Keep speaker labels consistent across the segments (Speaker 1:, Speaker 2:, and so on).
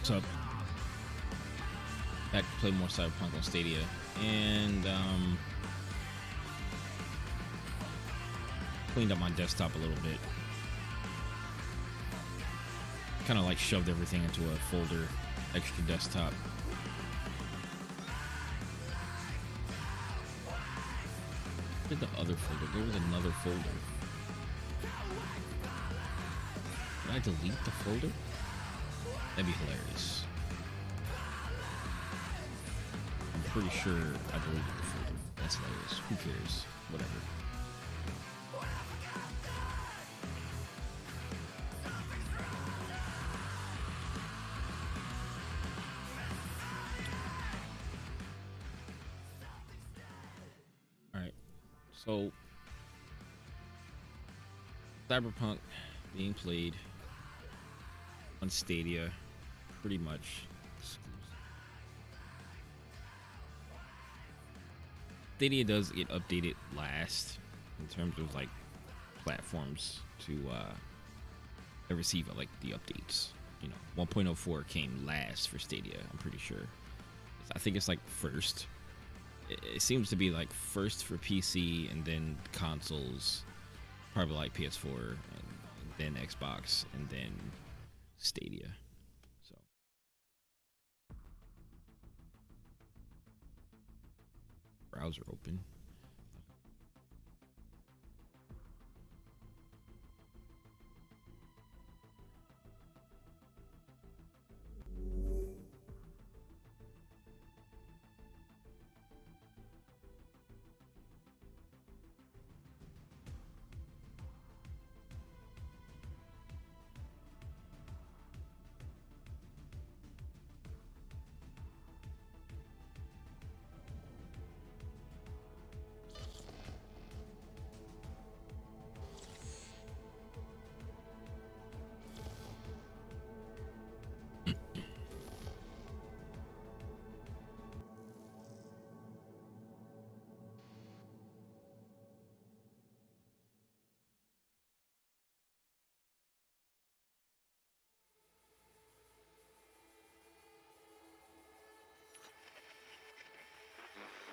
Speaker 1: What's up? Back to play more Cyberpunk on Stadia, and cleaned up my desktop a little bit. Kind of like shoved everything into a folder, extra desktop. Where did the other folder? There was another folder. Did I delete the folder? That'd be hilarious. I'm pretty sure I deleted the folder. That's hilarious. Who cares? Whatever. Alright. So, Cyberpunk being played on Stadia, pretty much exclusive. Stadia does get updated last in terms of like platforms to receive like the updates. You know, 1.04 came last for Stadia. I'm pretty sure. I think it's like first. It seems to be like first for PC and then consoles, probably like PS4 and then Xbox and then Stadia. So browser open.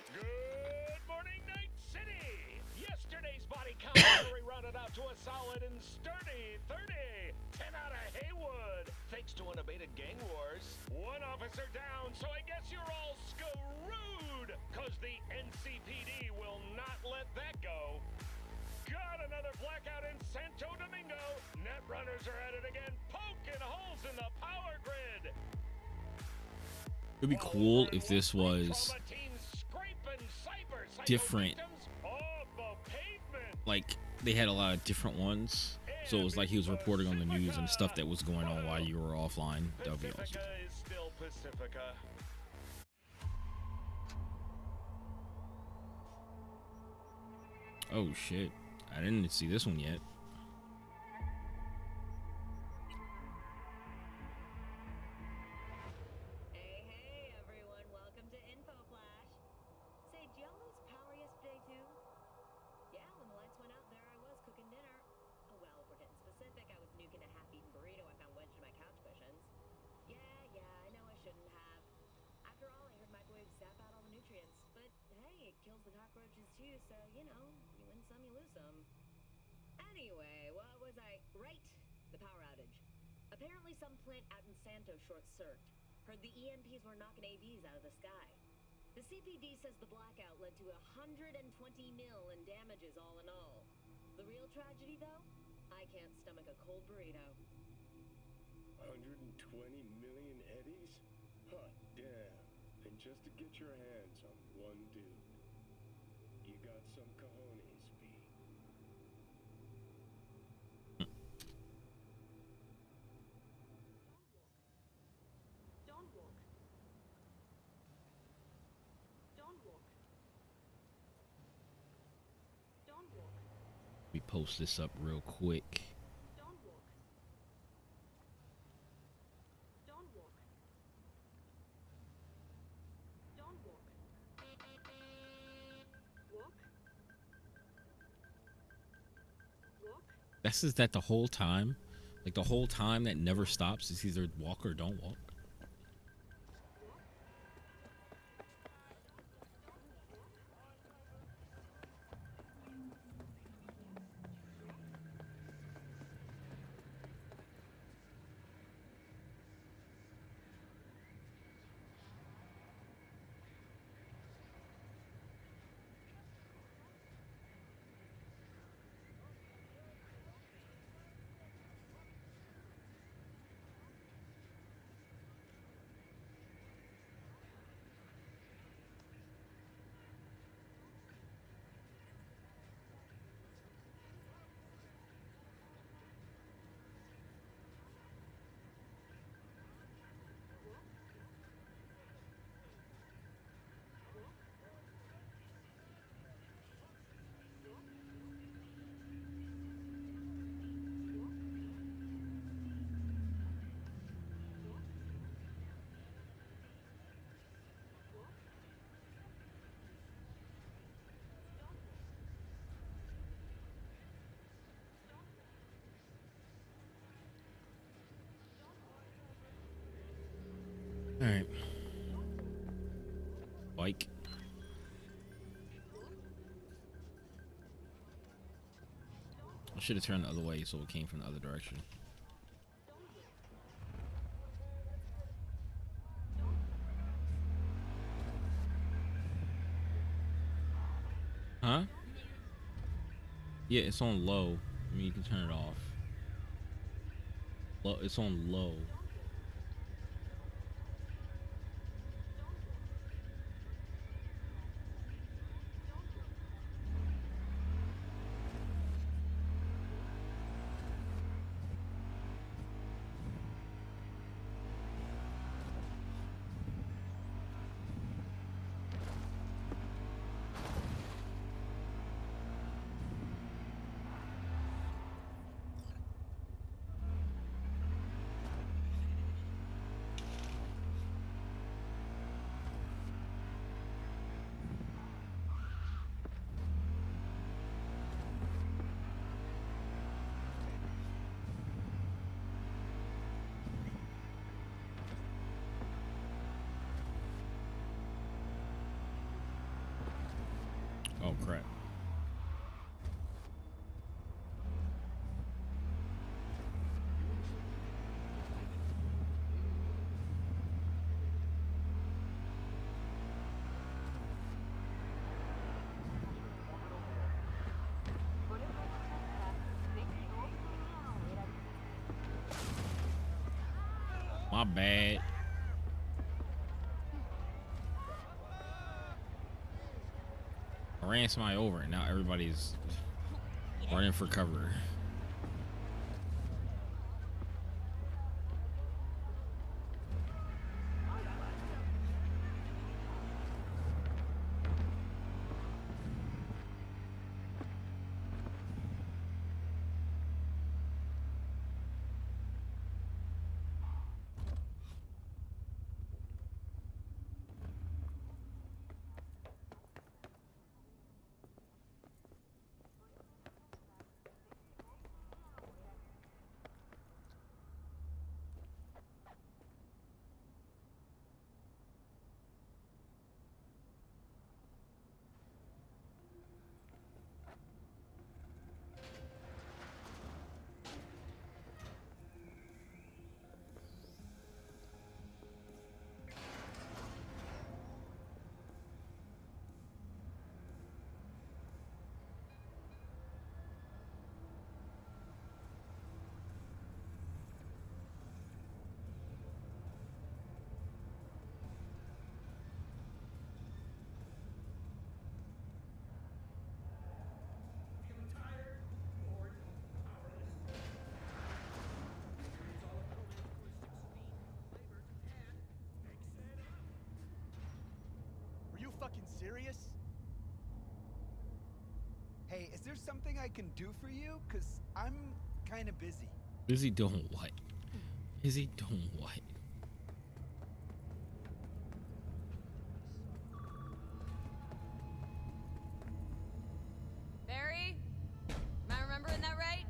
Speaker 2: Good morning, Night City! Yesterday's body count lottery rounded out to a solid and sturdy 30. 10 out of Haywood, thanks to unabated gang wars. One officer down, so I guess you're all screwed, cause the NCPD will not let that go. Got another blackout in Santo Domingo. Net runners are at it again, poking holes in the power grid.
Speaker 1: It'd be cool if this was different. Like they had a lot of different ones, so it was like he was reporting on the news and stuff that was going on while you were offline. That would be awesome. Oh shit, I didn't see this one yet.
Speaker 3: Apparently some plant out in Santo short-circuited. Heard the EMPs were knocking AVs out of the sky. The CPD says the blackout led to 120 mil in damages all in all. The real tragedy, though? I can't stomach a cold burrito.
Speaker 4: 120 million eddies? Hot damn. And just to get your hands on one dude. You got some cojones, B.
Speaker 1: We post this up real quick.
Speaker 3: Don't walk. Don't walk. Don't walk. Walk. Walk.
Speaker 1: Is that the whole time? Like the whole time that never stops? It's either walk or don't walk. All right. Bike. I should have turned the other way so it came from the other direction. Huh? Yeah, it's on low. I mean, you can turn it off. Low, it's on low. Oh crap. My bad. I ran somebody over and now everybody's running for cover.
Speaker 5: Are you fucking serious? Hey, is there something I can do for you? Cause I'm kinda busy.
Speaker 1: Is he doing what? Is he doing what?
Speaker 6: Barry? Am I remembering that right?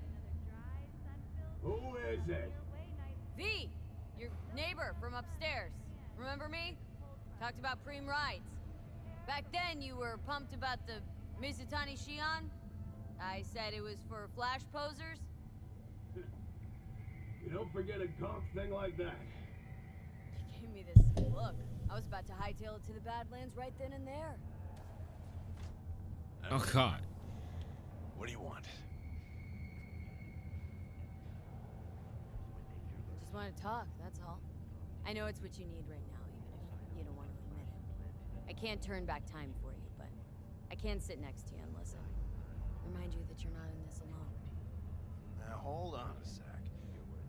Speaker 4: Who is it?
Speaker 6: V! Your neighbor from upstairs. Remember me? Talked about preem rides. Back then, you were pumped about the Mizutani Shion. I said it was for flash posers.
Speaker 4: You don't forget a conk thing like that.
Speaker 6: He gave me this look. I was about to hightail it to the Badlands right then and there.
Speaker 1: Oh god.
Speaker 5: What do you want?
Speaker 6: Just want to talk, that's all. I know it's what you need right now, even if you don't want to admit it. I can't turn back time for you, but I can sit next to you and listen. Remind you that you're not in this alone.
Speaker 5: Now hold on a sec.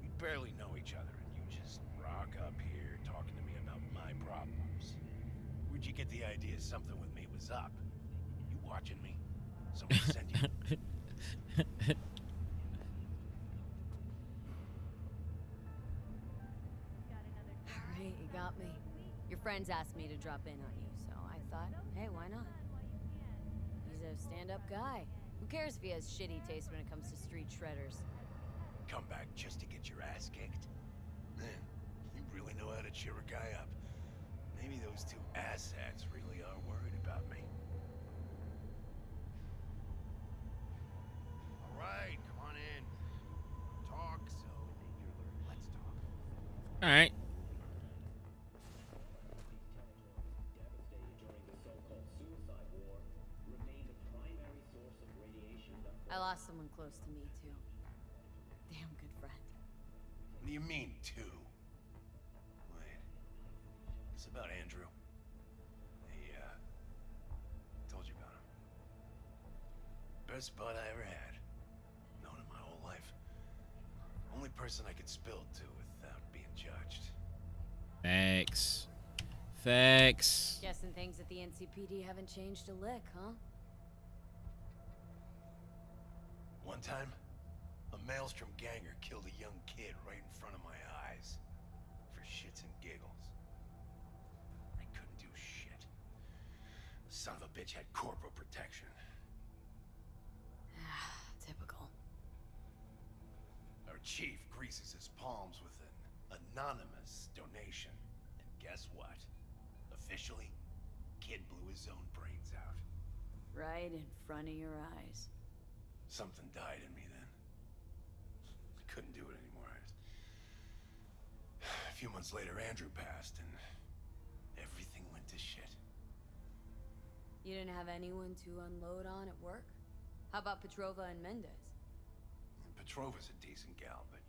Speaker 5: We barely know each other and you just rock up here talking to me about my problems. Where'd you get the idea something with me was up? You watching me? Someone sent you?
Speaker 6: Alright, you got me. Your friends asked me to drop in on you, so I thought, hey, why not? He's a stand-up guy. Who cares if he has shitty taste when it comes to street shredders?
Speaker 5: Come back just to get your ass kicked? Man, you really know how to cheer a guy up. Maybe those two asshats really are worried about me. All right, come on in. Talk, so let's talk.
Speaker 1: All right.
Speaker 6: I lost someone close to me, too. Damn good friend.
Speaker 5: What do you mean, two? Wait. It's about Andrew. Told you about him. Best bud I ever had. Known him my whole life. Only person I could spill to without being judged.
Speaker 1: Facts. Facts.
Speaker 6: Guessing things at the NCPD haven't changed a lick, huh?
Speaker 5: One time, a Maelstrom ganger killed a young kid right in front of my eyes. For shits and giggles. I couldn't do shit. The son of a bitch had corporal protection.
Speaker 6: Typical.
Speaker 5: Our chief greases his palms with an anonymous donation. And guess what? Officially, kid blew his own brains out.
Speaker 6: Right in front of your eyes.
Speaker 5: Something died in me then. I couldn't do it anymore. A few months later, Andrew passed, and everything went to shit.
Speaker 6: You didn't have anyone to unload on at work? How about Petrova and Mendez?
Speaker 5: And Petrova's a decent gal, but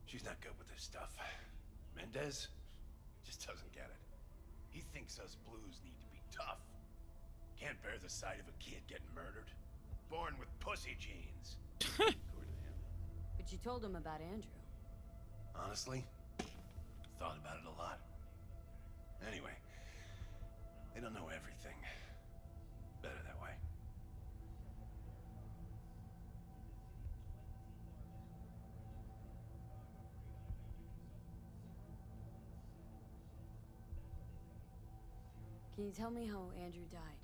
Speaker 5: she's not good with this stuff. Mendez just doesn't get it. He thinks us blues need to be tough. Can't bear the sight of a kid getting murdered. Born with pussy genes. According to him.
Speaker 6: But you told him about Andrew.
Speaker 5: Honestly, thought about it a lot. Anyway, they don't know everything. Better that way.
Speaker 6: Can you tell me how Andrew died?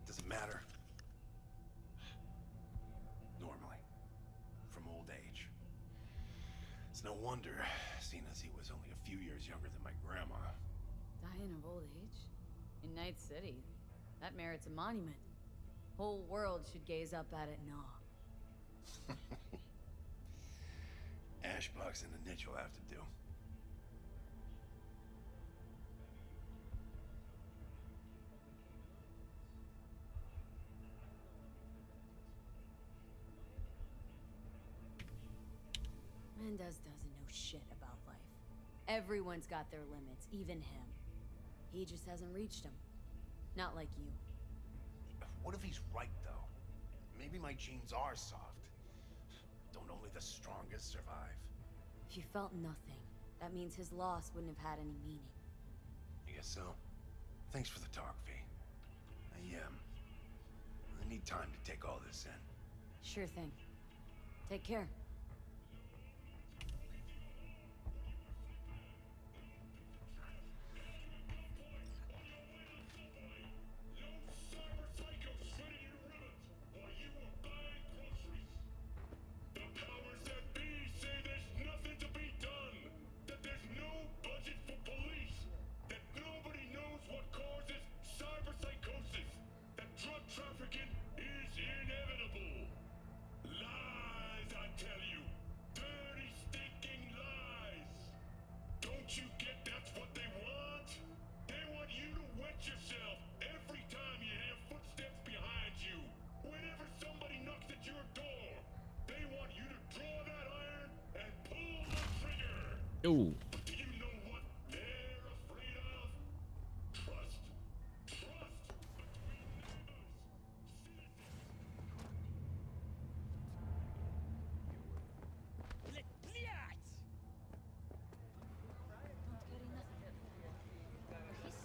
Speaker 5: Doesn't matter. Normally. From old age. It's no wonder, seeing as he was only a few years younger than my grandma.
Speaker 6: Dying of old age? In Night City? That merits a monument. Whole world should gaze up at it in awe.
Speaker 5: Ashbox and the niche will have to do.
Speaker 6: Mendez doesn't know shit about life. Everyone's got their limits, even him. He just hasn't reached them. Not like you.
Speaker 5: What if he's right, though? Maybe my genes are soft. Don't only the strongest survive?
Speaker 6: If you felt nothing, that means his loss wouldn't have had any meaning.
Speaker 5: I guess so. Thanks for the talk, V. I need time to take all this in.
Speaker 6: Sure thing. Take care.
Speaker 1: Ooh.
Speaker 2: Do you know what they're afraid of? Trust. Trust between neighbors.
Speaker 6: He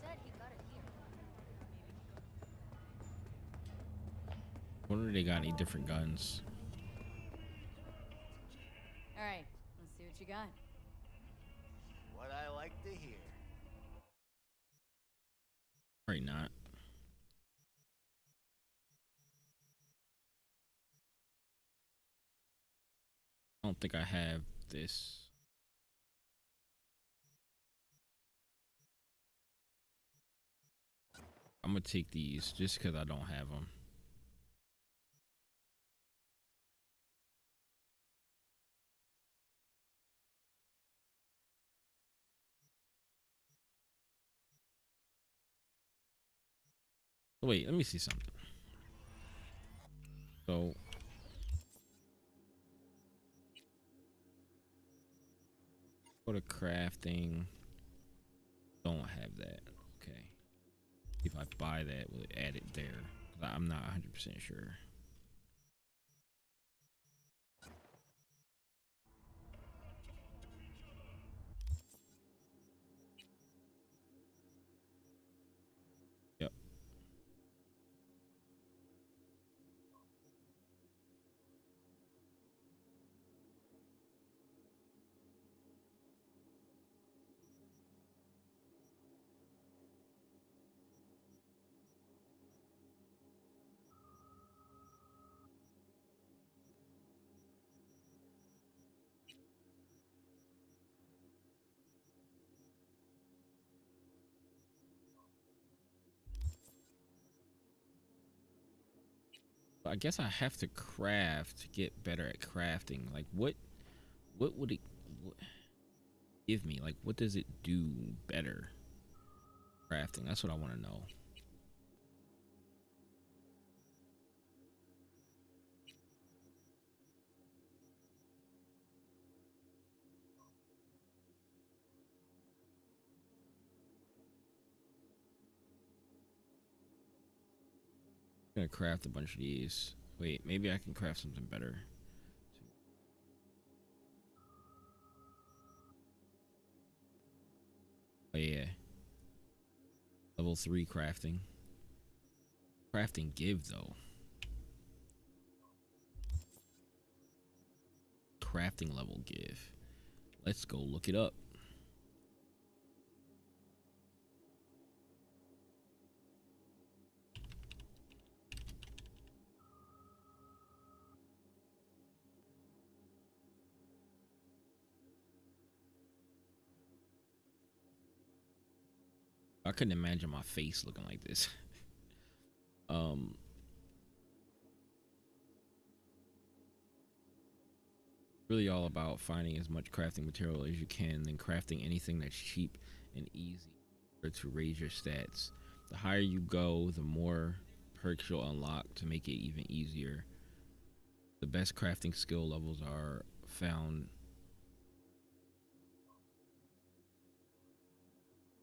Speaker 6: said he got it here.
Speaker 1: Wonder if they got any different guns.
Speaker 6: Alright, let's see what you got.
Speaker 5: What I like to hear.
Speaker 1: Right, not. I don't think I have this. I'm gonna take these just because I don't have them. Wait, let me see something. So go to crafting. Don't have that. Okay. If I buy that, will it add it there? I'm not 100% sure. Yep. I guess I have to craft to get better at crafting. Like what would it give me? Like what does it do better? Crafting. That's what I want to know. I'm gonna craft a bunch of these. Wait, maybe I can craft something better. Oh yeah. Level 3 crafting. Crafting give though. Crafting level give. Let's go look it up. I couldn't imagine my face looking like this. um Really all about finding as much crafting material as you can, then crafting anything that's cheap and easy to raise your stats. The higher you go, the more perks you'll unlock to make it even easier. The best crafting skill levels are found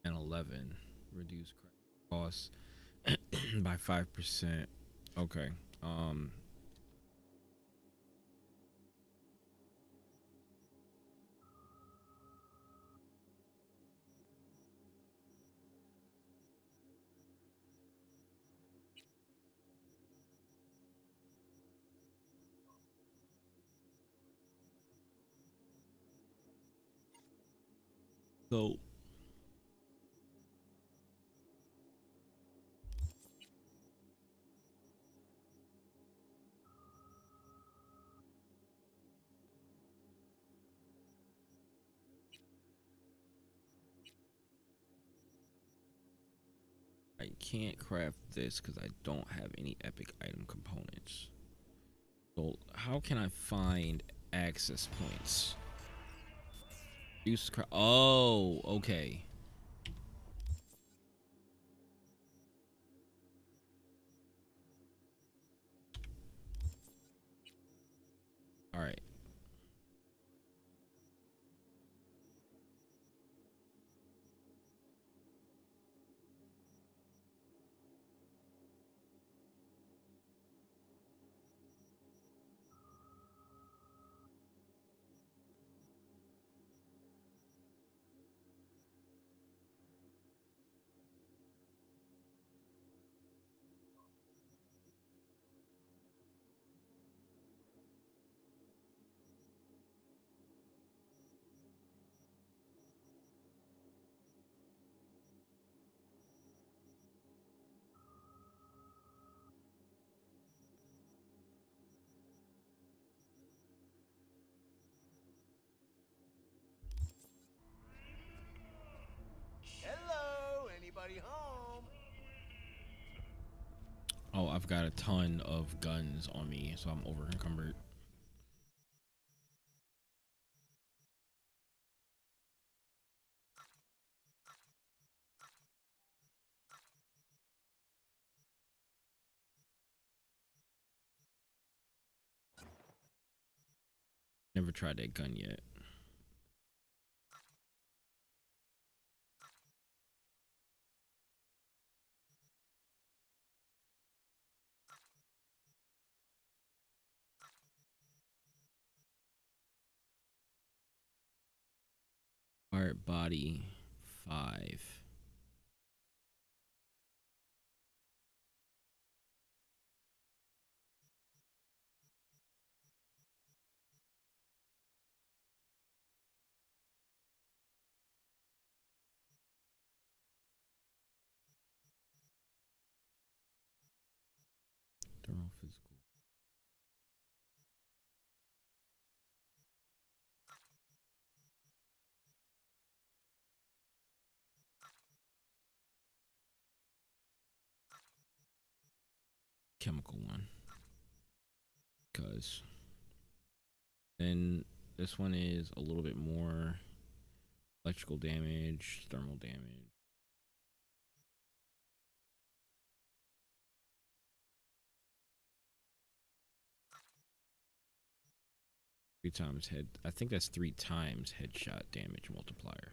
Speaker 1: and 11. Reduce costs by 5%. Okay. Um so I can't craft this because I don't have any epic item components. So how can I find access points? Use oh, okay. All right. I've got a ton of guns on me, so I'm over encumbered. Never tried that gun yet. Art body 5. Thermal physical. Chemical one. Because then this one is a little bit more electrical damage, thermal damage. Three times head. I think that's 3 times headshot damage multiplier.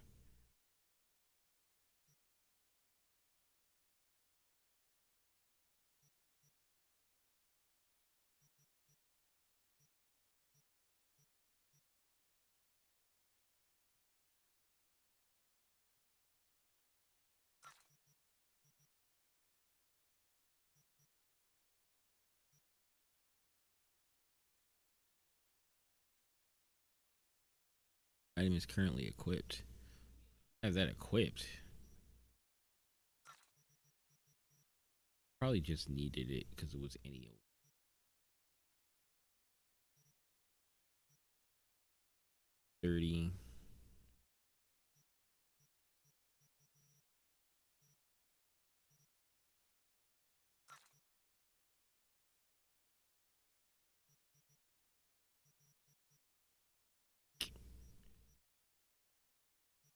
Speaker 1: Item is currently equipped. I have that equipped. Probably just needed it because it was any old. 30.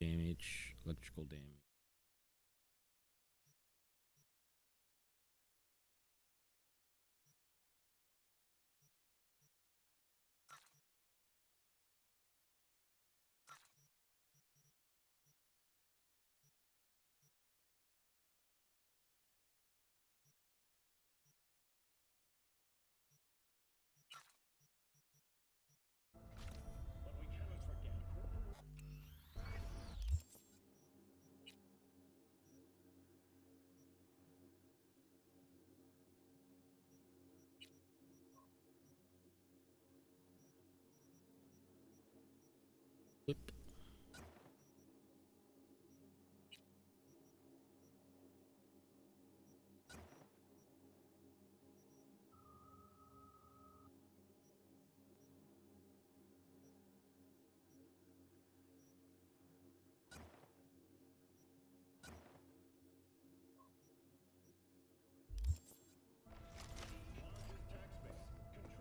Speaker 1: Damage, electrical damage. Whip.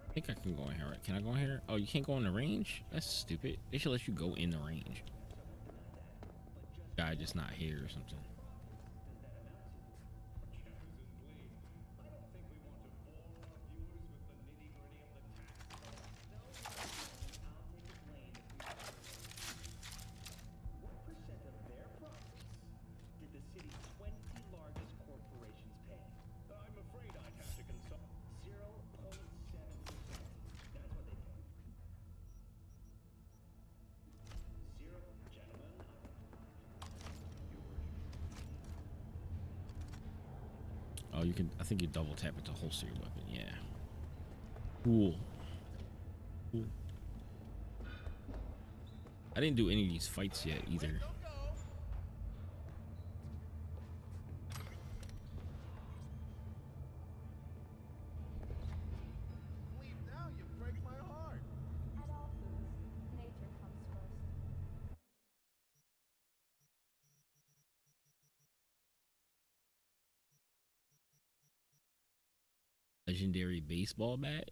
Speaker 1: I think I can go in here, right? Can I go in here? Oh, you can't go in the range? That's stupid. They should let you go in the range. Guy just not here or something. Oh, you can. I think you double tap it to holster your weapon. Yeah. Cool. Cool. I didn't do any of these fights yet either.
Speaker 5: Leave now, you break my heart.
Speaker 7: At all foods, nature comes first.
Speaker 1: Legendary baseball bat.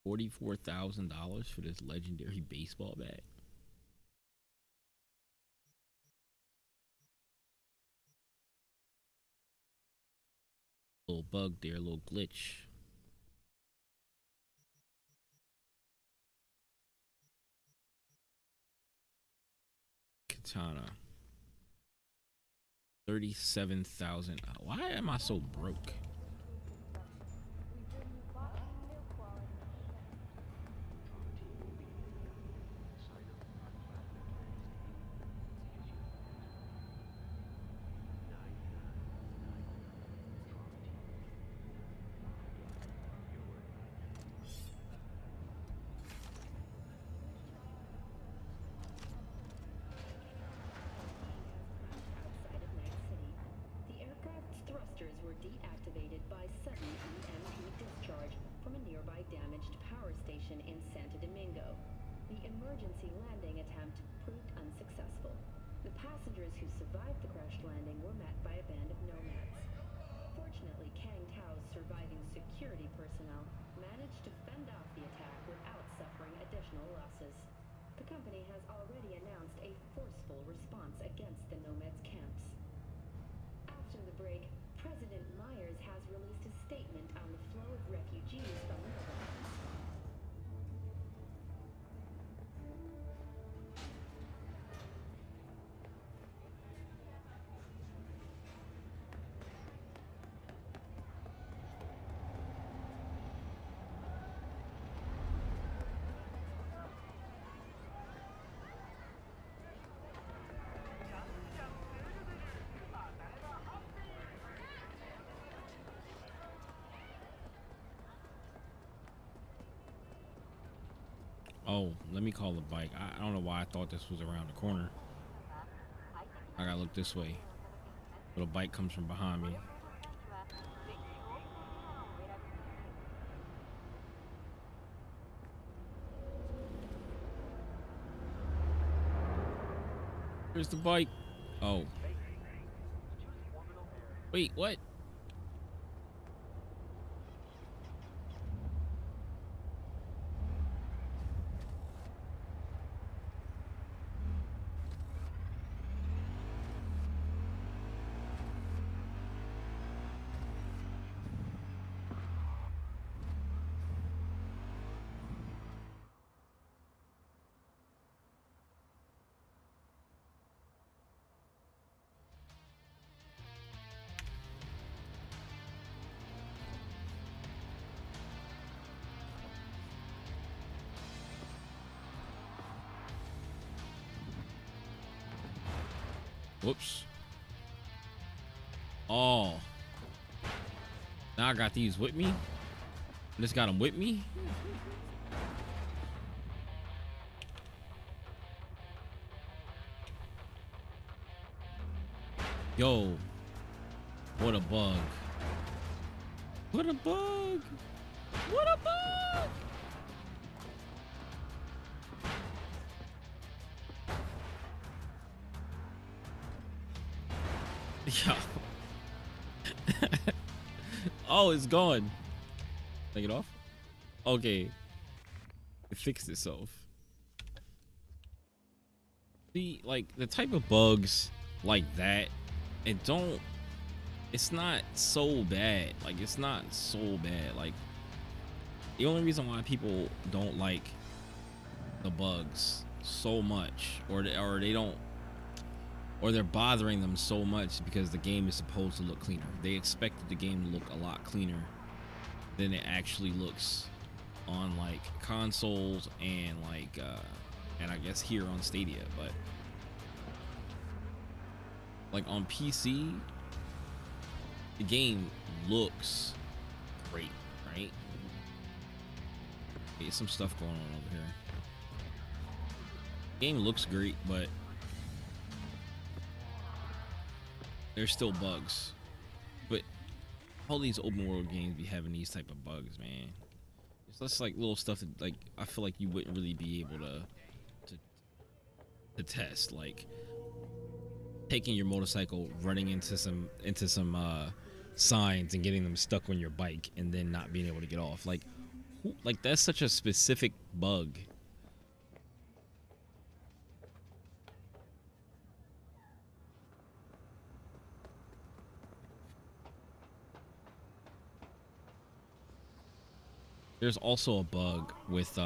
Speaker 1: $44,000 for this legendary baseball bat. Little bug there, a little glitch. Katana. 37,000. Why am I so broke?
Speaker 3: Outside of Night City, the aircraft's thrusters were deactivated by sudden EMP discharge from a nearby damaged power station in Santo Domingo. The emergency landing attempt proved unsuccessful. The passengers who survived the crash landing were met by a band of nomads. Fortunately, Kang Tao's surviving security personnel managed to fend off the attack without suffering additional losses. The company has already announced a forceful response against the nomads' camps. After the break, President Myers has released a statement on the flow of refugees from the Netherlands.
Speaker 1: Oh, let me call the bike. I don't know why I thought this was around the corner. I gotta look this way. Little bike comes from behind me. Where's the bike? Oh. Wait, what? Whoops. Oh. Now I got these with me. I just got them with me. Yo. What a bug. What a bug. What a bug. Yeah. Oh, it's gone. Take it off. Okay. It fixed itself. See, like the type of bugs like that, it's not so bad. Like it's not so bad. Like the only reason why people don't like the bugs so much, or they're bothering them so much because the game is supposed to look cleaner. They expected the game to look a lot cleaner than it actually looks on like consoles and like and I guess here on Stadia, but like on PC the game looks great, right? There's some stuff going on over here. The game looks great, but there's still bugs. But all these open world games be having these type of bugs, man. So that's like little stuff that like I feel like you wouldn't really be able to to test, like taking your motorcycle, running into some signs and getting them stuck on your bike and then not being able to get off. Like that's such a specific bug. There's also a bug with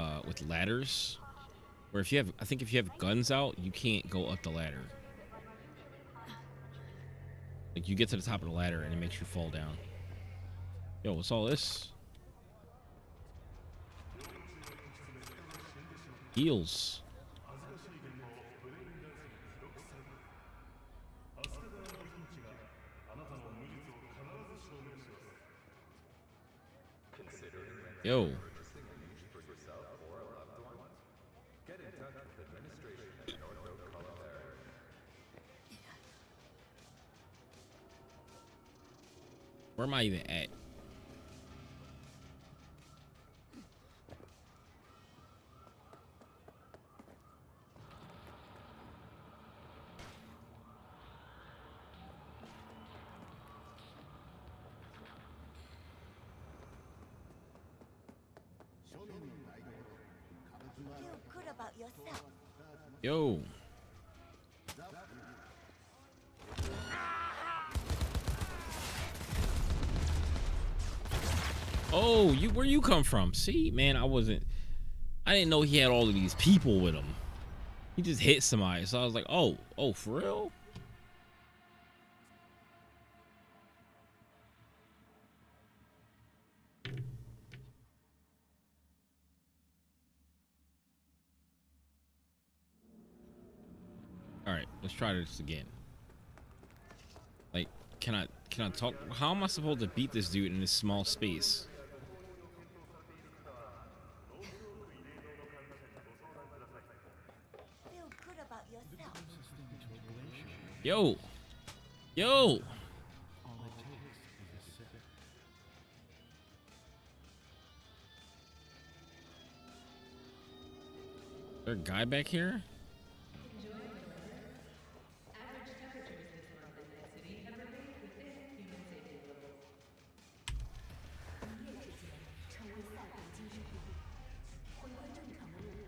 Speaker 1: ladders where if you have, I think if you have guns out, you can't go up the ladder. Like you get to the top of the ladder and it makes you fall down. Yo, what's all this? Heals. Yo. Where am I even at?
Speaker 8: Feel good about yourself.
Speaker 1: Yo. Oh, where you come from? See, man, I didn't know he had all of these people with him. He just hit somebody, so I was like, oh, for real? All right, let's try this again. Like, can I talk? How am I supposed to beat this dude in this small space?
Speaker 8: Feel good about yourself.
Speaker 1: Yo. Yo. Is there a guy back here?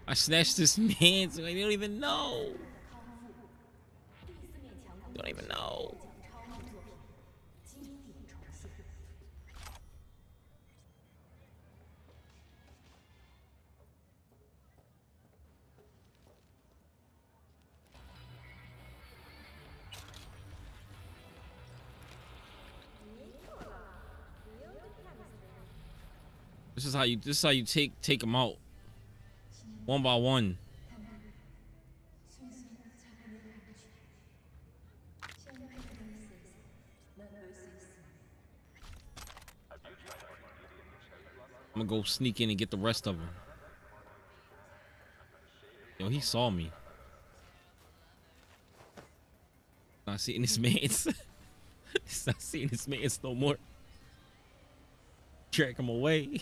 Speaker 1: I snatched this man, so they don't even know. Don't even know. This is how you take them out. One by one. I'm gonna go sneak in and get the rest of them. Yo, he saw me. Not seeing this man's. He's not seeing this man's no more. Track him away.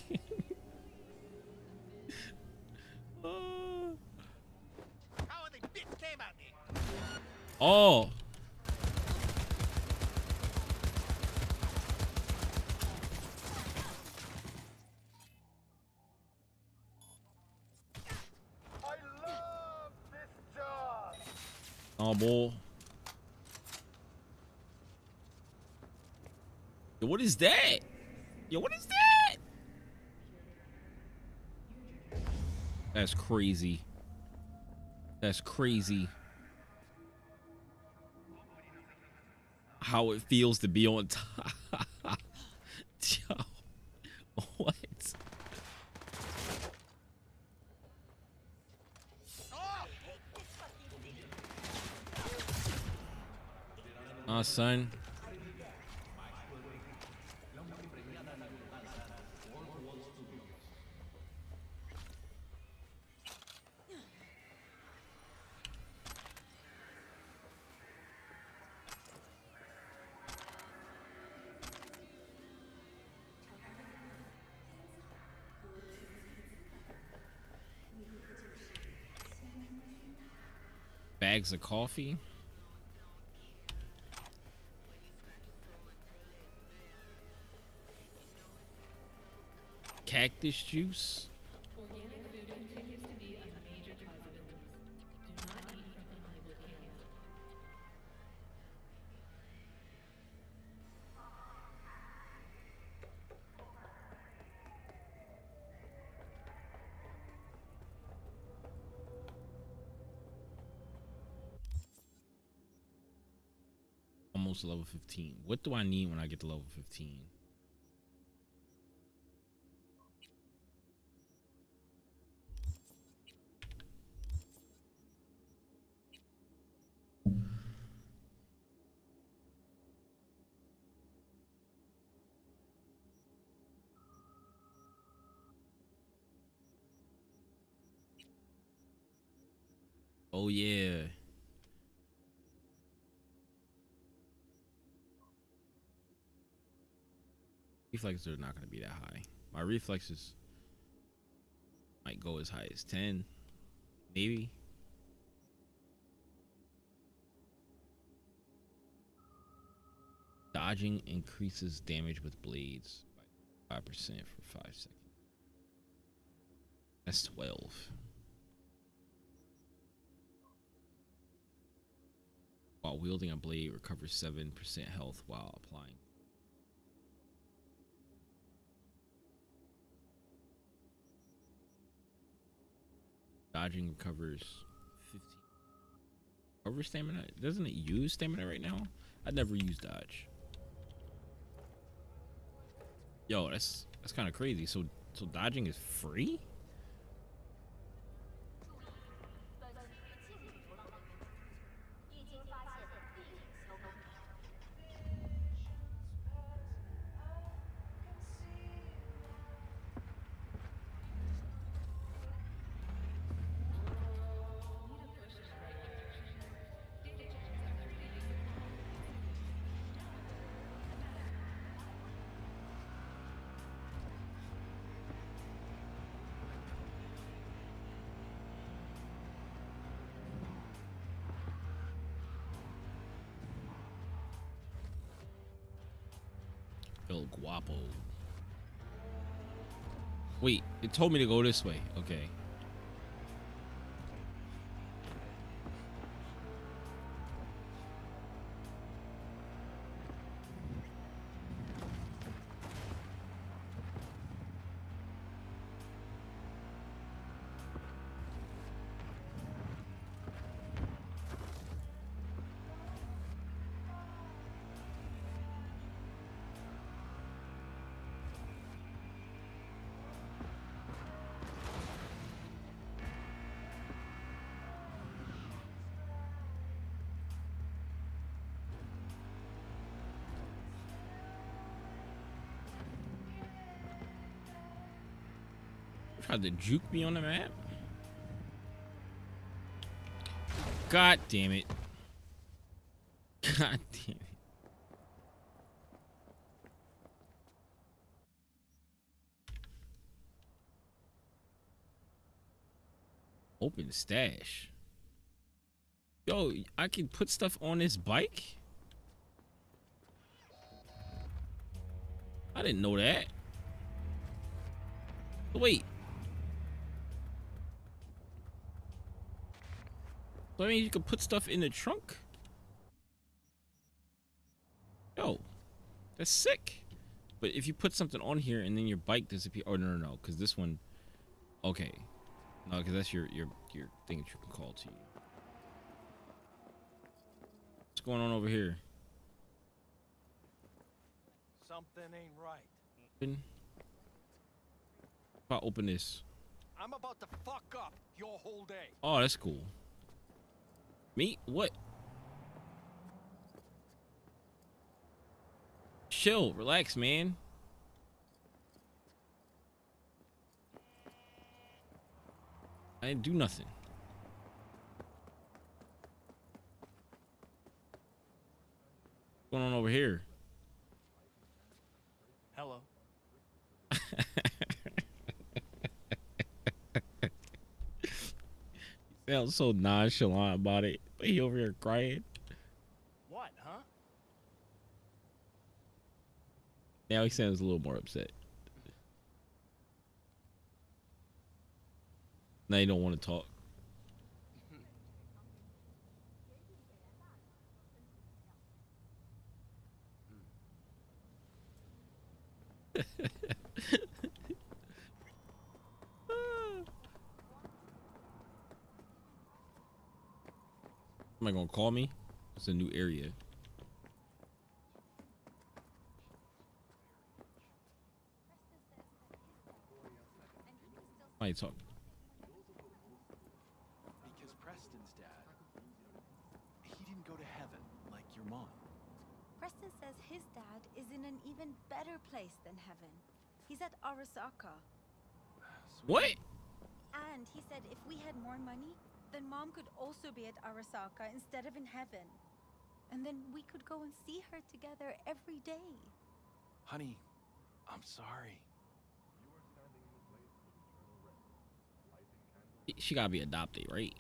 Speaker 1: Oh.
Speaker 2: I love this job.
Speaker 1: Oh, boy. Yo, what is that? Yo, what is that? That's crazy. That's crazy. How it feels to be on top. Yo, what? Son. Bags of coffee. Cactus juice. Almost level 15. What do I need when I get to level 15? Oh yeah. Reflexes are not going to be that high. My reflexes might go as high as 10, maybe. Dodging increases damage with blades by 5% for 5 seconds. That's 12. While wielding a blade, recovers 7% health while applying. Dodging recovers 15. Over stamina? Doesn't it use stamina right now? I never use dodge. Yo, that's kind of crazy. So dodging is free? El Guapo. Wait, it told me to go this way. Okay. Tried to juke me on the map. God damn it. God damn it. Open stash. Yo, I can put stuff on this bike? I didn't know that. Wait. So I mean, you can put stuff in the trunk? Yo, that's sick. But if you put something on here and then your bike disappears, oh no, because this one, okay, no, because that's your thing that you can call to you. What's going on over here?
Speaker 5: Something ain't right.
Speaker 1: If I open this,
Speaker 5: I'm about to fuck up your whole day.
Speaker 1: oh, that's cool. Me? What? Chill, relax, man. I didn't do nothing. What's going on over here?
Speaker 5: Hello.
Speaker 1: Felt so nonchalant about it, but he over here crying.
Speaker 5: What, huh?
Speaker 1: Now he sounds a little more upset. Now you don't want to talk. Am I gonna call me? It's a new area. Why you talking?
Speaker 9: Because Preston's dad, he didn't go to heaven like your mom.
Speaker 8: Preston says his dad is in an even better place than heaven. He's at Arasaka.
Speaker 1: What?
Speaker 8: And he said if we had more money, then Mom could also be at Arasaka instead of in heaven. And then we could go and see her together every day.
Speaker 9: Honey, I'm sorry.
Speaker 1: She gotta be adopted, right?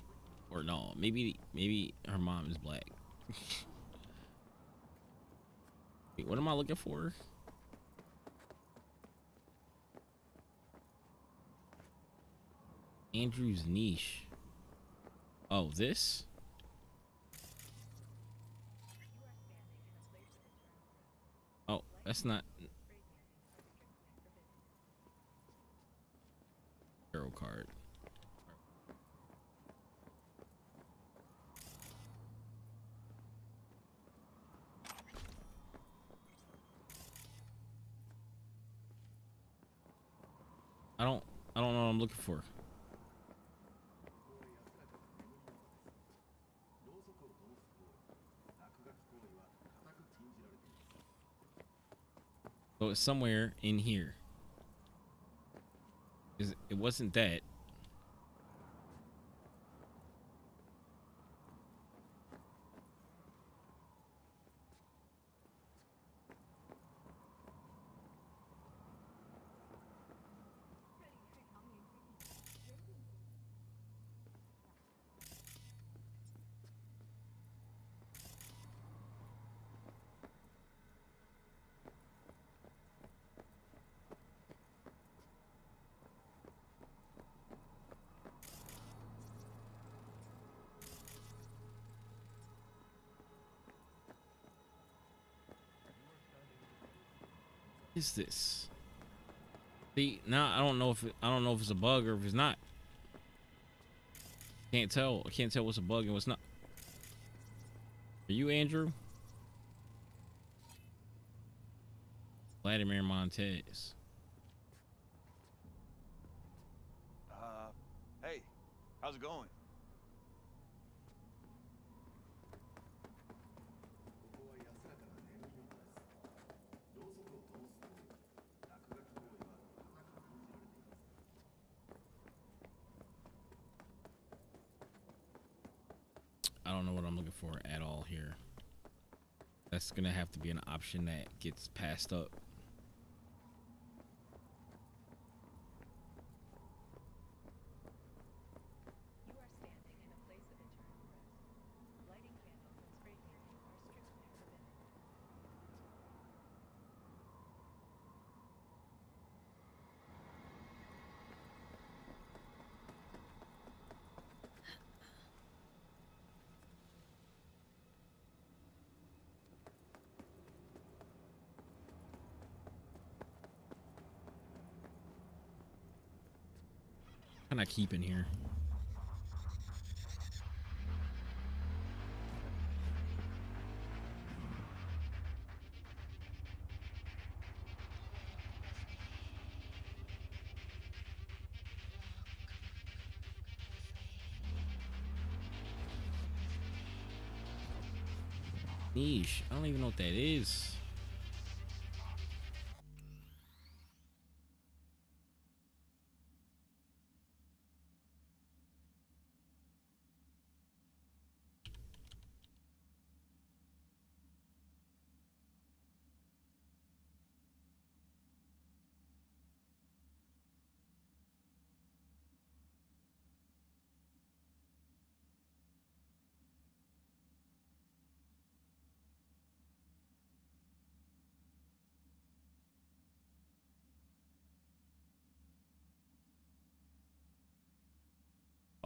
Speaker 1: Or no? Maybe her mom is black. Wait, what am I looking for? Andrew's niche. Oh, this? Oh, that's not tarot card. I don't know what I'm looking for. So it's somewhere in here. It wasn't that. Is this? See, now I don't know if it's a bug or if it's not. Can't tell. I can't tell what's a bug and what's not. Are you Andrew? Vladimir Montez.
Speaker 10: Hey, how's it going?
Speaker 1: I don't know what I'm looking for at all here. That's gonna have to be an option that gets passed up.
Speaker 7: You are standing in a place of eternal rest. Lighting candles and spray painting are strictly forbidden.
Speaker 1: Can I keep in here? Niche. I don't even know what that is.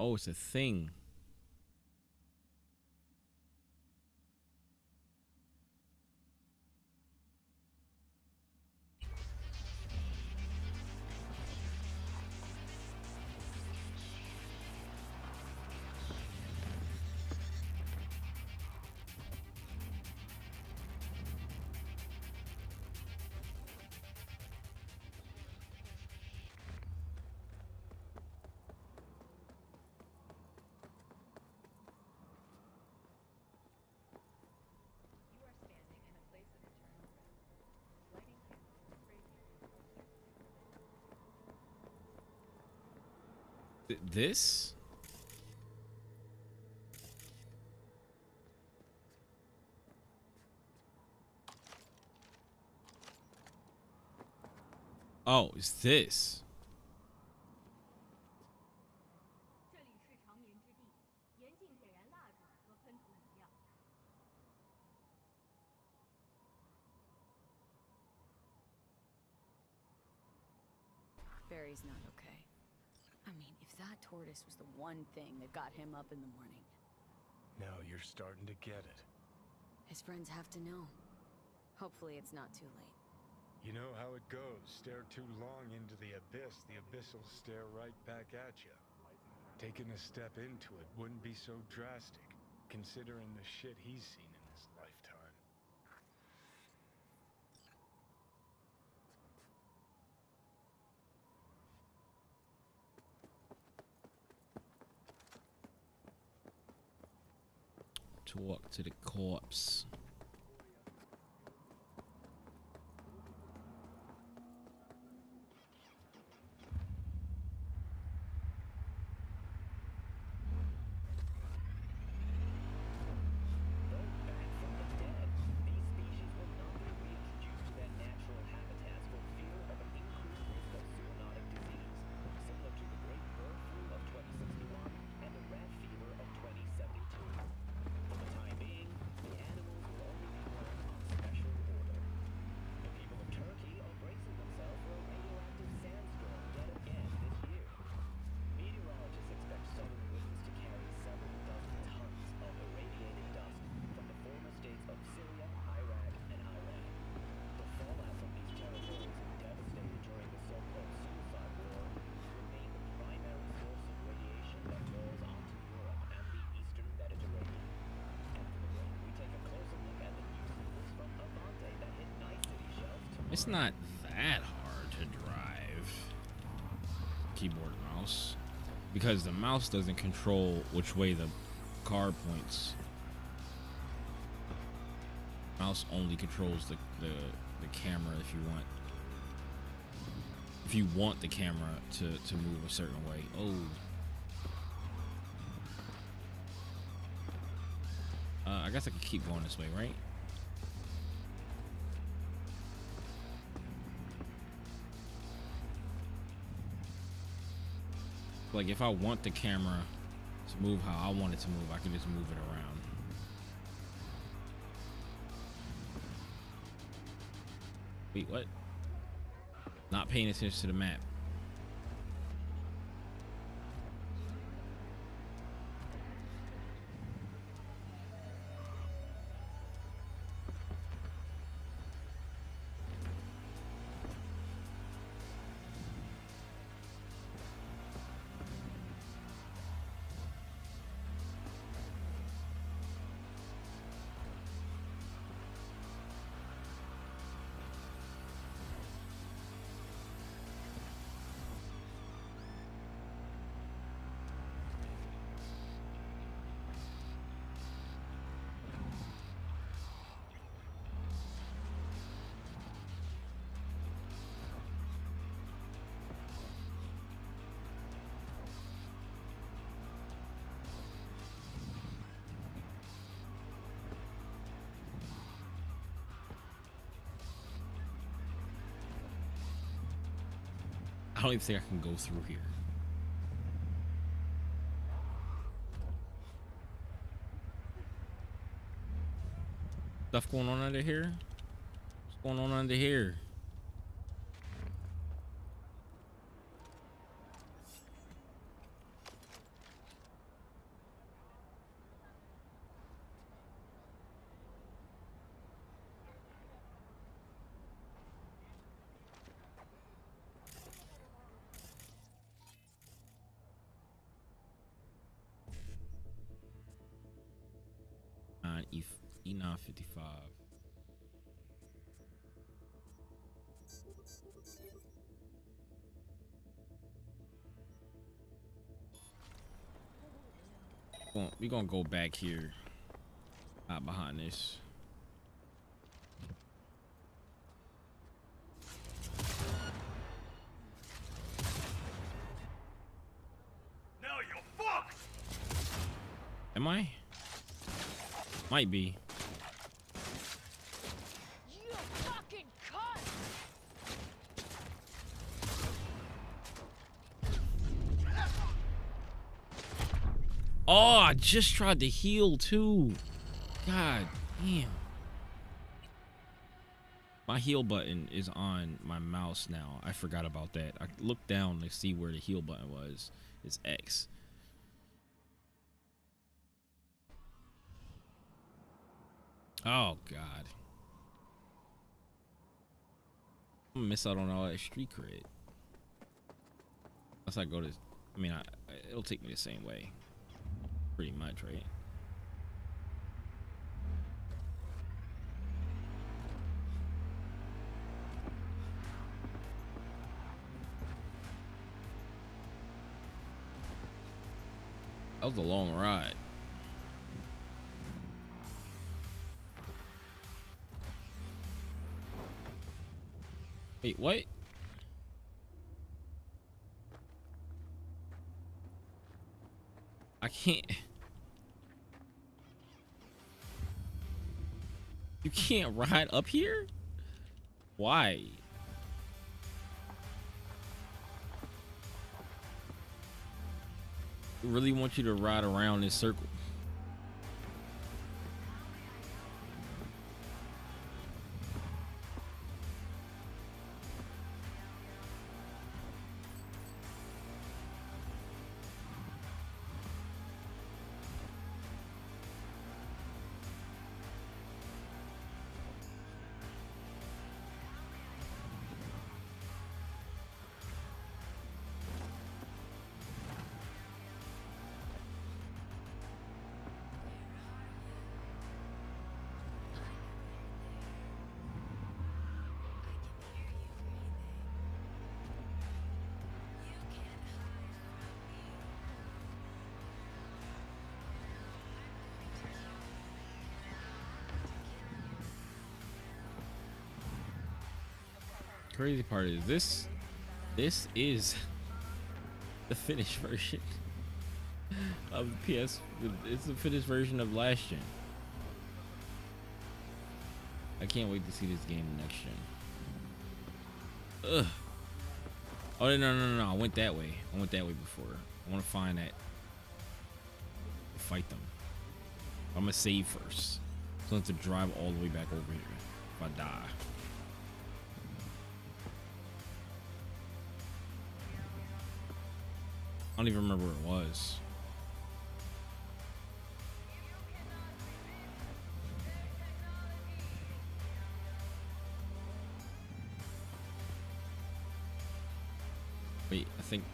Speaker 1: Oh, it's a thing.
Speaker 7: You are standing in a place of eternal rest. Lighting candles and spray painting are
Speaker 1: This? Oh, it's this.
Speaker 3: 这里是长眠之地，严禁点燃蜡烛和喷涂饮料。
Speaker 6: Barry's not okay. I mean, if that tortoise was the one thing that got him up in the morning,
Speaker 4: Now you're starting to get it.
Speaker 6: his friends have to know. Hopefully it's not too late.
Speaker 4: You know how it goes. Stare too long into the abyss will stare right back at you. Taking a step into it wouldn't be so drastic, considering the shit he's seen in his lifetime.
Speaker 1: Talk to the corpse.
Speaker 11: Though back from the dead, these species will not be reintroduced to their natural habitats for fear of an increased risk of zoonotic disease, similar to the Great Bird Flu of 2061 and the rat fever of 2072. For the time being, the animals will only be run on special order. The people of Turkey are bracing themselves for a radioactive sandstorm yet again this year. Meteorologists expect southern winds to carry several dozen tons of irradiated dust from the former states of Syria, Iraq, and Iran. The fallout from these territories, devastated during the so-called suicide war, remain the primary source of radiation that falls onto Europe and the eastern Mediterranean. And for the break, we take a closer look at the new singles from Avante that hit Night City shelves tomorrow.
Speaker 1: It's not that hard to drive. Keyboard and mouse. Because the mouse doesn't control which way the car points. Mouse only controls the camera if you want the camera to move a certain way. I guess I could keep going this way, right? Like if I want the camera to move how I want it to move, I can just move it around. Wait, what? Not paying attention to the map. I don't even think I can go through here. Stuff going on under here? What's going on under here? E955. We're gonna go back here. Behind this.
Speaker 5: Now you're fucked!
Speaker 1: Am I? Might be.
Speaker 6: You fucking cunt!
Speaker 1: Oh, I just tried to heal too. God damn. My heal button is on my mouse now. I forgot about that. I looked down to see where the heal button was. It's X. Oh God. I'm gonna miss out on all that street cred. Unless I go to, I mean, it'll take me the same way. Pretty much, right? That was a long ride. Wait, what? I can't. You can't ride up here? Why? I really want you to ride around this circle. Crazy part is this is the finished version of the PS. It's the finished version of last gen. I can't wait to see this game next gen. Ugh. Oh no! I went that way. I went that way before. I want to find that. Fight them. I'm gonna save first. So I have to drive all the way back over here if I die. I don't even remember where it was. Wait, I think.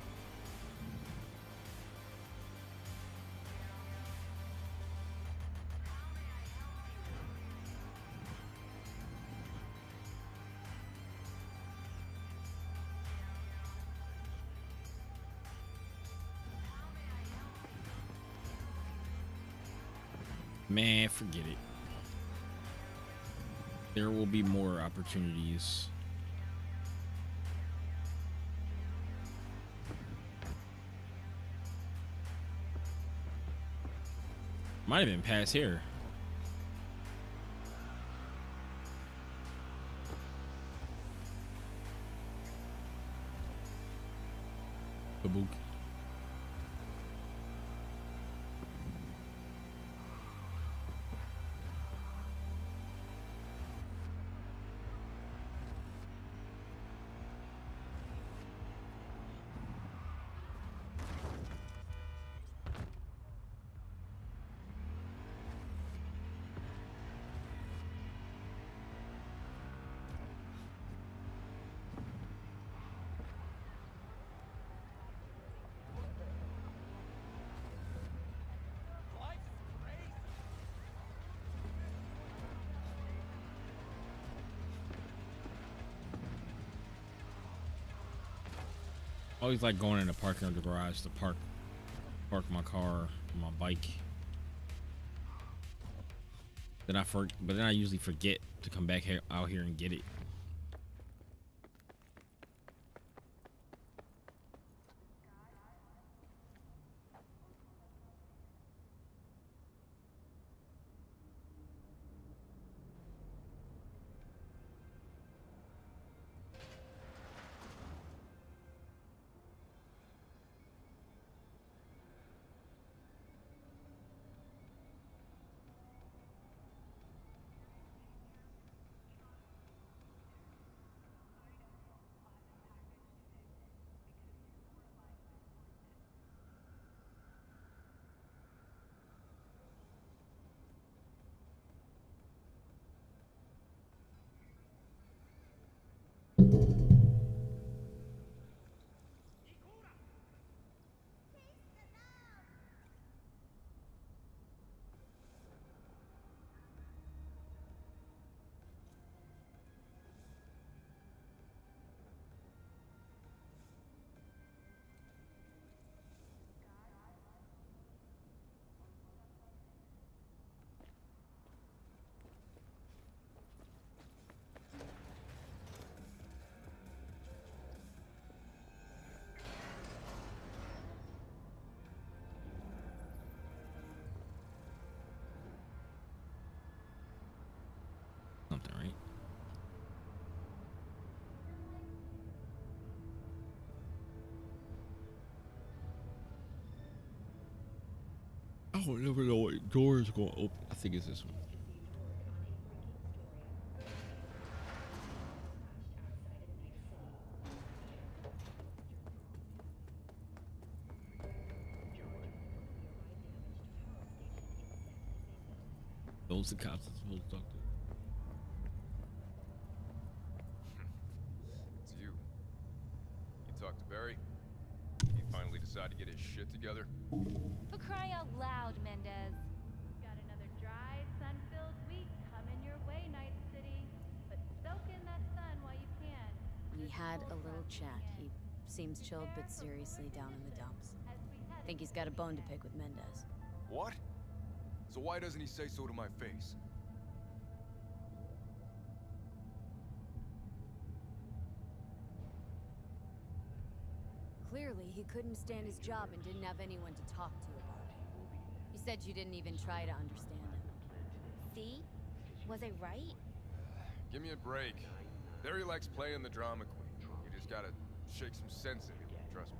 Speaker 1: Man, forget it. There will be more opportunities. Might have been past here. Kabook. Always like going in the parking of the garage to park my car, my bike. But then I usually forget to come back out here and get it. Something, right? I don't never know what door is going to open. I think it's this one. Those the cops are supposed to talk to.
Speaker 12: It's you. You talked to Barry? He finally decided to get his shit together?
Speaker 13: For cry out loud, Mendez.
Speaker 7: Got another dry, sun-filled week coming your way, Night City. But soak in that sun while you can.
Speaker 6: We had a little chat. He seems chilled but seriously down in the dumps. Think he's got a bone to pick with Mendez.
Speaker 12: What? So why doesn't he say so to my face?
Speaker 6: Clearly, he couldn't stand his job and didn't have anyone to talk to about it. You said you didn't even try to understand him.
Speaker 13: See? Was I right?
Speaker 12: Give me a break. Barry likes playing the drama queen. You just gotta shake some sense in him, trust me.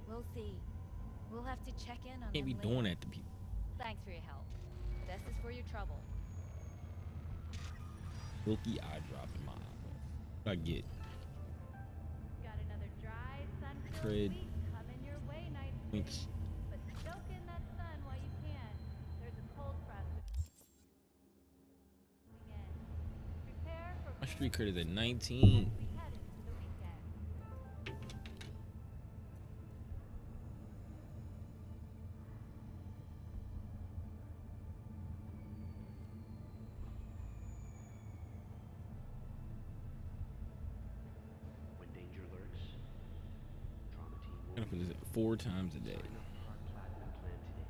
Speaker 13: We'll see. We'll have to check in on
Speaker 1: Can't be
Speaker 13: them
Speaker 1: doing
Speaker 13: later.
Speaker 1: that to people.
Speaker 13: Thanks for your help. This is for your trouble.
Speaker 1: Silky eye drop in my eyeball. What I get?
Speaker 7: Got another dry, sun-filled
Speaker 1: Trade
Speaker 7: week coming your way, Night City.
Speaker 1: points.
Speaker 7: But soak in that sun while you can. There's a cold front coming in. Prepare for
Speaker 1: My street credit at 19.
Speaker 7: as we head into the weekend.
Speaker 11: When danger lurks, trauma team
Speaker 1: I'm gonna put this at 4 times a day.
Speaker 11: platinum plan today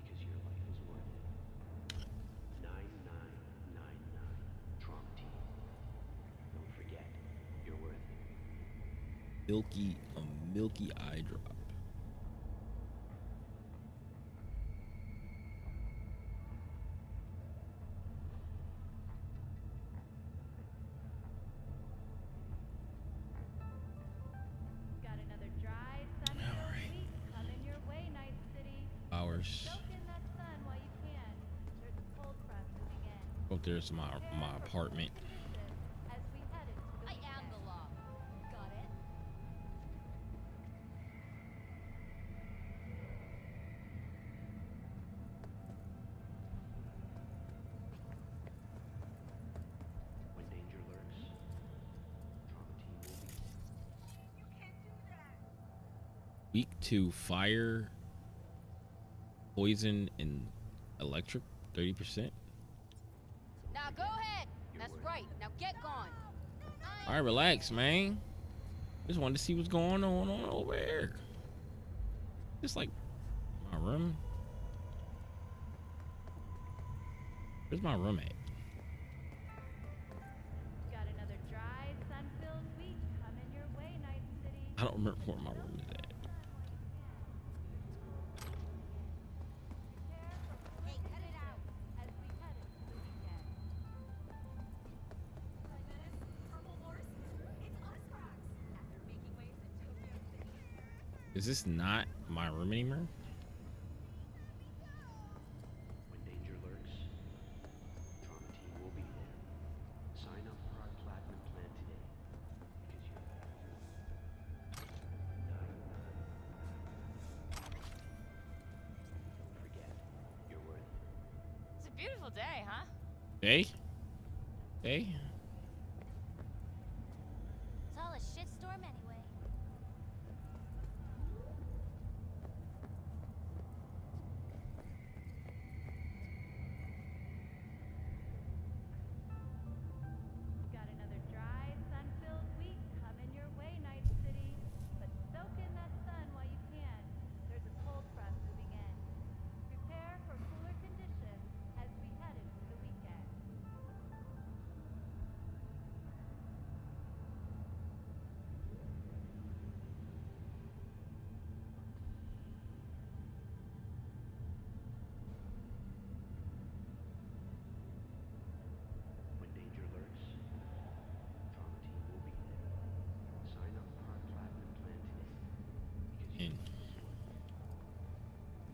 Speaker 11: because your life is worth it. 9999 trauma team. Don't forget, you're worth it.
Speaker 1: A milky eye drop.
Speaker 7: Got another dry, sun-filled week coming your way, Night City.
Speaker 1: Hours.
Speaker 7: Soak in that sun while you can. There's a cold front moving in.
Speaker 1: Up there's my apartment.
Speaker 7: As we head into the
Speaker 13: I am the law. Got it?
Speaker 11: When danger lurks, trauma team will be.
Speaker 1: Week 2 fire, poison, and electric 30%.
Speaker 6: Now go ahead. That's right. Now get gone.
Speaker 1: All right, relax, man. Just wanted to see what's going on over there. Just like my room. Where's my room at?
Speaker 7: Got another dry, sun-filled week coming your way, Night City.
Speaker 1: I don't remember where my room is at.
Speaker 7: Hey, cut it out as we head into the weekend.
Speaker 1: Is this not my room anymore?
Speaker 11: When danger lurks, Trauma Team will be there. Sign up for our platinum plan today because you Don't forget, you're worth it.
Speaker 6: It's a beautiful day, huh?
Speaker 1: Hey? Hey?
Speaker 13: It's all a shitstorm anyway.
Speaker 7: Got another dry, sun-filled week coming your way, Night City. But soak in that sun while you can. There's a cold front moving in. Prepare for cooler conditions as we head into the weekend.
Speaker 11: When danger lurks, Trauma Team will be there. Sign up for our platinum plan today because
Speaker 1: In.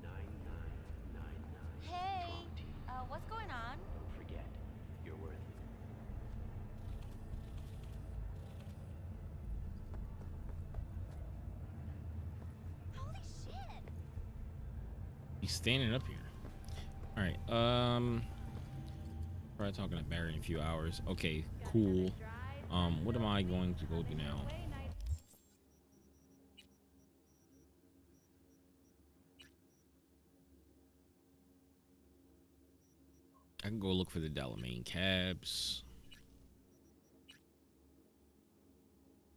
Speaker 11: 9999
Speaker 13: Hey,
Speaker 11: Trauma Team.
Speaker 13: what's going on?
Speaker 11: Don't forget, you're worth it.
Speaker 13: Holy shit!
Speaker 1: He's standing up here. All right. Probably talking to Barry in a few hours. Okay, cool. What am I going to go do now? I can go look for the Delamain cabs.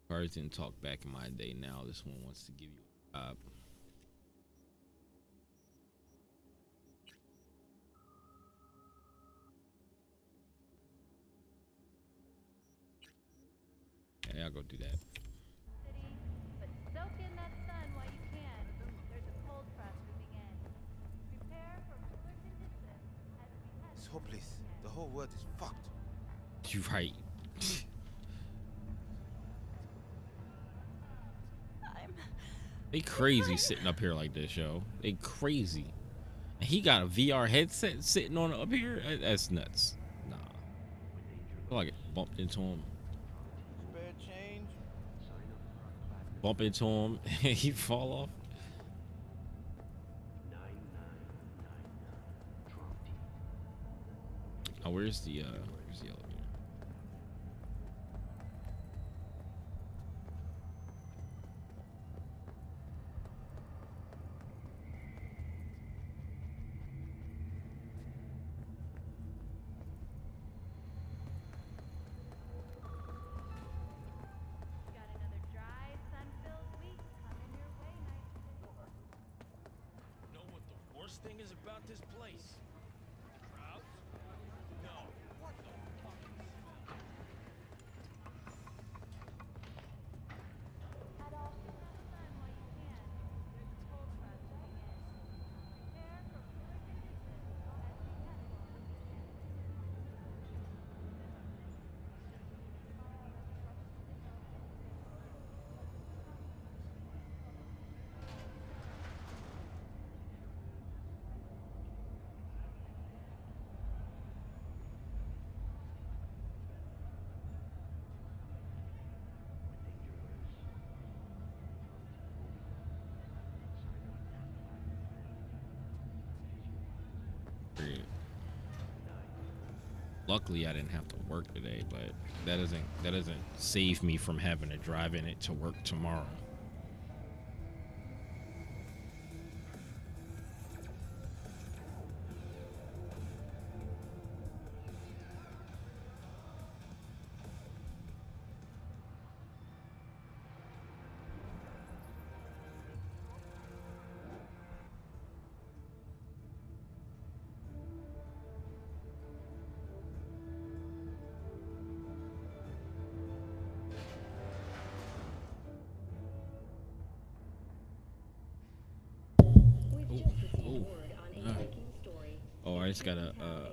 Speaker 1: Cars didn't talk back in my day. Now this one wants to give you a job. Yeah, I'll go do that.
Speaker 7: City, but soak in that sun while you can. There's a cold front moving in. Prepare for cooler conditions as we head.
Speaker 5: It's hopeless. The whole world is fucked.
Speaker 1: You're right. They crazy sitting up here like this, yo. They crazy. And he got a VR headset sitting on up here. That's nuts. Nah. I feel like it bumped into him.
Speaker 5: Spare change.
Speaker 1: Bump into him. He fall off.
Speaker 11: 9999 Trauma Team.
Speaker 1: Oh, where's the elevator?
Speaker 7: Got another dry, sun-filled week coming your way, Night City.
Speaker 2: Know what the worst thing is about this place? Crowds? No. What the fuck is that?
Speaker 7: Head off in that sun while you can. There's a cold front moving in. Prepare for cooler conditions as we head into the weekend.
Speaker 1: Luckily, I didn't have to work today, but that doesn't save me from having to drive in it to work tomorrow. just got a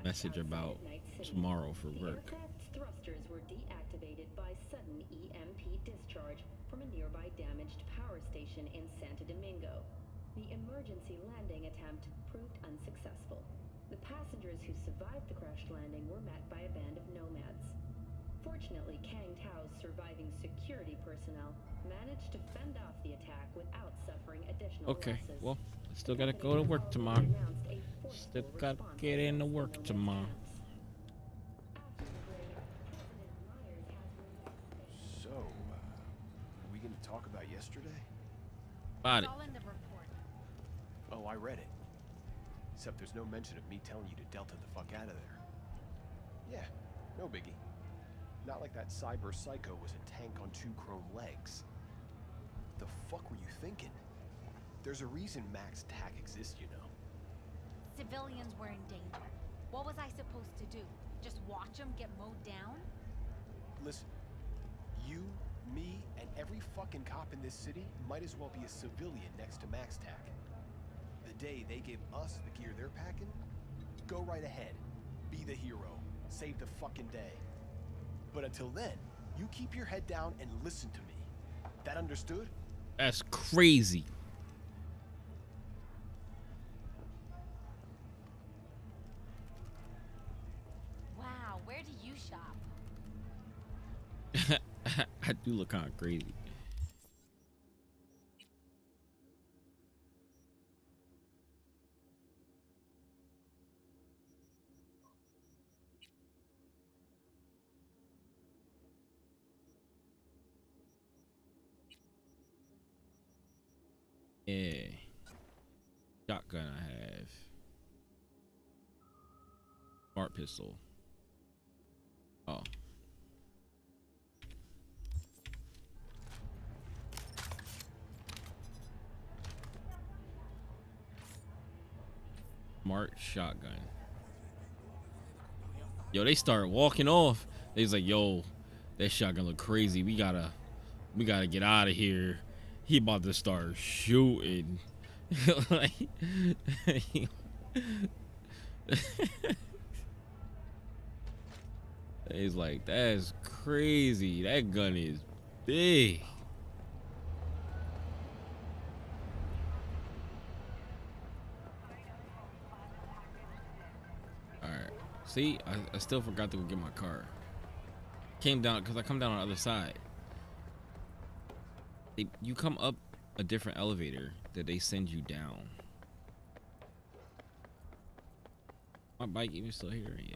Speaker 1: message about tomorrow for
Speaker 3: The
Speaker 1: work.
Speaker 3: aircraft's thrusters were deactivated by sudden EMP discharge from a nearby damaged power station in Santo Domingo. The emergency landing attempt proved unsuccessful. The passengers who survived the crash landing were met by a band of nomads. Fortunately, Kang Tao's surviving security personnel managed to fend off the attack without suffering additional
Speaker 1: Okay,
Speaker 3: losses.
Speaker 1: well, I still gotta go to work tomorrow. Still gotta get into work tomorrow.
Speaker 9: So, are we gonna talk about yesterday?
Speaker 1: About it.
Speaker 13: It's all in the report.
Speaker 9: Oh, I read it. Except there's no mention of me telling you to Delta the fuck out of there. Yeah, no biggie. Not like that cyber psycho was a tank on 2 chrome legs. The fuck were you thinking? There's a reason Max TAC exists, you know.
Speaker 13: Civilians were in danger. What was I supposed to do? Just watch them get mowed down?
Speaker 9: Listen, you, me, and every fucking cop in this city might as well be a civilian next to Max TAC. The day they give us the gear they're packing, go right ahead. Be the hero. Save the fucking day. But until then, you keep your head down and listen to me. That understood?
Speaker 1: That's crazy.
Speaker 13: Wow, where do you shop?
Speaker 1: I do look kind of crazy. Yeah. Shotgun I have. Smart pistol. Oh. Smart shotgun. Yo, they started walking off. They was like, yo, that shotgun look crazy. We gotta get out of here. He about to start shooting. Like, he's like, that's crazy. That gun is big. All right. See, I still forgot to go get my car. Came down because I come down on the other side. You come up a different elevator that they send you down. My bike even still here? Yeah.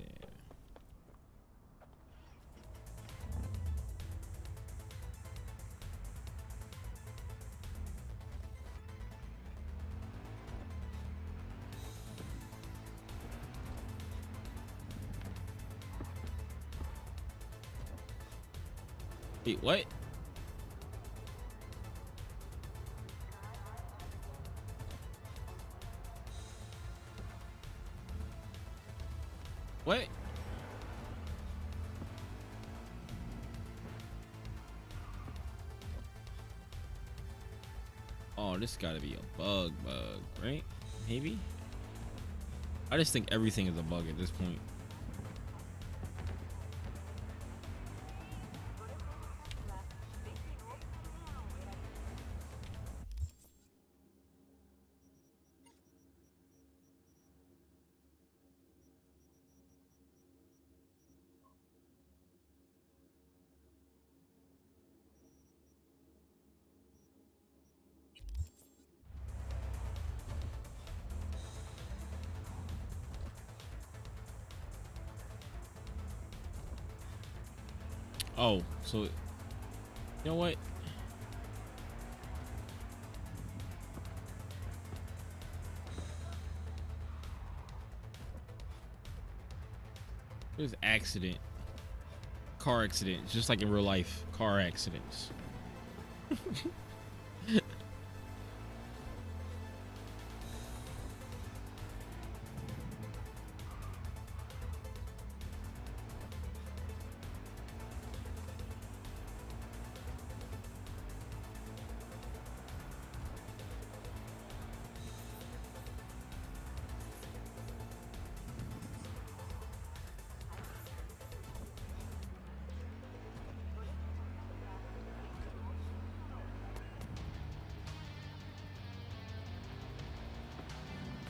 Speaker 1: Wait, what? What? Oh, this gotta be a bug, right? Maybe? I just think everything is a bug at this point. Oh, so you know what? There's accident. Car accident, just like in real life, car accidents.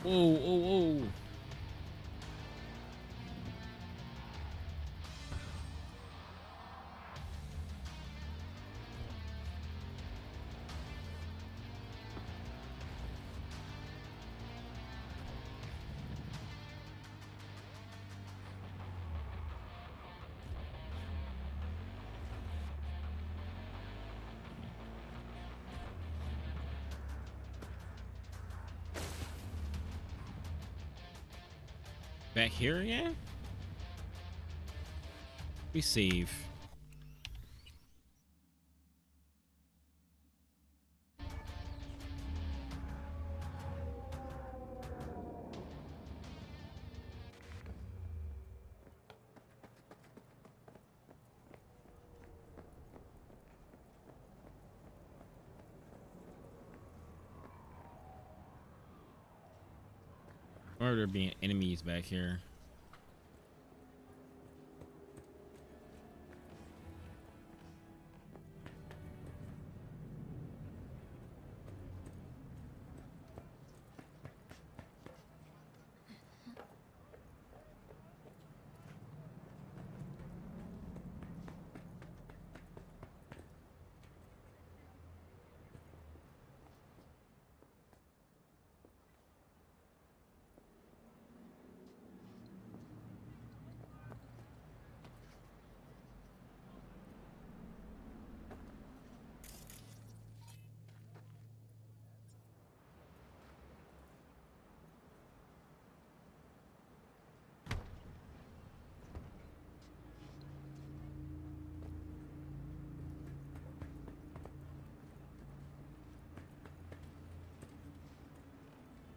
Speaker 1: Whoa, whoa, whoa. Back here again? We save. Or there being enemies back here.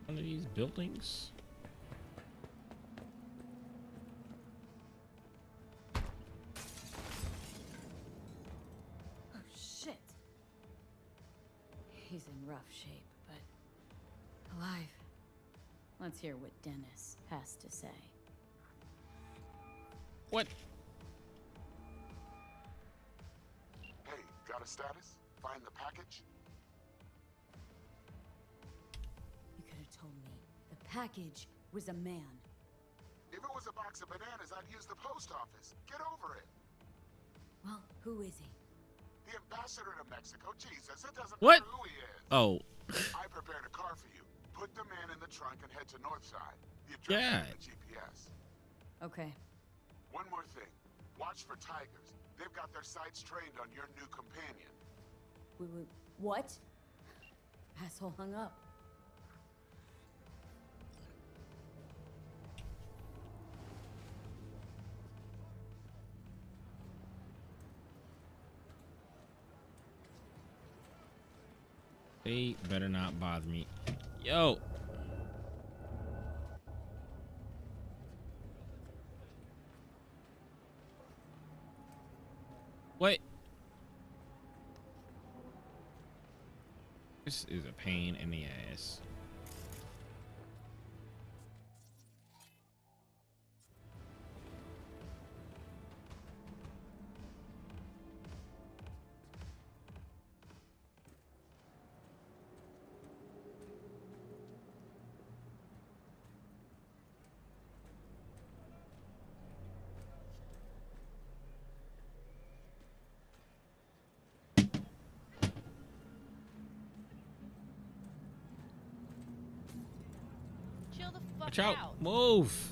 Speaker 1: One of these buildings.
Speaker 6: Oh, shit. He's in rough shape, but alive. Let's hear what Dennis has to say.
Speaker 1: What?
Speaker 14: Hey, got a status? Find the package?
Speaker 6: You could have told me. The package was a man.
Speaker 14: If it was a box of bananas, I'd use the post office. Get over it.
Speaker 6: Well, who is he?
Speaker 14: The ambassador to Mexico. Jesus, it doesn't
Speaker 1: What?
Speaker 14: matter who he is.
Speaker 1: Oh.
Speaker 14: I prepared a car for you. Put the man in the trunk and head to Northside. The address is in the GPS.
Speaker 6: Okay.
Speaker 14: One more thing. Watch for tigers. They've got their sights trained on your new companion.
Speaker 6: What? Asshole hung up.
Speaker 1: They better not bother me. Yo. What? This is a pain in the ass.
Speaker 7: Chill the fuck
Speaker 1: Watch out. Move.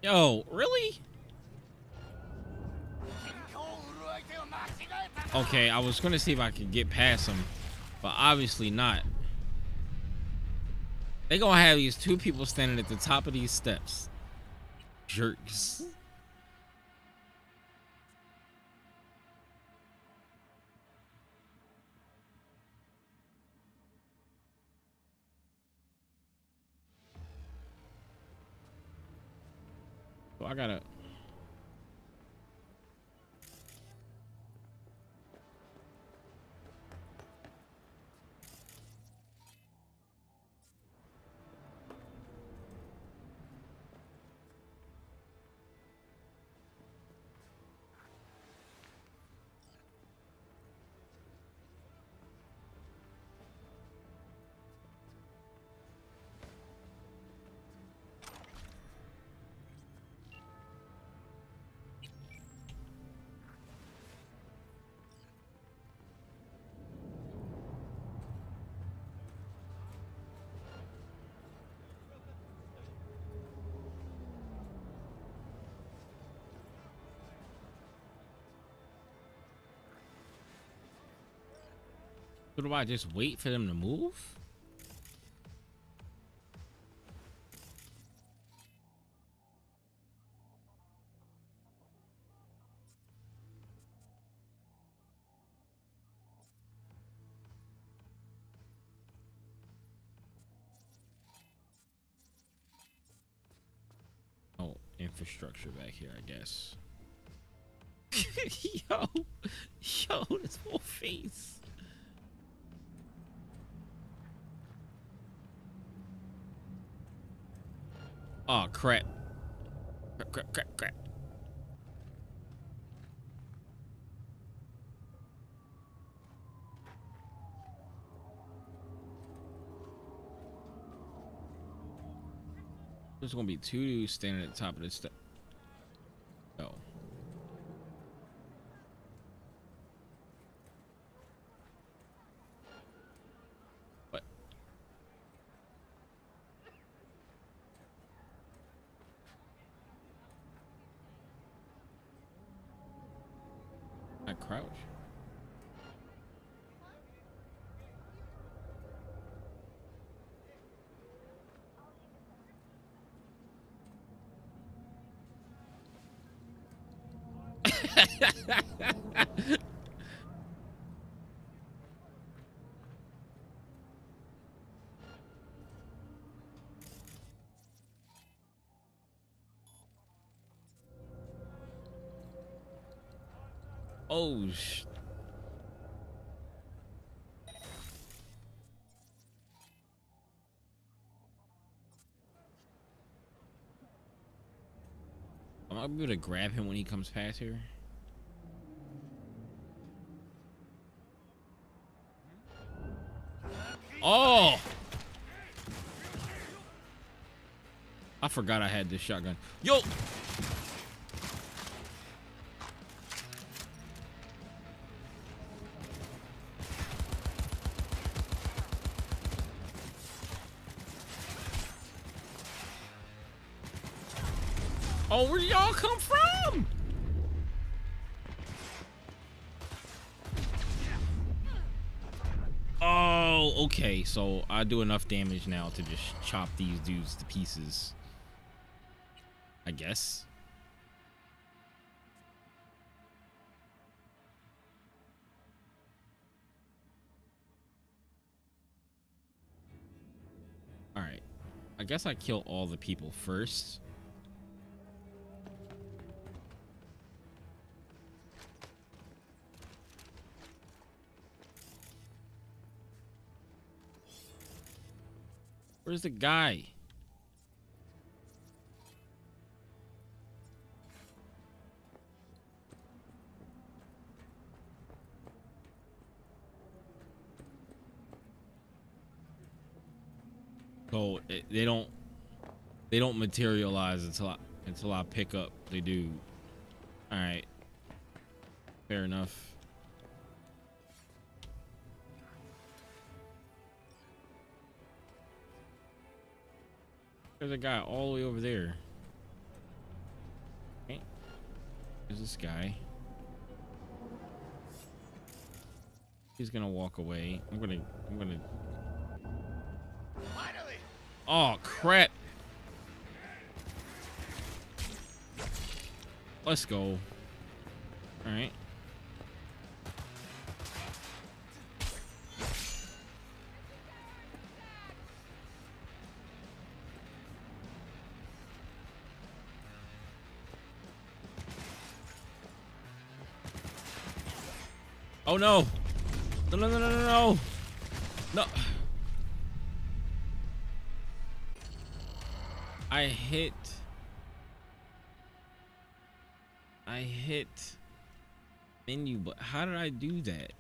Speaker 1: Yo, really? Okay, I was gonna see if I could get past him, but obviously not. They gonna have these two people standing at the top of these steps. Jerks. So I gotta. So do I just wait for them to move? Oh, infrastructure back here, I guess. Yo, this whole face. Oh, crap. Crap. There's gonna be two dudes standing at the top of this stuff. Oh. What? I crouch. Oh, am I able to grab him when he comes past here? Oh! I forgot I had this shotgun. Yo! Oh, where y'all come from? Oh, okay. So I do enough damage now to just chop these dudes to pieces, I guess. All right. I guess I kill all the people first. Where's the guy? So they don't materialize until I pick up the dude. All right. Fair enough. There's a guy all the way over there. Okay. There's this guy. He's gonna walk away. I'm gonna.
Speaker 5: Finally!
Speaker 1: Oh crap! Let's go. All right. Oh no! No! No! I hit menu, but how did I do that?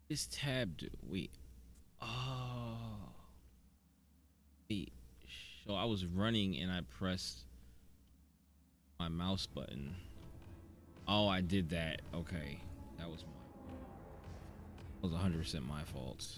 Speaker 1: This tab do wait. Oh. Wait. So I was running and I pressed my mouse button. Oh, I did that. Okay. That was 100% my fault.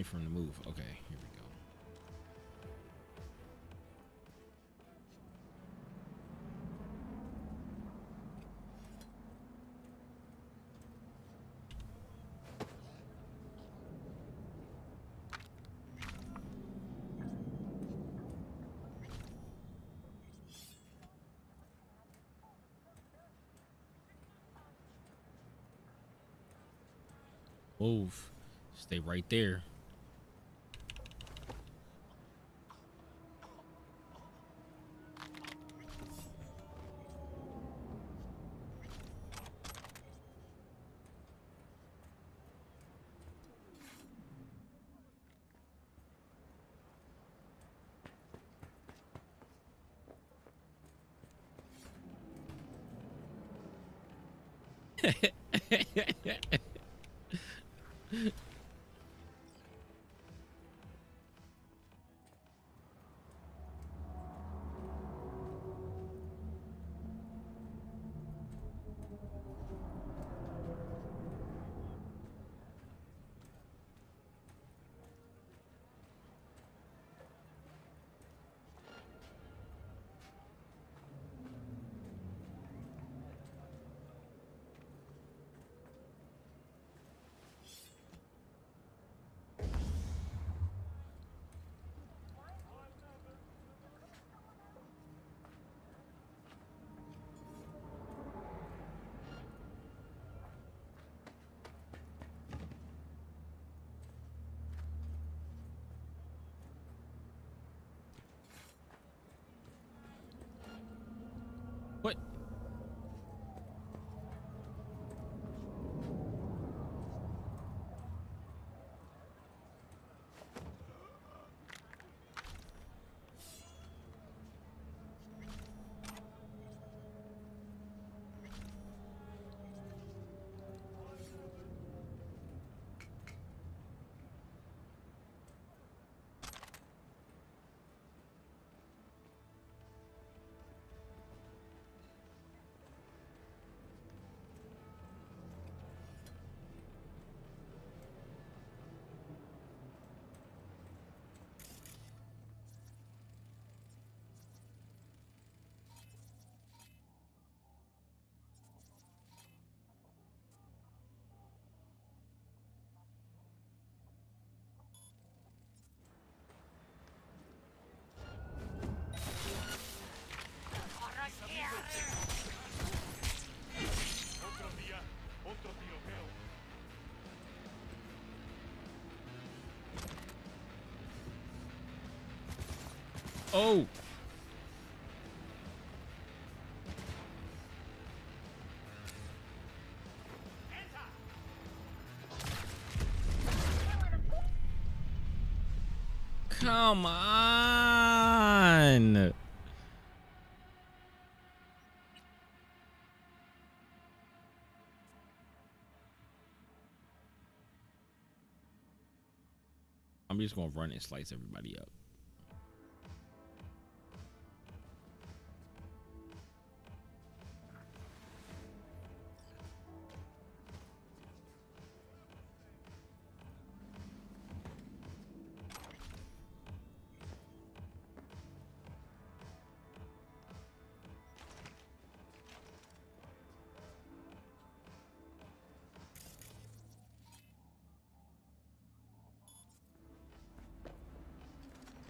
Speaker 1: Wait for him to move. Okay, here we go. Move. Stay right there. What? Oh. Come on. I'm just gonna run and slice everybody up.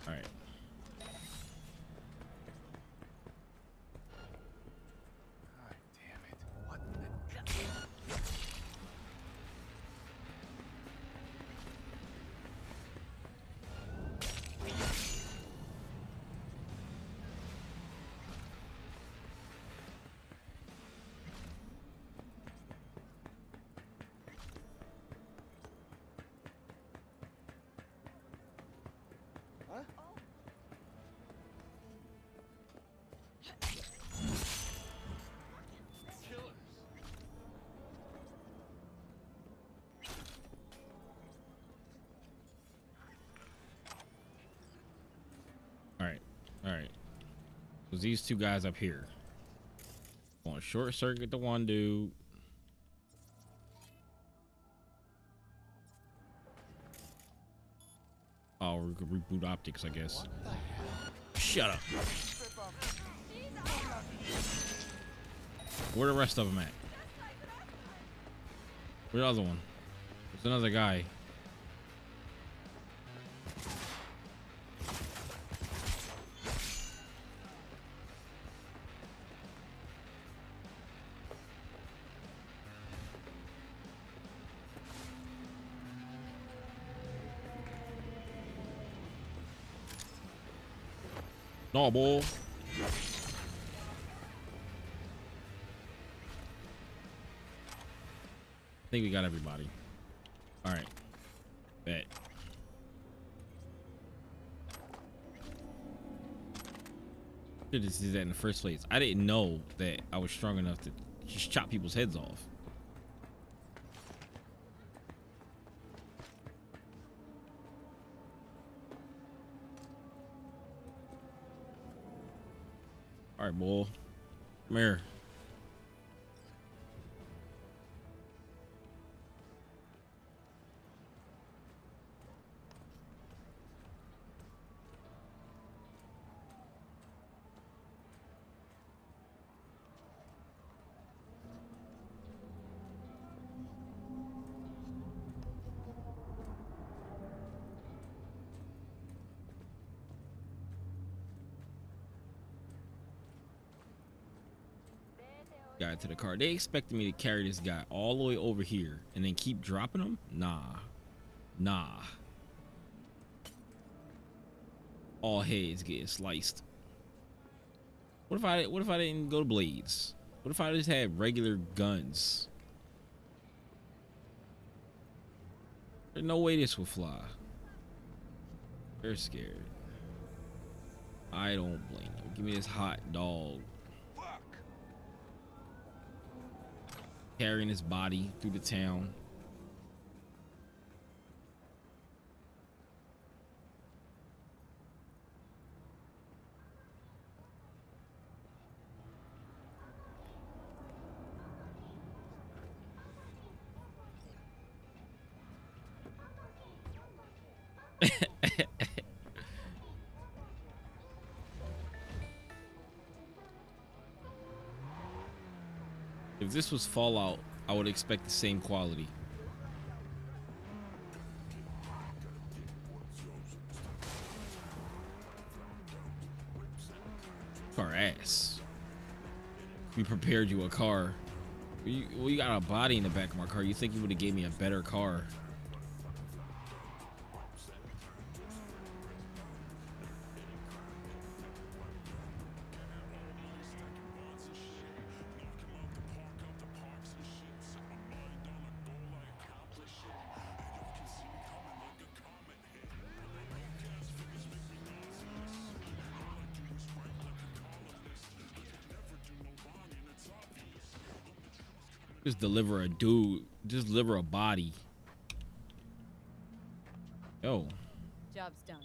Speaker 1: All right.
Speaker 9: God damn it. What the... Huh?
Speaker 1: All right. So these two guys up here. Going short circuit the one dude. while. We could reboot optics, I guess. Shut up. Where the rest of them at? Where's the other one? There's another guy. No, boy. I think we got everybody. All right. Bet. Should have did that in the first place. I didn't know that I was strong enough to just chop people's heads off. All right, boy. Come here. Guy to the car. They expected me to carry this guy all the way over here and then keep dropping him? Nah. All heads getting sliced. What if I didn't go to blades? What if I just had regular guns? There's no way this will fly. They're scared. I don't blame them. Give me this hot dog. Carrying his body through the town. If this was Fallout, I would expect the same quality. Car ass. We prepared you a car. We got a body in the back of my car. You think you would have gave me a better car? Just deliver a dude. Just deliver a body. Yo.
Speaker 6: Job's done.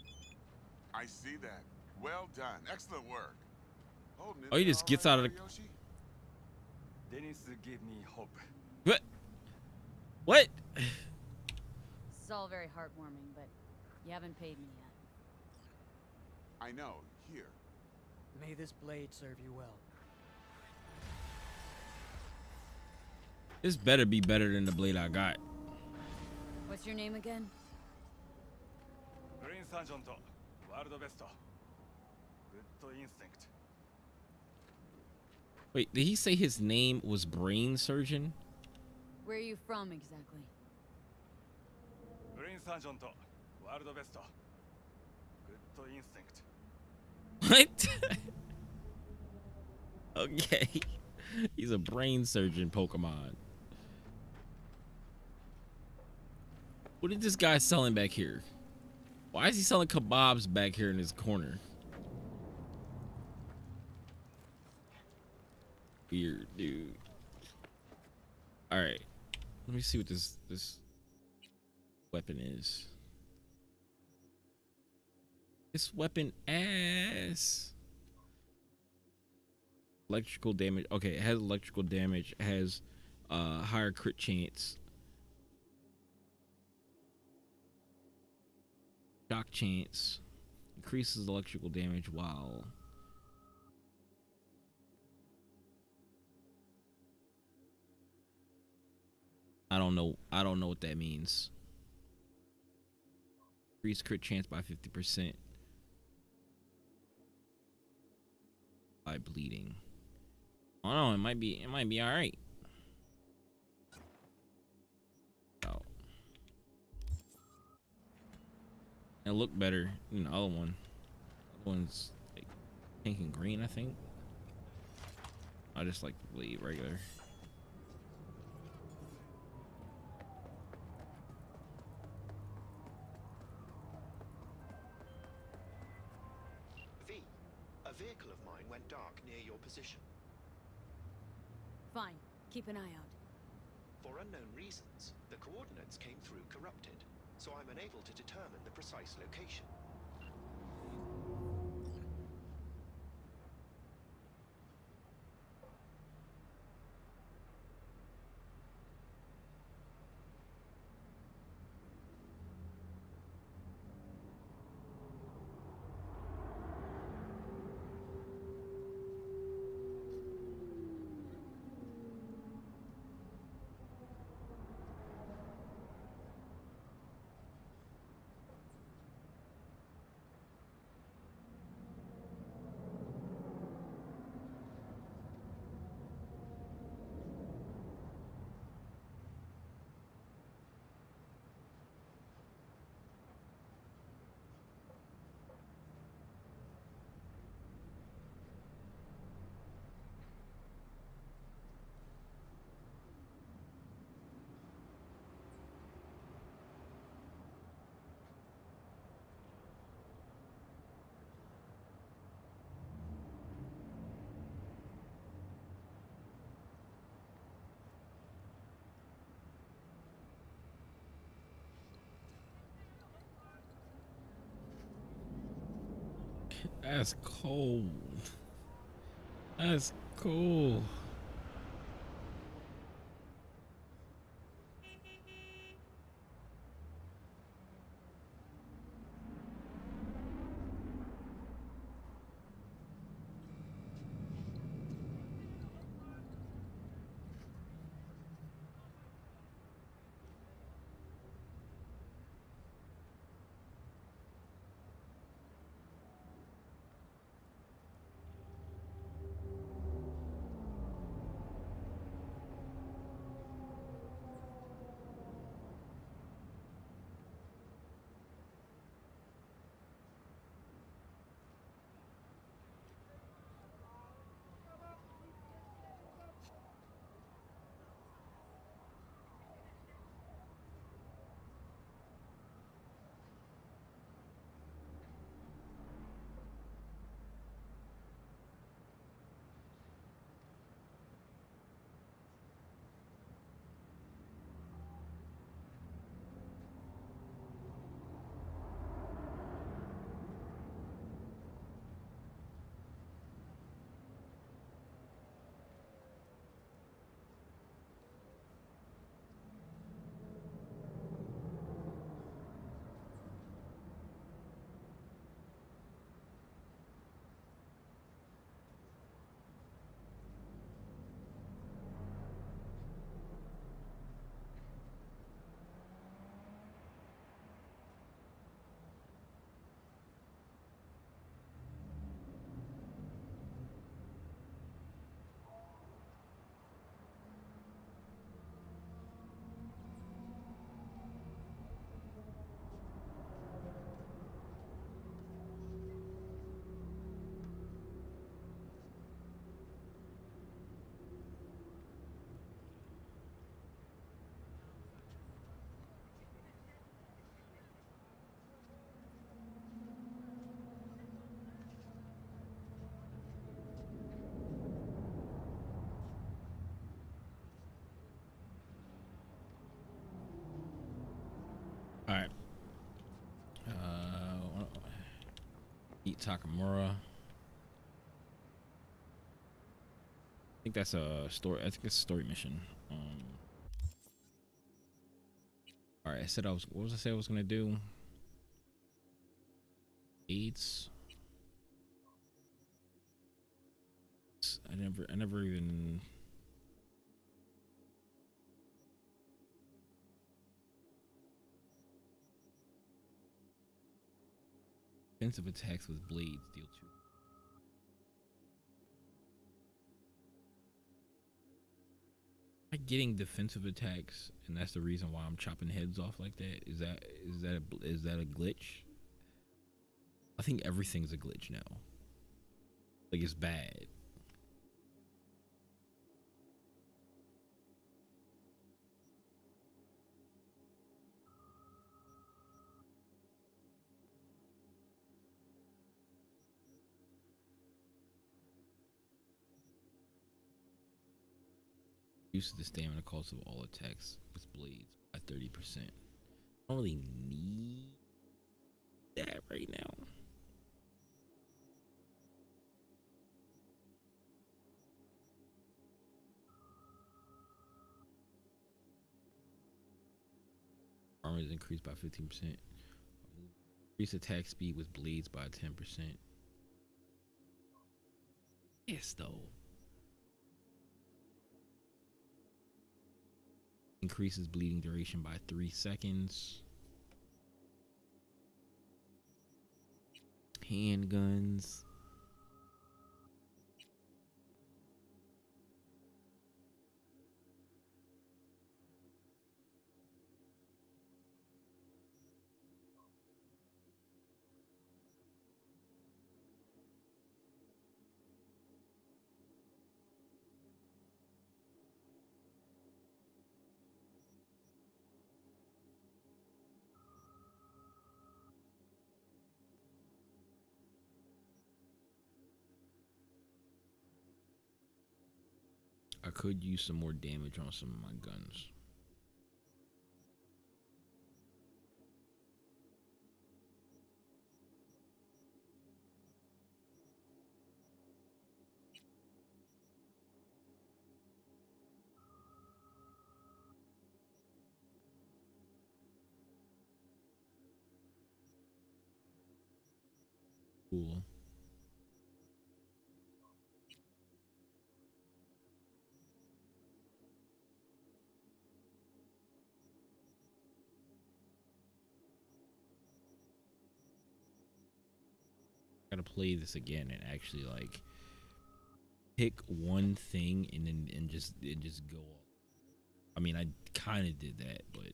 Speaker 14: I see that. Well done. Excellent work.
Speaker 1: Oh, he just gets out of the...
Speaker 15: Dennis gave me hope.
Speaker 1: What? What?
Speaker 6: This is all very heartwarming, but you haven't paid me yet.
Speaker 14: I know. Here.
Speaker 16: May this blade serve you well.
Speaker 1: This better be better than the blade I got.
Speaker 6: What's your name again?
Speaker 15: Green Sergeant, world best. Good instinct.
Speaker 1: Wait, did he say his name was Brain Surgeon?
Speaker 6: Where are you from exactly?
Speaker 15: Green Sergeant, world best. Good instinct.
Speaker 1: What? Okay. He's a brain surgeon Pokemon. What is this guy selling back here? Why is he selling kebabs back here in his corner? Weird, dude. All right, let me see what this weapon is. This weapon ass. Electrical damage. Okay, it has electrical damage. It has higher crit chance. Dock chance. Increases electrical damage while I don't know what that means. Increase crit chance by 50% by bleeding. I don't know, it might be alright. Oh. It looked better than the other one. The other one's like pink and green, I think. I just like the bleed regular.
Speaker 17: V, a vehicle of mine went dark near your position.
Speaker 6: Fine. Keep an eye out.
Speaker 17: For unknown reasons, the coordinates came through corrupted, so I'm unable to determine the precise location.
Speaker 1: That's cold. That's cool. All right. Eat Takamura. I think that's a story. I think it's a story mission. All right. I said I was. What was I say I was gonna do? AIDS. I never even. Defensive attacks with blades deal 2. Am I getting defensive attacks, and that's the reason why I'm chopping heads off like that? Is that a glitch? I think everything's a glitch now. Like, it's bad. Reduces the stamina cost of all attacks with blades by 30%. I don't really need that right now. Armor is increased by 15%. Increase attack speed with blades by 10%. Yes, though. Increases bleeding duration by 3 seconds. Handguns. I could use some more damage on some of my guns. Cool. Gotta play this again and actually like pick one thing and just go. I mean, I kind of did that, but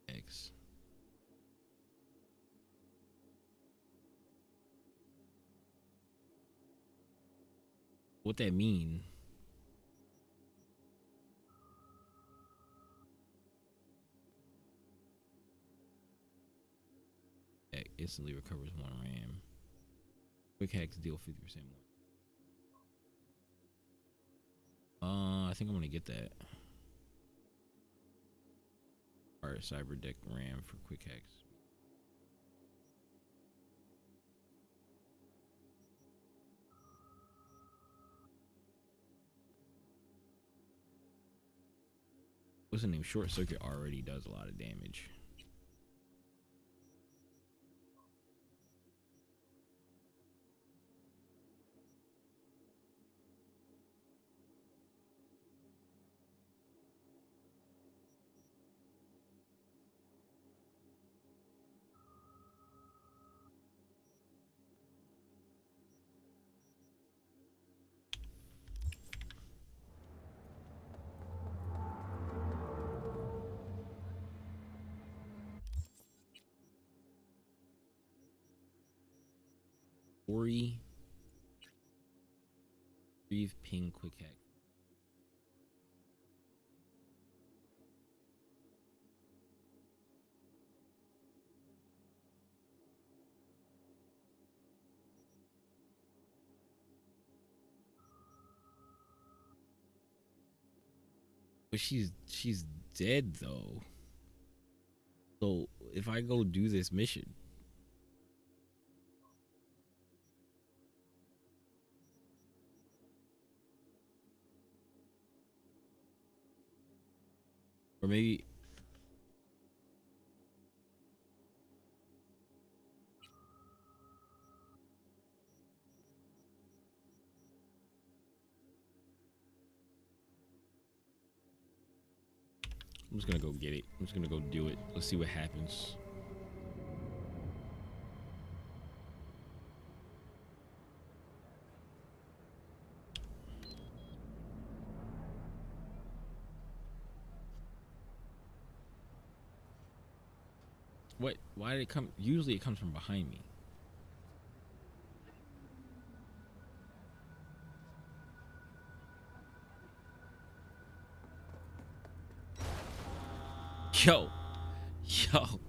Speaker 1: X. What that mean? Instantly recovers 1 RAM. Quick hacks deal 50% more. I think I'm gonna get that. Alright, cyber deck RAM for quick hacks. What's the name? Short circuit already does a lot of damage. Ori. Retrieve ping quick hack. But she's dead though. So if I go do this mission, or maybe I'm just gonna go get it. I'm just gonna go do it. Let's see what happens. What? Why did it come? Usually it comes from behind me. Yo. Yo.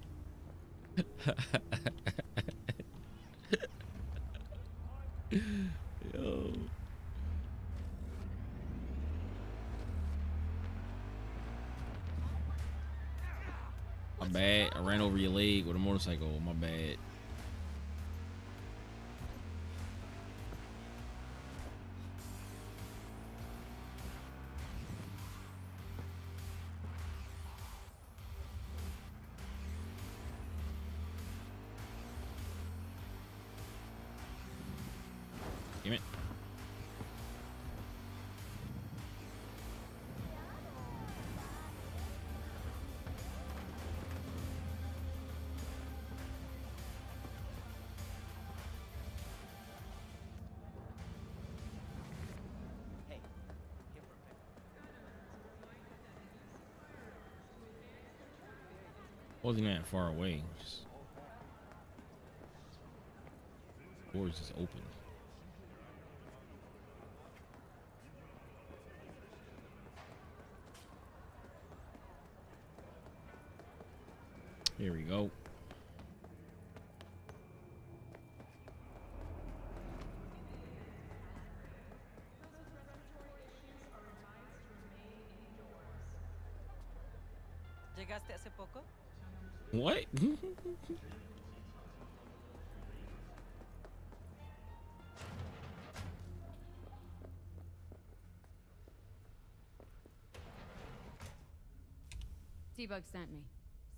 Speaker 1: Yo. My bad. I ran over your leg with a motorcycle. My bad. Damn it. Wasn't that far away. Just, doors just open. Here we go.
Speaker 16: ¿Llegaste hace poco?
Speaker 1: What?
Speaker 6: T-Bug sent me.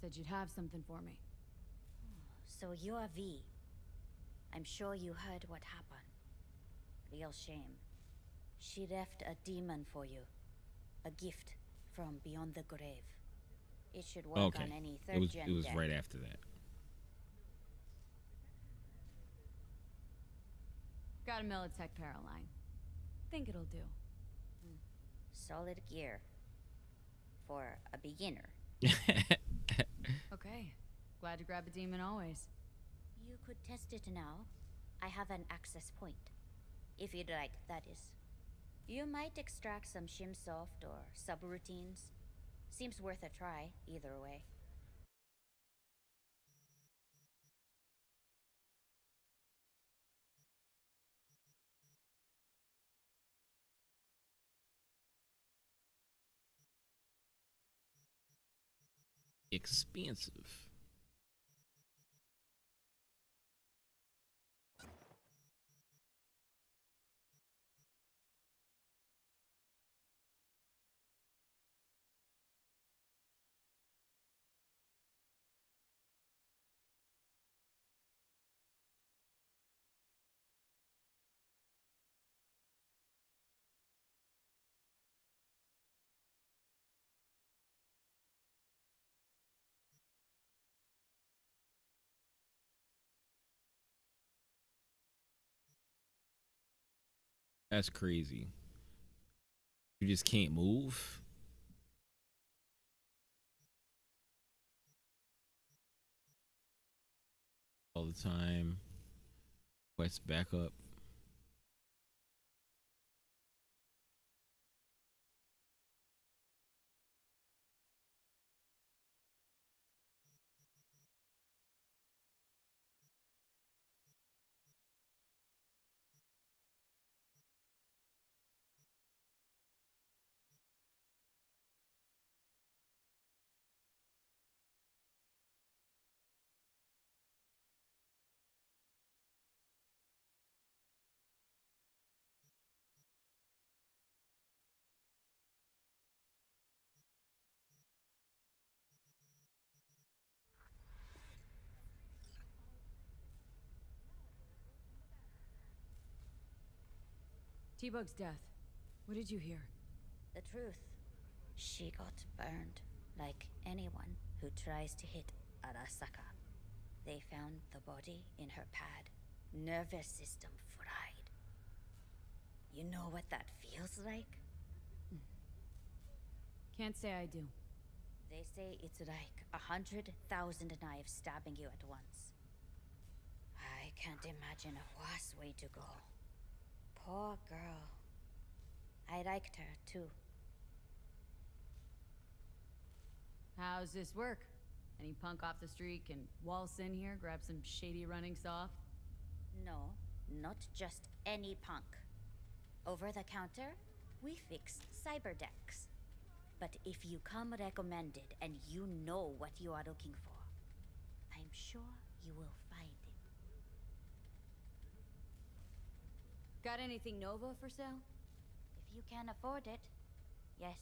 Speaker 6: Said you'd have something for me.
Speaker 18: So you're V. I'm sure you heard what happened. Real shame. She left a demon for you. A gift from beyond the grave. It should work
Speaker 1: Okay.
Speaker 18: on any
Speaker 1: It was
Speaker 18: third-gen deck.
Speaker 1: right after that.
Speaker 6: Got a Militech Paraline. Think it'll do.
Speaker 18: Solid gear. For a beginner.
Speaker 6: Okay. Glad to grab a demon always.
Speaker 18: You could test it now. I have an access point. If you'd like, that is. You might extract some shimsoft or subroutines. Seems worth a try, either way.
Speaker 1: Expensive. That's crazy. You just can't move. All the time. Quest backup.
Speaker 6: T-Bug's death. What did you hear?
Speaker 18: The truth. She got burned, like anyone who tries to hit Arasaka. They found the body in her pad. Nervous system fried. You know what that feels like?
Speaker 6: Can't say I do.
Speaker 18: They say it's like 100,000 knives stabbing you at once. I can't imagine a worse way to go. Poor girl. I liked her, too.
Speaker 6: How's this work? Any punk off the street can waltz in here, grab some shady running soft?
Speaker 18: No, not just any punk. Over the counter, we fix cyberdecks. But if you come recommended and you know what you are looking for, I'm sure you will find it.
Speaker 6: Got anything Nova for sale?
Speaker 18: If you can afford it, yes.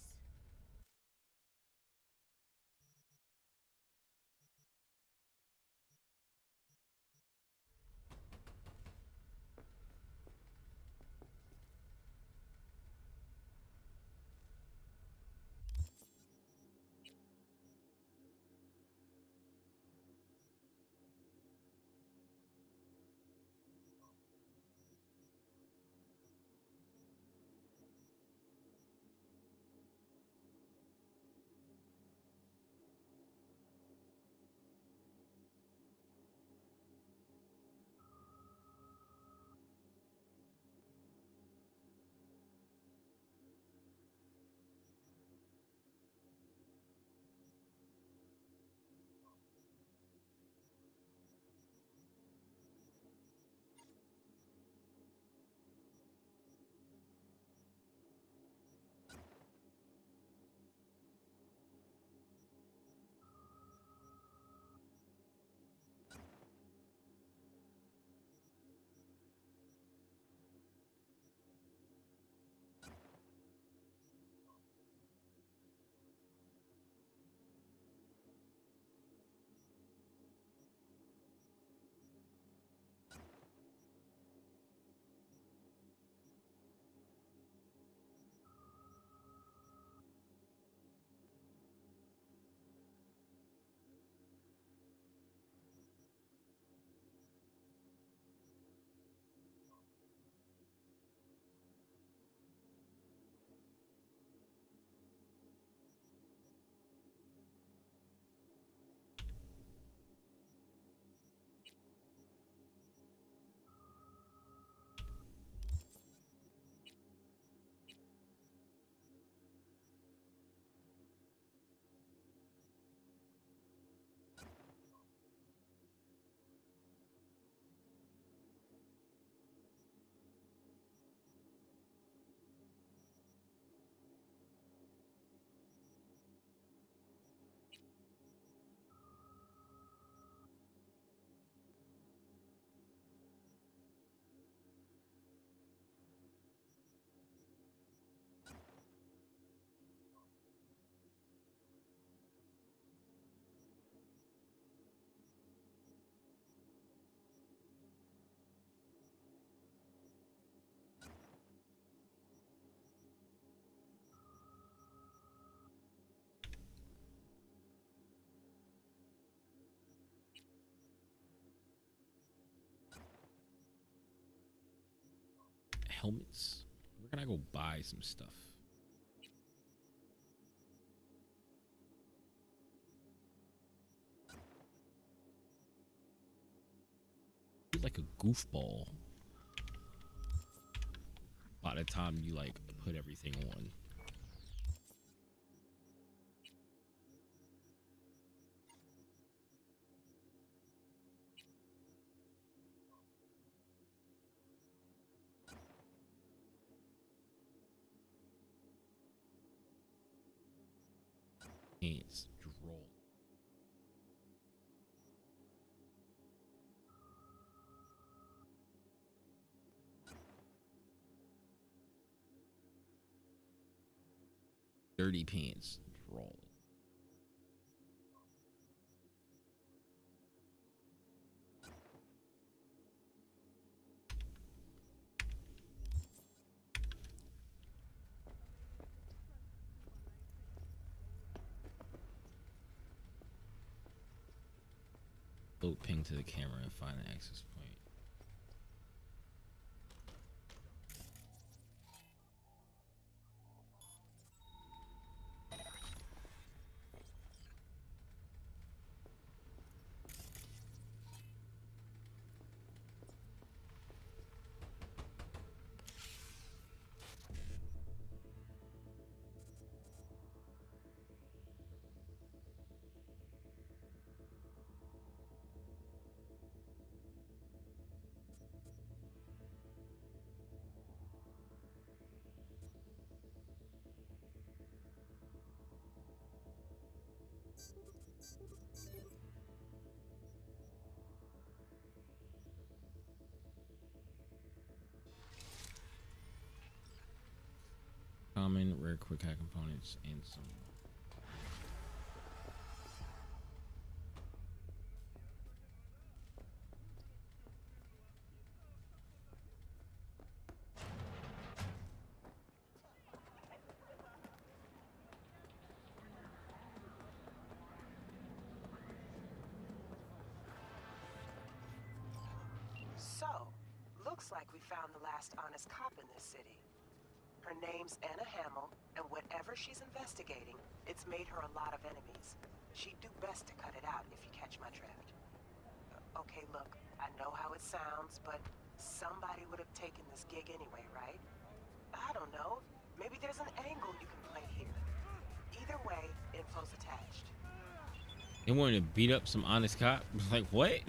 Speaker 1: Helmets. Where can I go buy some stuff? Feel like a goofball by the time you like put everything on. Pants droll. Dirty pants droll. Boat ping to the camera and find the access point. Common, rare, quick hack components, and some.
Speaker 19: So, looks like we found the last honest cop in this city. Her name's Anna Hamill, and whatever she's investigating, it's made her a lot of enemies. She'd do best to cut it out, if you catch my drift. Okay, look, I know how it sounds, but somebody would have taken this gig anyway, right? I don't know. Maybe there's an angle you can play here. Either way, info's attached.
Speaker 1: They wanted to beat up some honest cop? Like, what?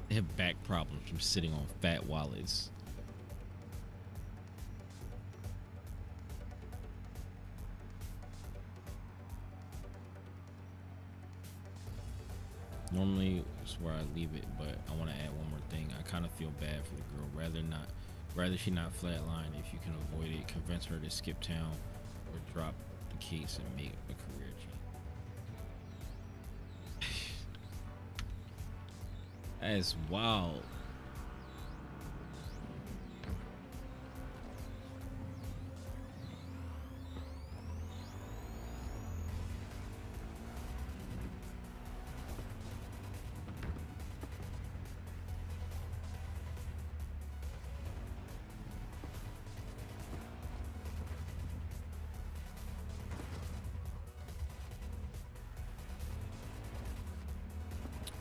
Speaker 1: They have back problems from sitting on fat wallets. Normally it's where I leave it, but I want to add one more thing. I kind of feel bad for the girl. Rather she not flatline. If you can avoid it, convince her to skip town or drop the case and make a career change. That is wild.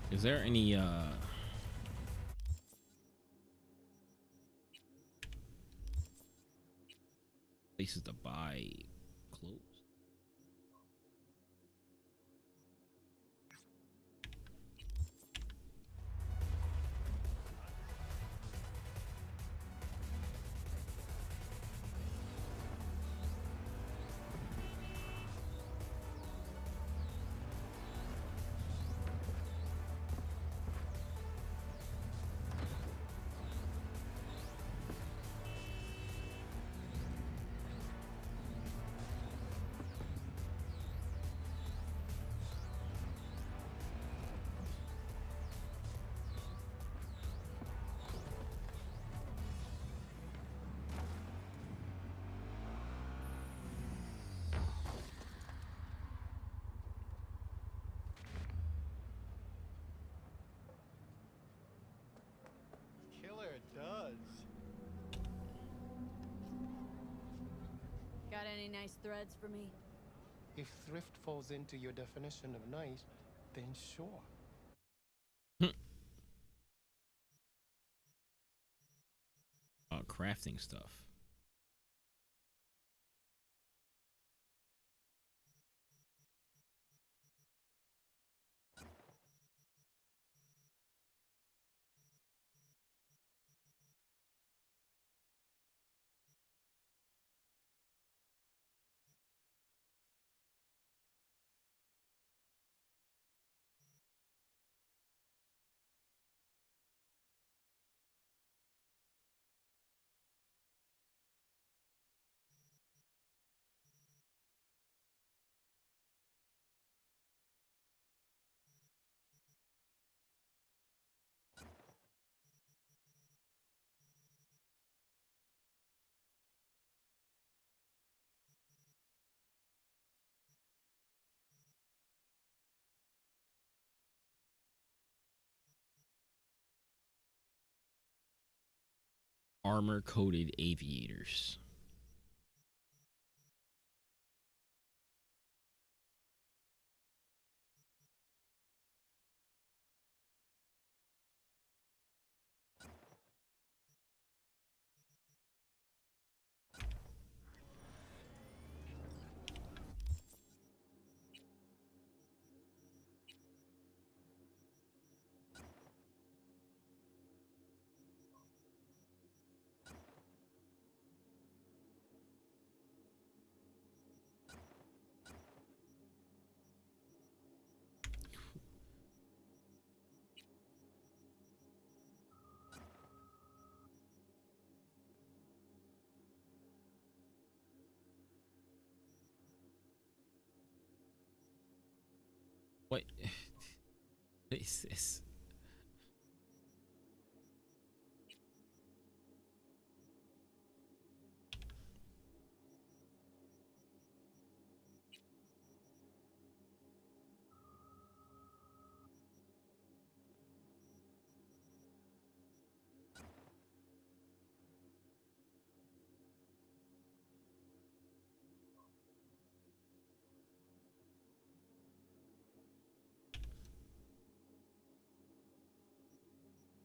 Speaker 1: Is there any places to buy clothes?
Speaker 9: Killer does.
Speaker 6: Got any nice threads for me?
Speaker 20: If thrift falls into your definition of nice, then sure.
Speaker 1: Crafting stuff. armor-coated aviators. What is this?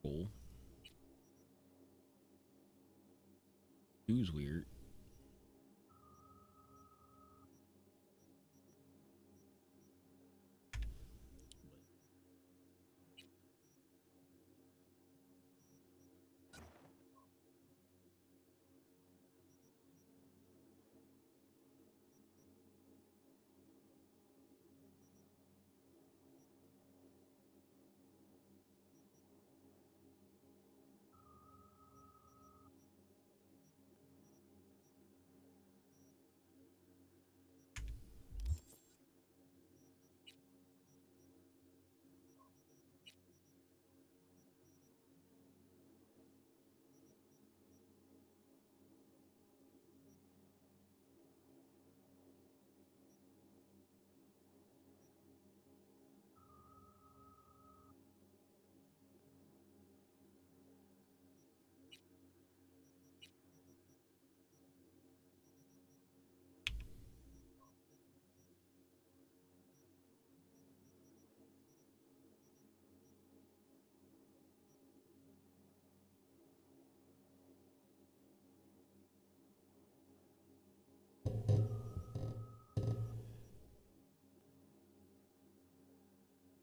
Speaker 1: Cool. Who's weird?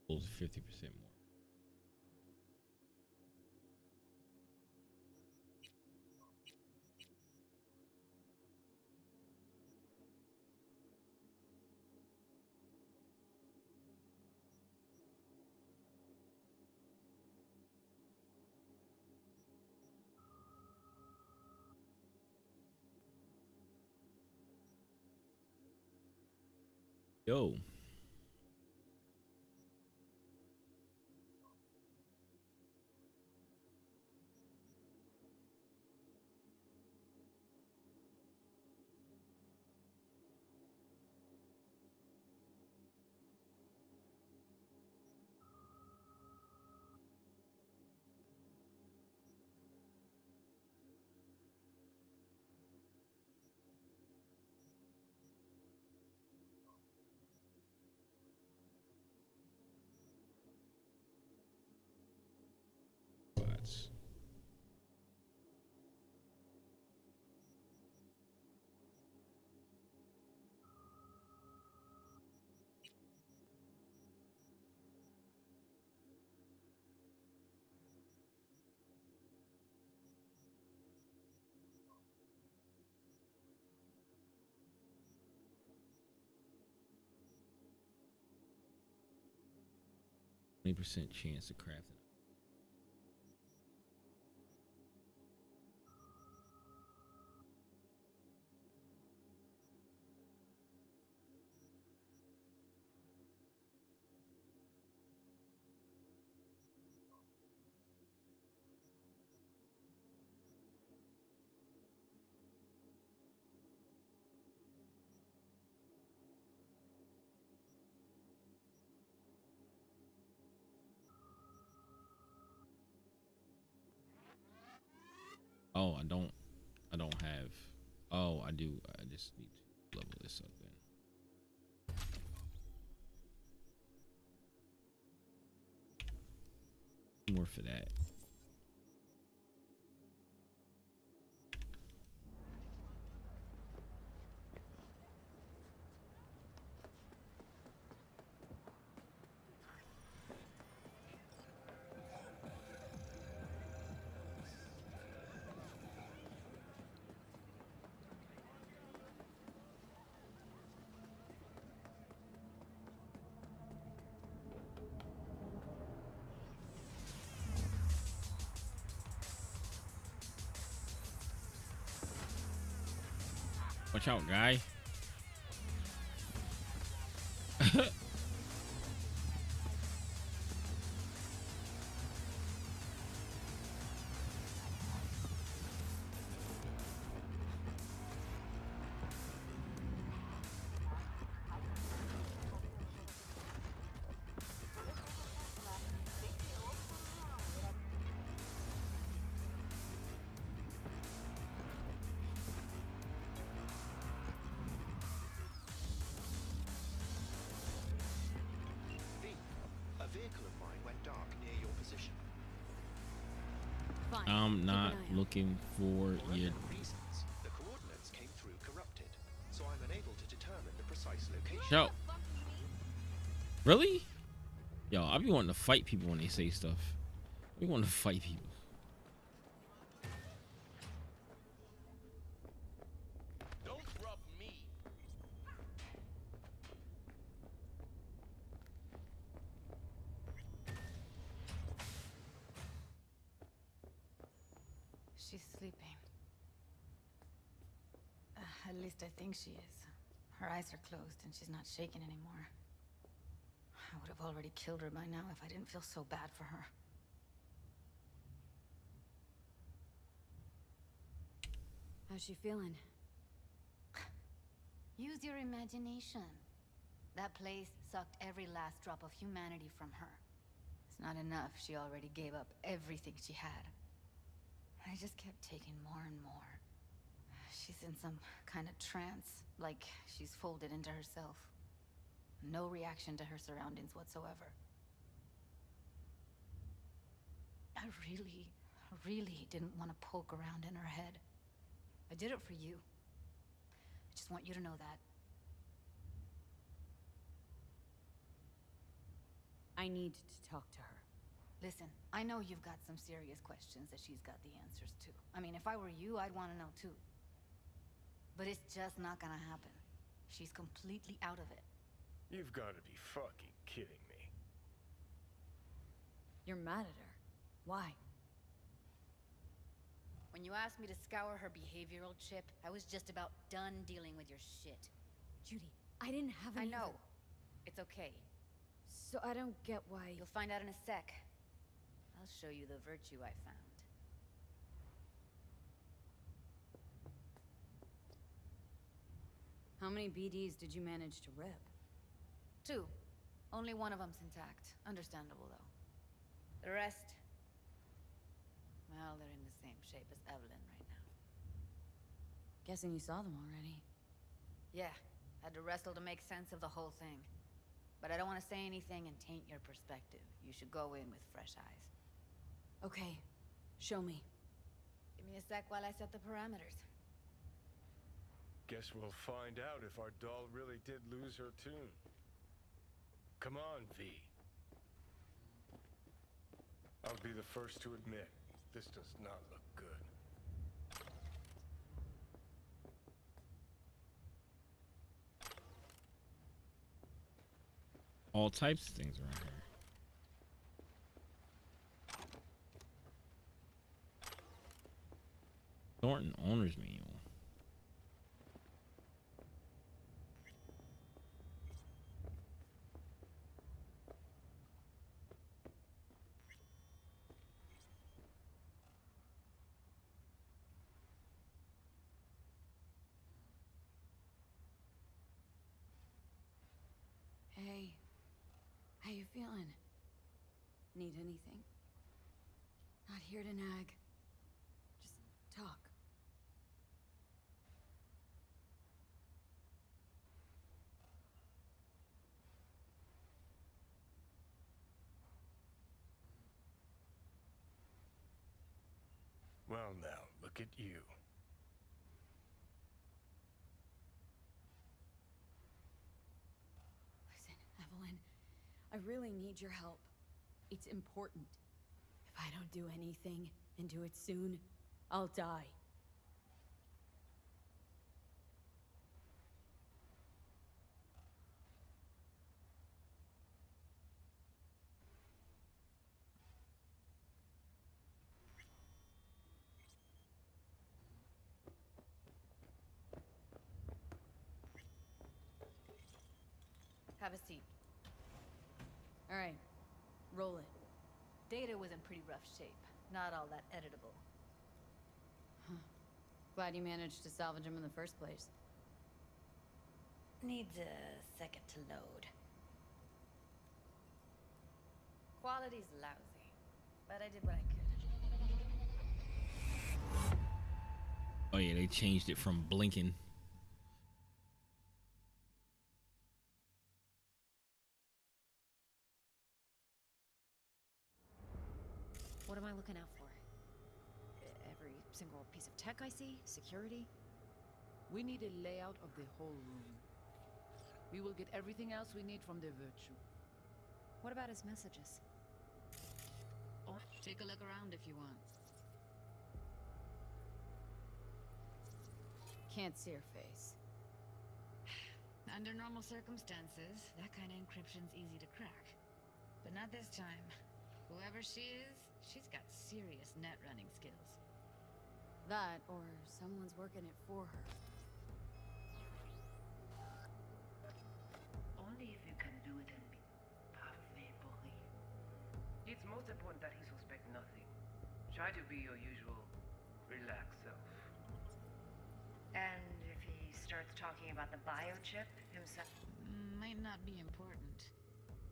Speaker 1: Goals 50% more. Yo. Bots. %20 chance of crafting. Oh, I don't have. Oh, I do. I just need to level this up then. More for that. Watch out, guy.
Speaker 17: A vehicle of mine went dark near your position.
Speaker 1: I'm not looking for you.
Speaker 17: Reasons. The coordinates came through corrupted, so I'm unable to determine the precise location.
Speaker 1: Yo. Really? Yo, I be wanting to fight people when they say stuff. I be wanting to fight people.
Speaker 5: Don't rub me.
Speaker 21: She's sleeping. At least I think she is. Her eyes are closed and she's not shaking anymore. I would have already killed her by now if I didn't feel so bad for her.
Speaker 6: How's she feeling?
Speaker 21: Use your imagination. That place sucked every last drop of humanity from her. It's not enough. She already gave up everything she had. I just kept taking more and more. She's in some kind of trance, like she's folded into herself. No reaction to her surroundings whatsoever. I really didn't want to poke around in her head. I did it for you. I just want you to know that.
Speaker 6: I need to talk to her.
Speaker 21: Listen, I know you've got some serious questions that she's got the answers to. I mean, if I were you, I'd want to know too. But it's just not gonna happen. She's completely out of it.
Speaker 4: You've got to be fucking kidding me.
Speaker 6: You're mad at her. Why?
Speaker 21: When you asked me to scour her behavioral chip, I was just about done dealing with your shit.
Speaker 6: Judy, I didn't have any.
Speaker 21: I know. It's okay.
Speaker 6: So I don't get why.
Speaker 21: You'll find out in a sec. I'll show you the virtue I found.
Speaker 6: How many BDs did you manage to rip?
Speaker 21: 2. Only one of them's intact. Understandable, though. The rest... well, they're in the same shape as Evelyn right now.
Speaker 6: Guessing you saw them already.
Speaker 21: Yeah. Had to wrestle to make sense of the whole thing. But I don't want to say anything and taint your perspective. You should go in with fresh eyes.
Speaker 6: Okay. Show me.
Speaker 21: Give me a sec while I set the parameters.
Speaker 4: Guess we'll find out if our doll really did lose her tune. Come on, V. I'll be the first to admit, this does not look good.
Speaker 1: All types of things around here. Thornton owner's manual.
Speaker 6: Hey. How you feeling? Need anything? Not here to nag. Just talk.
Speaker 4: Well now, look at you.
Speaker 6: Listen, Evelyn, I really need your help. It's important. If I don't do anything, and do it soon, I'll die. Have a seat. All right, roll it.
Speaker 21: Data was in pretty rough shape. Not all that editable.
Speaker 6: Huh. Glad you managed to salvage him in the first place.
Speaker 18: Needs a second to load. Quality's lousy, but I did what I could.
Speaker 1: Oh yeah, they changed it from blinking.
Speaker 8: What am I looking out for? Every single piece of tech I see? Security?
Speaker 22: We need a layout of the whole room. We will get everything else we need from the virtue.
Speaker 8: What about his messages? Oh, take a look around if you want.
Speaker 6: Can't see her face.
Speaker 8: Under normal circumstances, that kind of encryption's easy to crack. But not this time. Whoever she is, she's got serious net running skills.
Speaker 6: That, or someone's working it for her.
Speaker 23: Only if you can do it and be parfait pourri. It's most important that he suspect nothing. Try to be your usual, relaxed self.
Speaker 21: And if he starts talking about the biochip himself?
Speaker 8: Might not be important.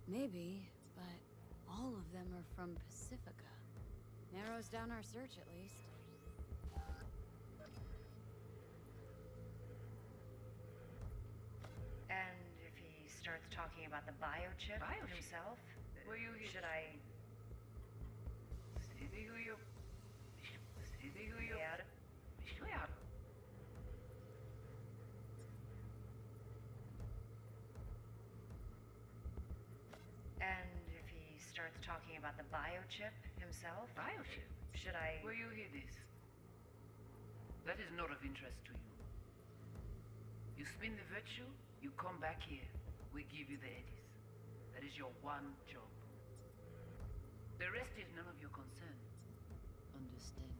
Speaker 6: Maybe, but all of them are from Pacifica. Narrows down our search, at least.
Speaker 21: And if he starts talking about the biochip himself?
Speaker 23: Will you hear?
Speaker 21: Should I... And if he starts talking about the biochip himself?
Speaker 23: Biochip?
Speaker 21: Should I...
Speaker 23: Will you hear this? That is not of interest to you. You spin the virtue, you come back here. We give you the eddies. That is your one job. The rest is none of your concern. Understand?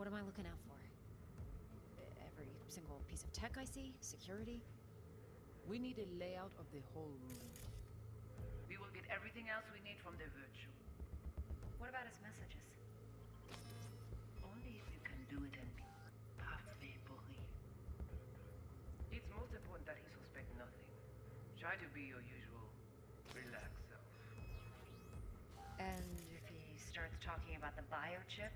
Speaker 8: What am I looking out for? Every single piece of tech I see? Security?
Speaker 22: We need a layout of the whole room.
Speaker 23: We will get everything else we need from the virtue.
Speaker 21: What about his messages?
Speaker 23: Only if you can do it and be parfait pourri. It's most important that he suspect nothing. Try to be your usual, relaxed self.
Speaker 21: And if he starts talking about the biochip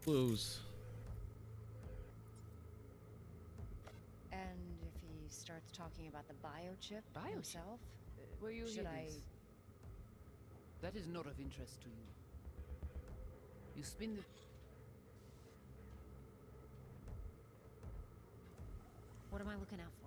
Speaker 1: Blues.
Speaker 21: And if he starts talking about the biochip himself?
Speaker 22: Will you
Speaker 21: Should
Speaker 22: hear
Speaker 21: I...
Speaker 22: this? That is not of interest to you. You spin the...
Speaker 8: What am I looking out for?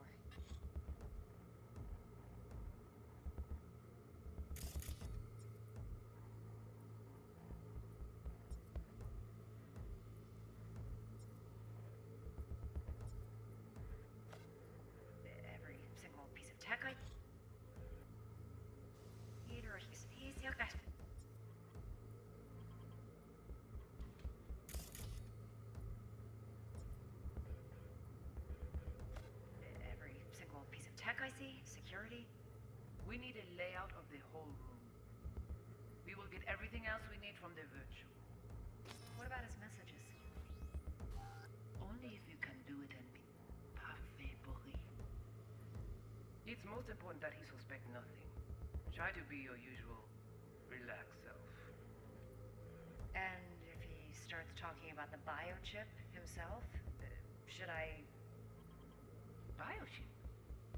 Speaker 21: Every single piece of tech I... Every single piece of tech I see? Security?
Speaker 23: We need a layout of the whole room. We will get everything else we need from the virtue.
Speaker 8: What about his messages?
Speaker 23: Only if you can do it and be parfait pourri. It's most important that he suspect nothing. Try to be your usual relaxed self.
Speaker 8: And if he starts talking about the biochip himself, should I...
Speaker 23: Biochip?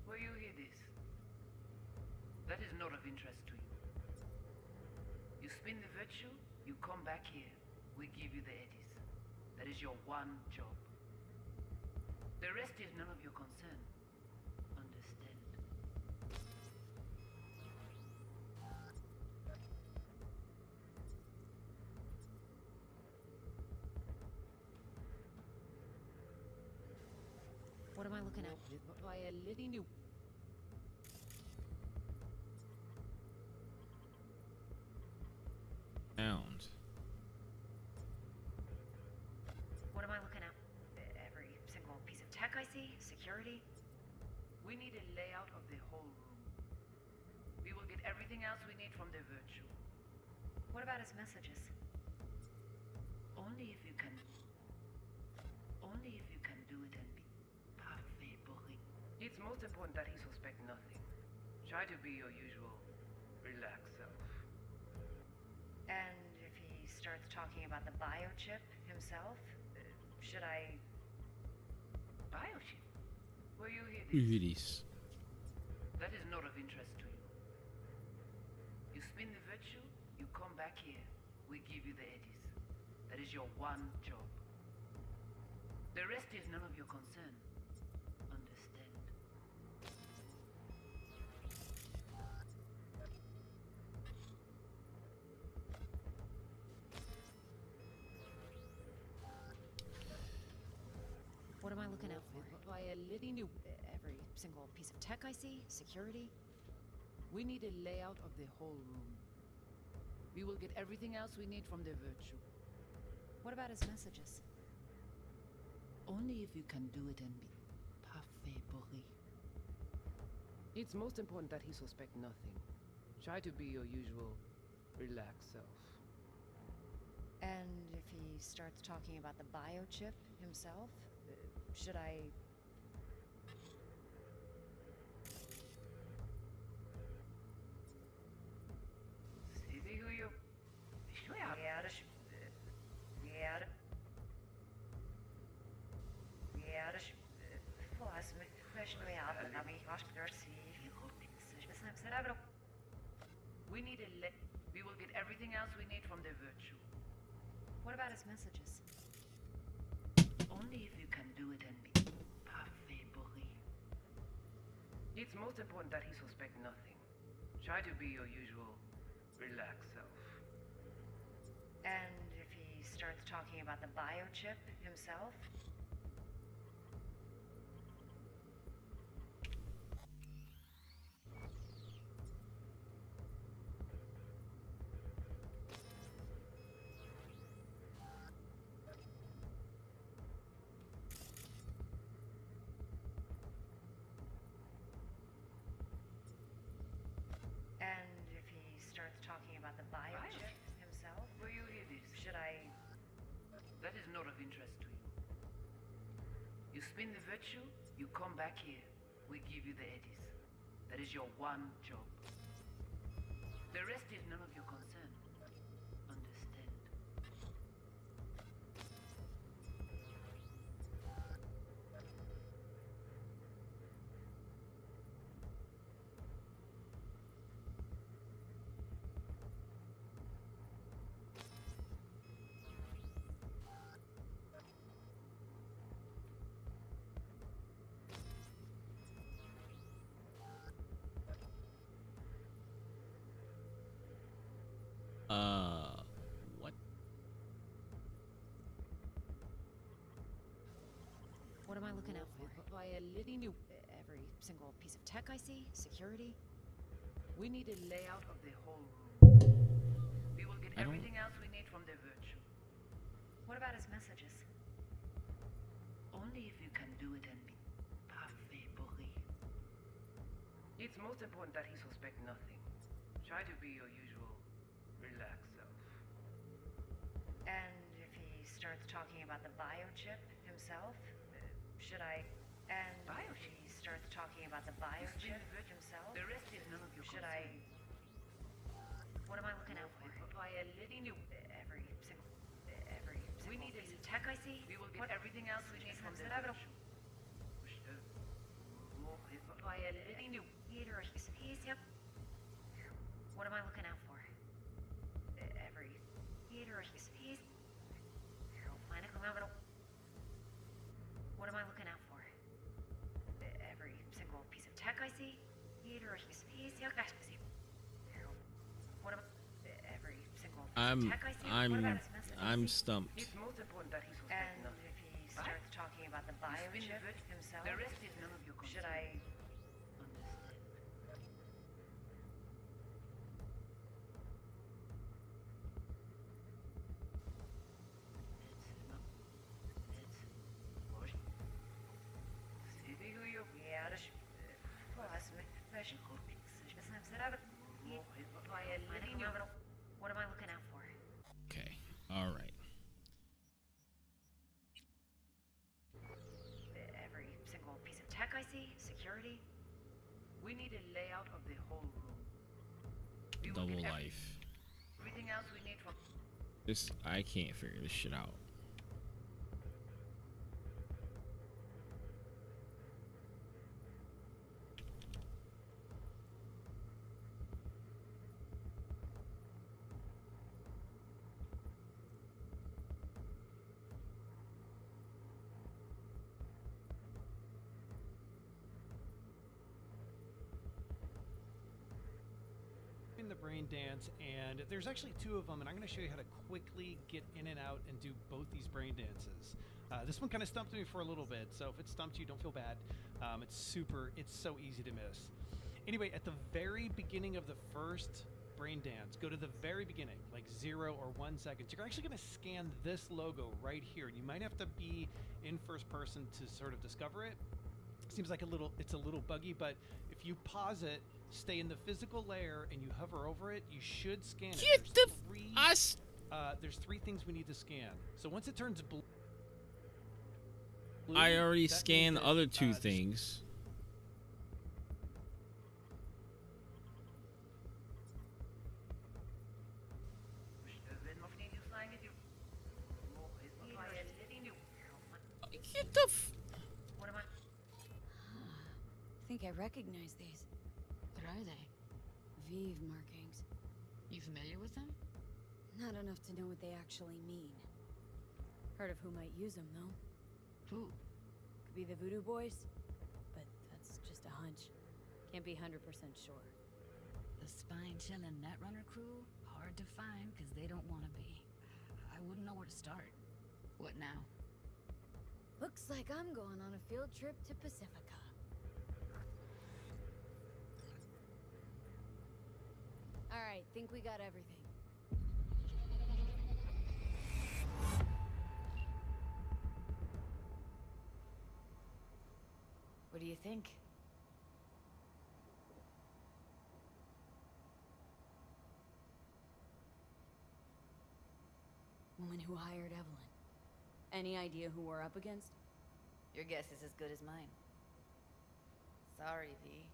Speaker 23: Where you hear this? That is not of interest to you. You spin the virtue, you come back here. We give you the eddies. That is your one job. The rest is none of your concern. Understand?
Speaker 8: What am I looking at?
Speaker 22: By a little new.
Speaker 1: Sound.
Speaker 8: What am I looking at? Every single piece of tech I see? Security?
Speaker 23: We need a layout of the whole room. We will get everything else we need from the virtue.
Speaker 8: What about his messages?
Speaker 23: Only if you can do it and be parfait pourri. It's most important that he suspect nothing. Try to be your usual relaxed self.
Speaker 8: And if he starts talking about the biochip himself, should I...
Speaker 23: Biochip? Where you hear
Speaker 1: You
Speaker 23: this?
Speaker 1: hear this?
Speaker 23: That is not of interest to you. You spin the virtue, you come back here. We give you the eddies. That is your one job. The rest is none of your concern. Understand?
Speaker 8: What am I looking out for?
Speaker 22: By a little new.
Speaker 8: Every single piece of tech I see? Security?
Speaker 22: We need a layout of the whole room. We will get everything else we need from the virtue.
Speaker 8: What about his messages?
Speaker 23: Only if you can do it and be parfait pourri. It's most important that he suspect nothing. Try to be your usual relaxed self.
Speaker 8: And if he starts talking about the biochip himself, should I...
Speaker 23: See who you... We need a we will get everything else we need from the virtue.
Speaker 8: What about his messages?
Speaker 23: Only if you can do it and be parfait pourri. It's most important that he suspect nothing. Try to be your usual relaxed self.
Speaker 8: And if he starts talking about the biochip himself? And if he starts talking about the biochip himself?
Speaker 23: Where you hear this?
Speaker 8: Should I...
Speaker 23: That is not of interest to you. You spin the virtue, you come back here. We give you the eddies. That is your one job. The rest is none of your concern. Understand?
Speaker 1: What?
Speaker 8: What am I looking out for?
Speaker 22: By a little new.
Speaker 8: Every single piece of tech I see? Security?
Speaker 23: We need a layout of the whole room. We will get everything else we need from the virtue.
Speaker 8: What about his messages?
Speaker 23: Only if you can do it and be parfait pourri. It's most important that he suspect nothing. Try to be your usual relaxed self.
Speaker 10: And if he starts talking about the biochip himself, should I? And if he starts talking about the biochip himself,
Speaker 23: The rest is none of your
Speaker 10: should
Speaker 23: concern.
Speaker 10: What am I looking out for? Every single piece of tech I see?
Speaker 23: We will get everything else we need from the virtual.
Speaker 10: What am I looking out for? Every piece. What am I looking out for? Every single piece of tech I see? What am every single piece of tech I see? What about his message?
Speaker 1: I'm stumped.
Speaker 23: It's most important that he suspect
Speaker 10: And
Speaker 23: nothing.
Speaker 10: if he starts talking about the biochip himself,
Speaker 23: The rest is none of your concern.
Speaker 10: should I? What am I looking out for?
Speaker 1: Okay. All right.
Speaker 10: Every single piece of tech I see? Security?
Speaker 23: We need a layout of the whole room. We will
Speaker 1: Double
Speaker 23: get
Speaker 1: life.
Speaker 23: everything else we need from.
Speaker 1: This I can't figure this shit out.
Speaker 11: The brain dance, and there's actually two of them, and I'm going to show you how to quickly get in and out and do both these brain dances. This one kind of stumped me for a little bit, so if it stumped you, don't feel bad. It's so easy to miss. Anyway, at the very beginning of the first brain dance, go to the very beginning, like 0 or 1 second. You're actually going to scan this logo right here. You might have to be in first person to sort of discover it. Seems like it's a little buggy, but if you pause it, stay in the physical layer, and you hover over it, you should scan it. There's three things we need to scan. So once it turns blue,
Speaker 1: I already scanned the other two things. Get the
Speaker 10: What am I?
Speaker 6: I think I recognize these.
Speaker 8: What are they?
Speaker 6: Vive markings.
Speaker 8: You familiar with them?
Speaker 6: Not enough to know what they actually mean. Heard of who might use them, though.
Speaker 8: Who?
Speaker 6: Could be the Voodoo Boys, but that's just a hunch. Can't be 100% sure.
Speaker 8: The Spine Chillin Netrunner crew? Hard to find because they don't want to be. I wouldn't know where to start. What now?
Speaker 6: Looks like I'm going on a field trip to Pacifica. Alright, think we got everything.
Speaker 10: What do you think?
Speaker 6: Woman who hired Evelyn. Any idea who we're up against?
Speaker 10: Your guess is as good as mine. Sorry, V.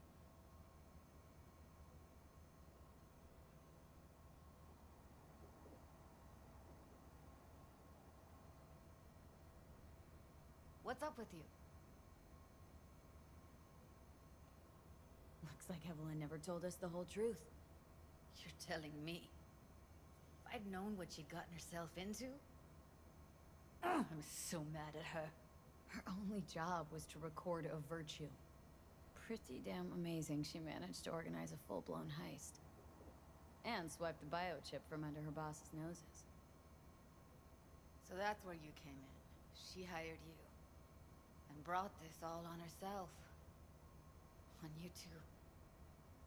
Speaker 10: What's up with you?
Speaker 6: Looks like Evelyn never told us the whole truth.
Speaker 10: You're telling me. If I'd known what she'd gotten herself into... I'm so mad at her.
Speaker 6: Her only job was to record a virtue. Pretty damn amazing she managed to organize a full-blown heist. And swipe the biochip from under her boss's noses.
Speaker 10: So that's where you came in. She hired you. And brought this all on herself. On you too.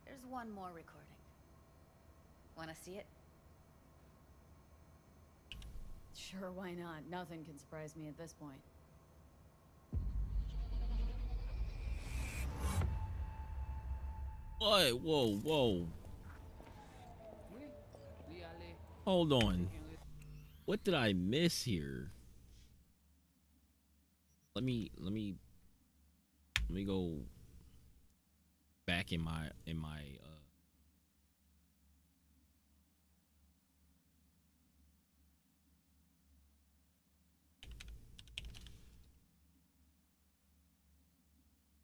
Speaker 10: There's one more recording. Wanna see it?
Speaker 6: Sure, why not? Nothing can surprise me at this point.
Speaker 1: What? Whoa, whoa. Hold on. What did I miss here? Let me go back in my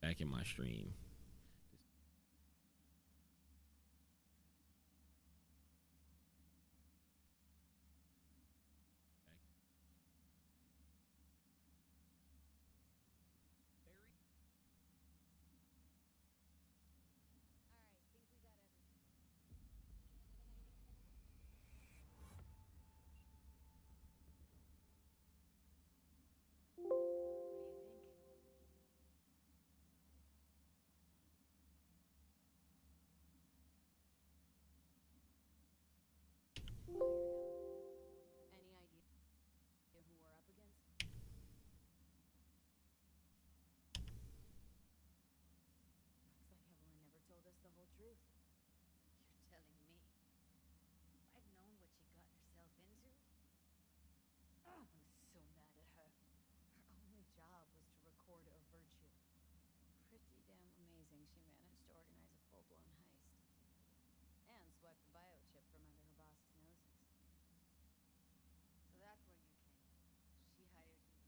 Speaker 1: back in my stream.
Speaker 6: Any idea who we're up against? Looks like Evelyn never told us the whole truth.
Speaker 10: You're telling me? If I'd known what she got herself into... I'm so mad at her.
Speaker 6: Her only job was to record a virtue. Pretty damn amazing she managed to organize a full-blown heist. And swipe the biochip from under her boss's noses.
Speaker 10: So that's where you came in. She hired you.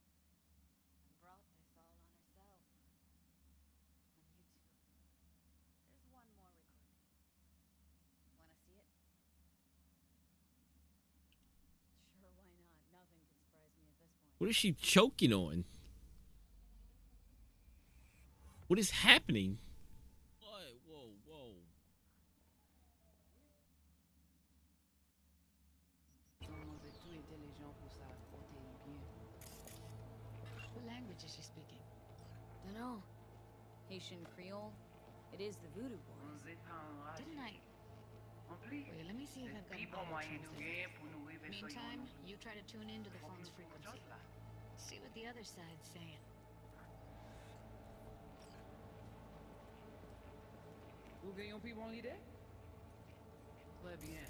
Speaker 10: And brought this all on herself. On you two. There's one more recording. Wanna see it?
Speaker 6: Sure, why not? Nothing can surprise me at this point.
Speaker 1: What is she choking on? What is happening? What? Whoa, whoa.
Speaker 8: What language is she speaking?
Speaker 6: Dunno. Haitian Creole? It is the Voodoo Boys.
Speaker 8: Didn't I? Wait, let me see if I've got an auto translator. Meantime, you try to tune into the phone's frequency. See what the other side's saying.
Speaker 23: Vous gagnez plus bon l'idée? Très bien.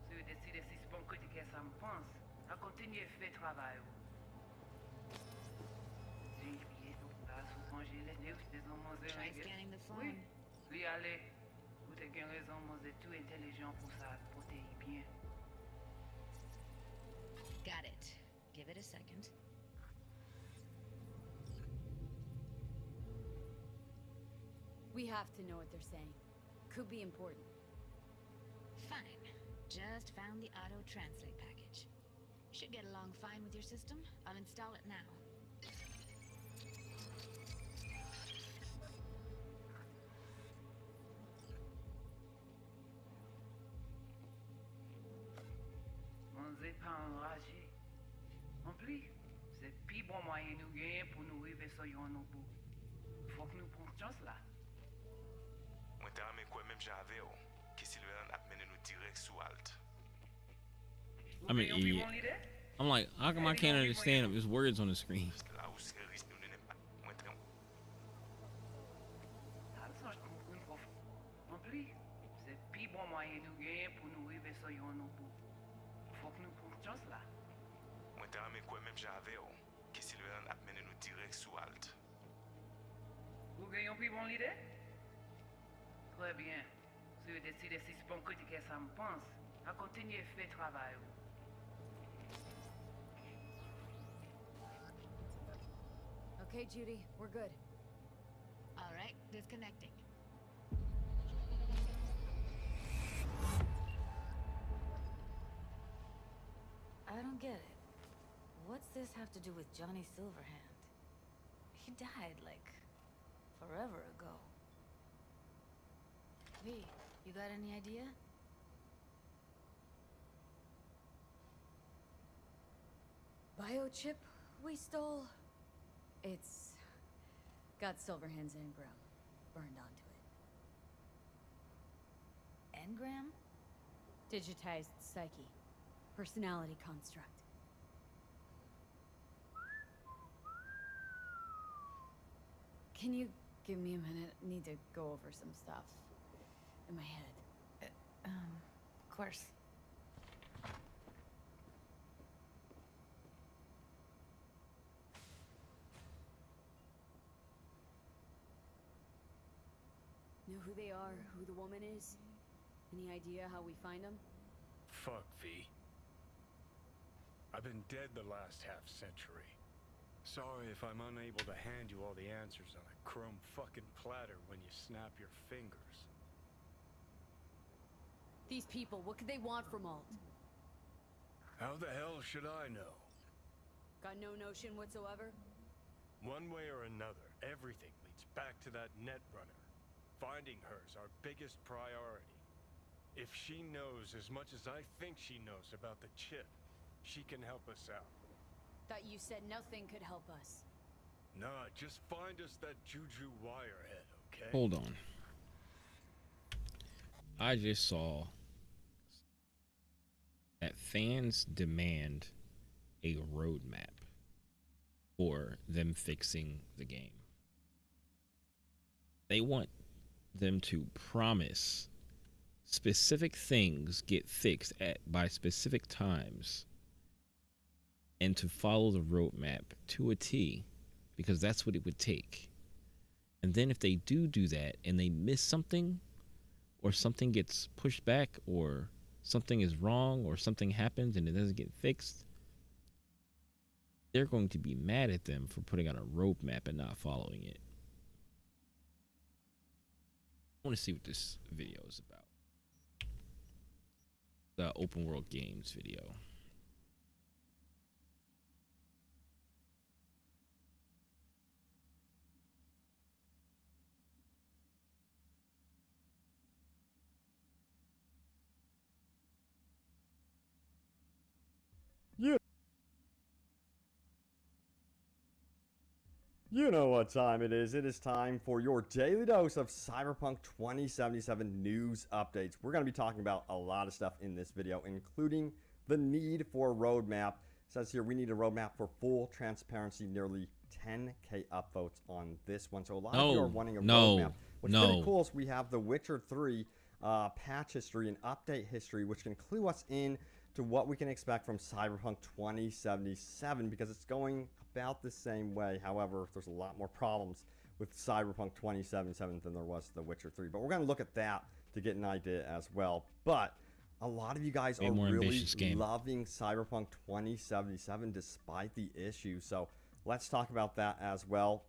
Speaker 23: Si vous décidez si c'est bon que ça me pense, à continuer à faire travail.
Speaker 8: Try scanning the phone.
Speaker 23: Oui. Oui, allez. Vous avez raison, vous êtes tout intelligent pour ça, pour bien.
Speaker 8: Got it. Give it a second.
Speaker 6: We have to know what they're saying. Could be important.
Speaker 8: Fine. Just found the auto translate package. Should get along fine with your system. I'll install it now.
Speaker 23: On n'est pas enragé. En plus, c'est le plus bon moyen nous gagner pour nous arriver sur nos bouts. Faut que nous prenions chance là.
Speaker 2: Moi, t'as amené quoi même j'avais, que Sylvain a mené nous direct sous Alt.
Speaker 1: I'm an idiot. I'm like, how come I can't understand him? There's words on the screen.
Speaker 23: En plus, c'est le plus bon moyen nous gagner pour nous arriver sur nos bouts. Faut que nous prenions chance là.
Speaker 2: Moi, t'as amené quoi même j'avais, que Sylvain a mené nous direct sous Alt.
Speaker 23: Vous gagnez plus bon l'idée? Très bien. Si vous décidez si c'est bon que ça me pense, à continuer à faire travail.
Speaker 6: Okay, Judy, we're good.
Speaker 8: All right, disconnecting.
Speaker 10: I don't get it. What's this have to do with Johnny Silverhand? He died, like, forever ago. V, you got any idea?
Speaker 6: Biochip we stole? It's got Silverhand's engram burned onto it.
Speaker 10: Engram?
Speaker 6: Digitized psyche. Personality construct. Can you give me a minute? Need to go over some stuff.
Speaker 10: in my head. Of course.
Speaker 6: Know who they are, who the woman is? Any idea how we find them?
Speaker 4: Fuck, V. I've been dead the last half-century. Sorry if I'm unable to hand you all the answers on a chrome fucking platter when you snap your fingers.
Speaker 6: These people, what could they want from Alt?
Speaker 4: How the hell should I know?
Speaker 6: Got no notion whatsoever?
Speaker 4: One way or another, everything leads back to that Netrunner. Finding her's our biggest priority. If she knows as much as I think she knows about the chip, she can help us out.
Speaker 6: Thought you said nothing could help us.
Speaker 4: Nah, just find us that Juju wirehead, okay?
Speaker 1: Hold on. I just saw that fans demand a roadmap for them fixing the game. They want them to promise specific things get fixed by specific times and to follow the roadmap to a T, because that's what it would take. And then if they do that and they miss something, or something gets pushed back, or something is wrong, or something happens and it doesn't get fixed, they're going to be mad at them for putting out a roadmap and not following it. I want to see what this video is about. The open world games video.
Speaker 3: You know what time it is. It is time for your daily dose of Cyberpunk 2077 news updates. We're going to be talking about a lot of stuff in this video, including the need for a roadmap. It says here we need a roadmap for full transparency. Nearly 10K upvotes on this one. So a lot of you are wanting a roadmap. What's pretty cool is we have the Witcher 3 patch history and update history, which can clue us in to what we can expect from Cyberpunk 2077, because it's going about the same way. However, there's a lot more problems with Cyberpunk 2077 than there was The Witcher 3. But we're going to look at that to get an idea as well. But a lot of you guys are really loving Cyberpunk 2077 despite the issues. So let's talk about that as well.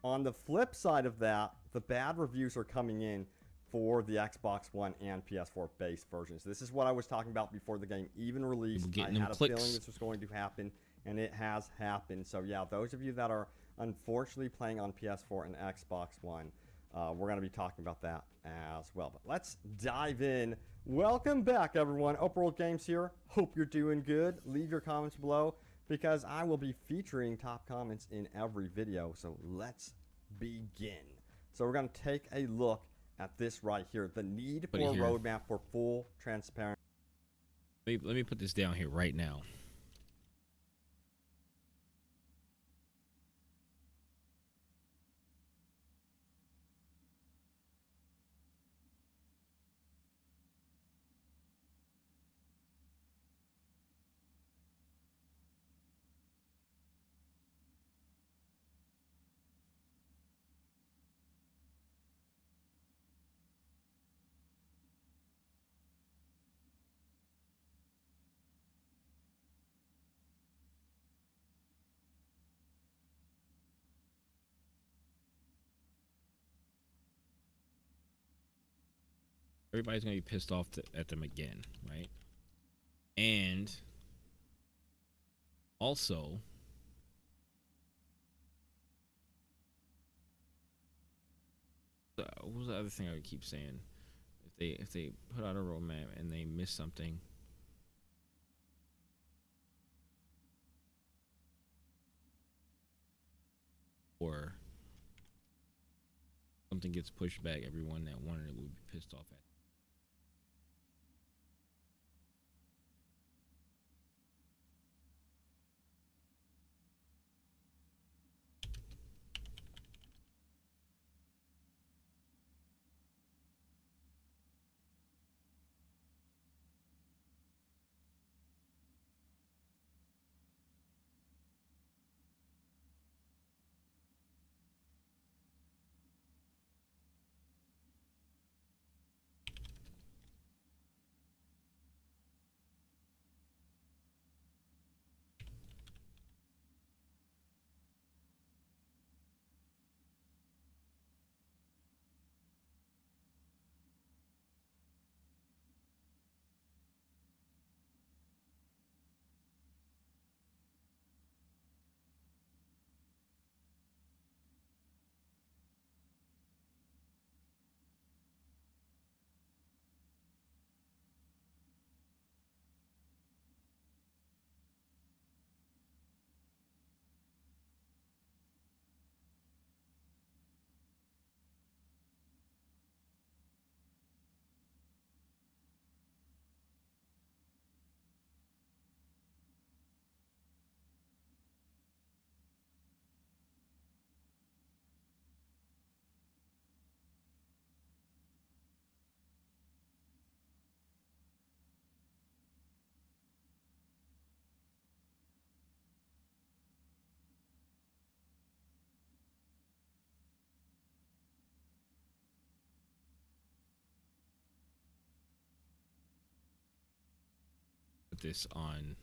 Speaker 3: On the flip side of that, the bad reviews are coming in for the Xbox One and PS4 base versions. This is what I was talking about before the game even released. I had a feeling this was going to happen, and it has happened. So yeah, those of you that are unfortunately playing on PS4 and Xbox One, we're going to be talking about that as well. But let's dive in. Welcome back, everyone. Open World Games here. Hope you're doing good. Leave your comments below, because I will be featuring top comments in every video. So let's begin. So we're going to take a look at this right here, the need for a roadmap for full transparency.
Speaker 1: Let me put this down here right now. Everybody's gonna be pissed off at them again, right? And also, what was the other thing I would keep saying? If they put out a roadmap and they miss something, or something gets pushed back, everyone that wanted it would be pissed off at. put this on.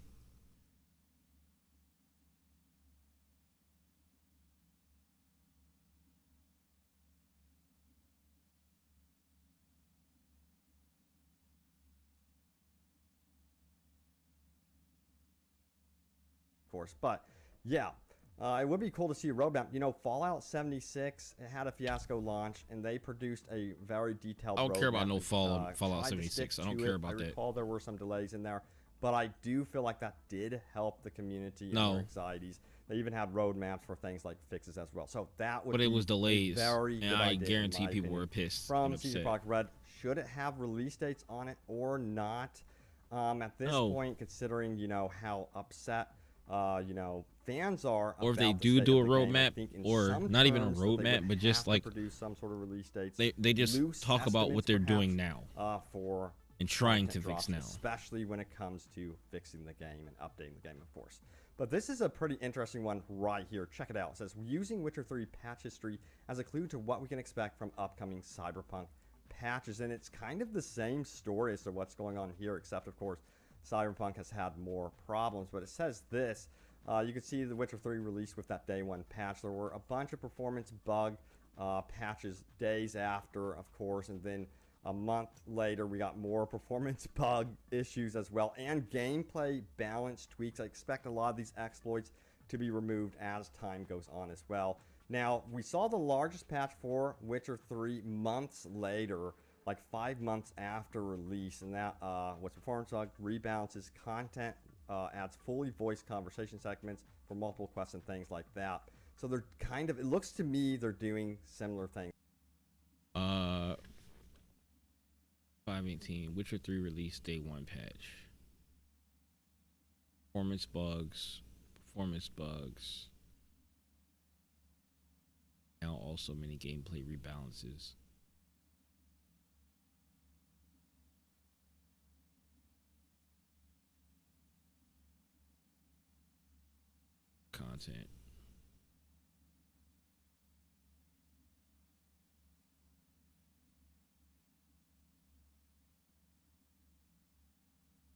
Speaker 3: Course, but yeah, it would be cool to see a roadmap. You know, Fallout 76 had a fiasco launch, and they produced a very detailed.
Speaker 1: I don't care about no
Speaker 3: roadmap
Speaker 1: Fallout 76. I don't care about that.
Speaker 3: I recall there were some delays in there, but I do feel like that did help the community and their anxieties. They even had roadmaps for things like fixes as well. So that would.
Speaker 1: But it was delays,
Speaker 3: very
Speaker 1: and I guarantee people were pissed.
Speaker 3: From CD Projekt Red, should it have release dates on it or not? At this point, considering how upset fans are,
Speaker 1: or if they do a roadmap, or not even a roadmap, but just like
Speaker 3: produce some sort of release dates.
Speaker 1: They just talk about what they're doing now,
Speaker 3: for
Speaker 1: and trying to fix now,
Speaker 3: especially when it comes to fixing the game and updating the game, of course. But this is a pretty interesting one right here. Check it out. It says, using Witcher 3 patch history as a clue to what we can expect from upcoming Cyberpunk patches. And it's kind of the same story as to what's going on here, except, of course, Cyberpunk has had more problems. But it says this. You can see the Witcher 3 released with that day one patch. There were a bunch of performance bug patches days after, of course, and then a month later, we got more performance bug issues as well, and gameplay balance tweaks. I expect a lot of these exploits to be removed as time goes on as well. Now, we saw the largest patch for Witcher 3 months later, like 5 months after release, and that was performance bug, rebalances, content, adds fully voiced conversation segments for multiple quests and things like that. So they're kind of, it looks to me they're doing similar things.
Speaker 1: 5/18 Witcher 3 release day one patch. Performance bugs. Now also many gameplay rebalances. Content.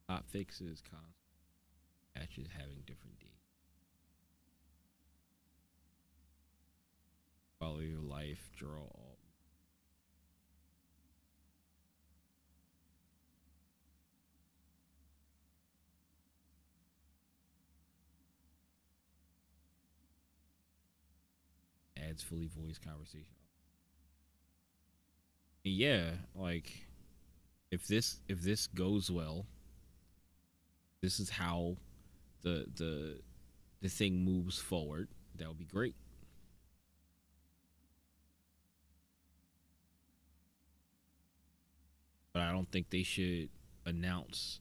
Speaker 1: Hot fixes, patches having different dates. Follow your life, draw all. Adds fully voiced conversation. Yeah, like if this goes well, this is how the thing moves forward. That would be great. But I don't think they should announce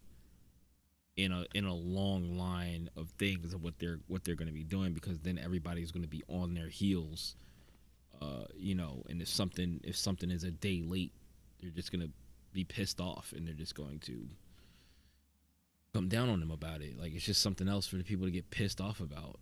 Speaker 1: in a long line of things of what they're going to be doing, because then everybody's going to be on their heels. And if something is a day late, they're just going to be pissed off, and they're just going to come down on them about it. Like, it's just something else for the people to get pissed off about.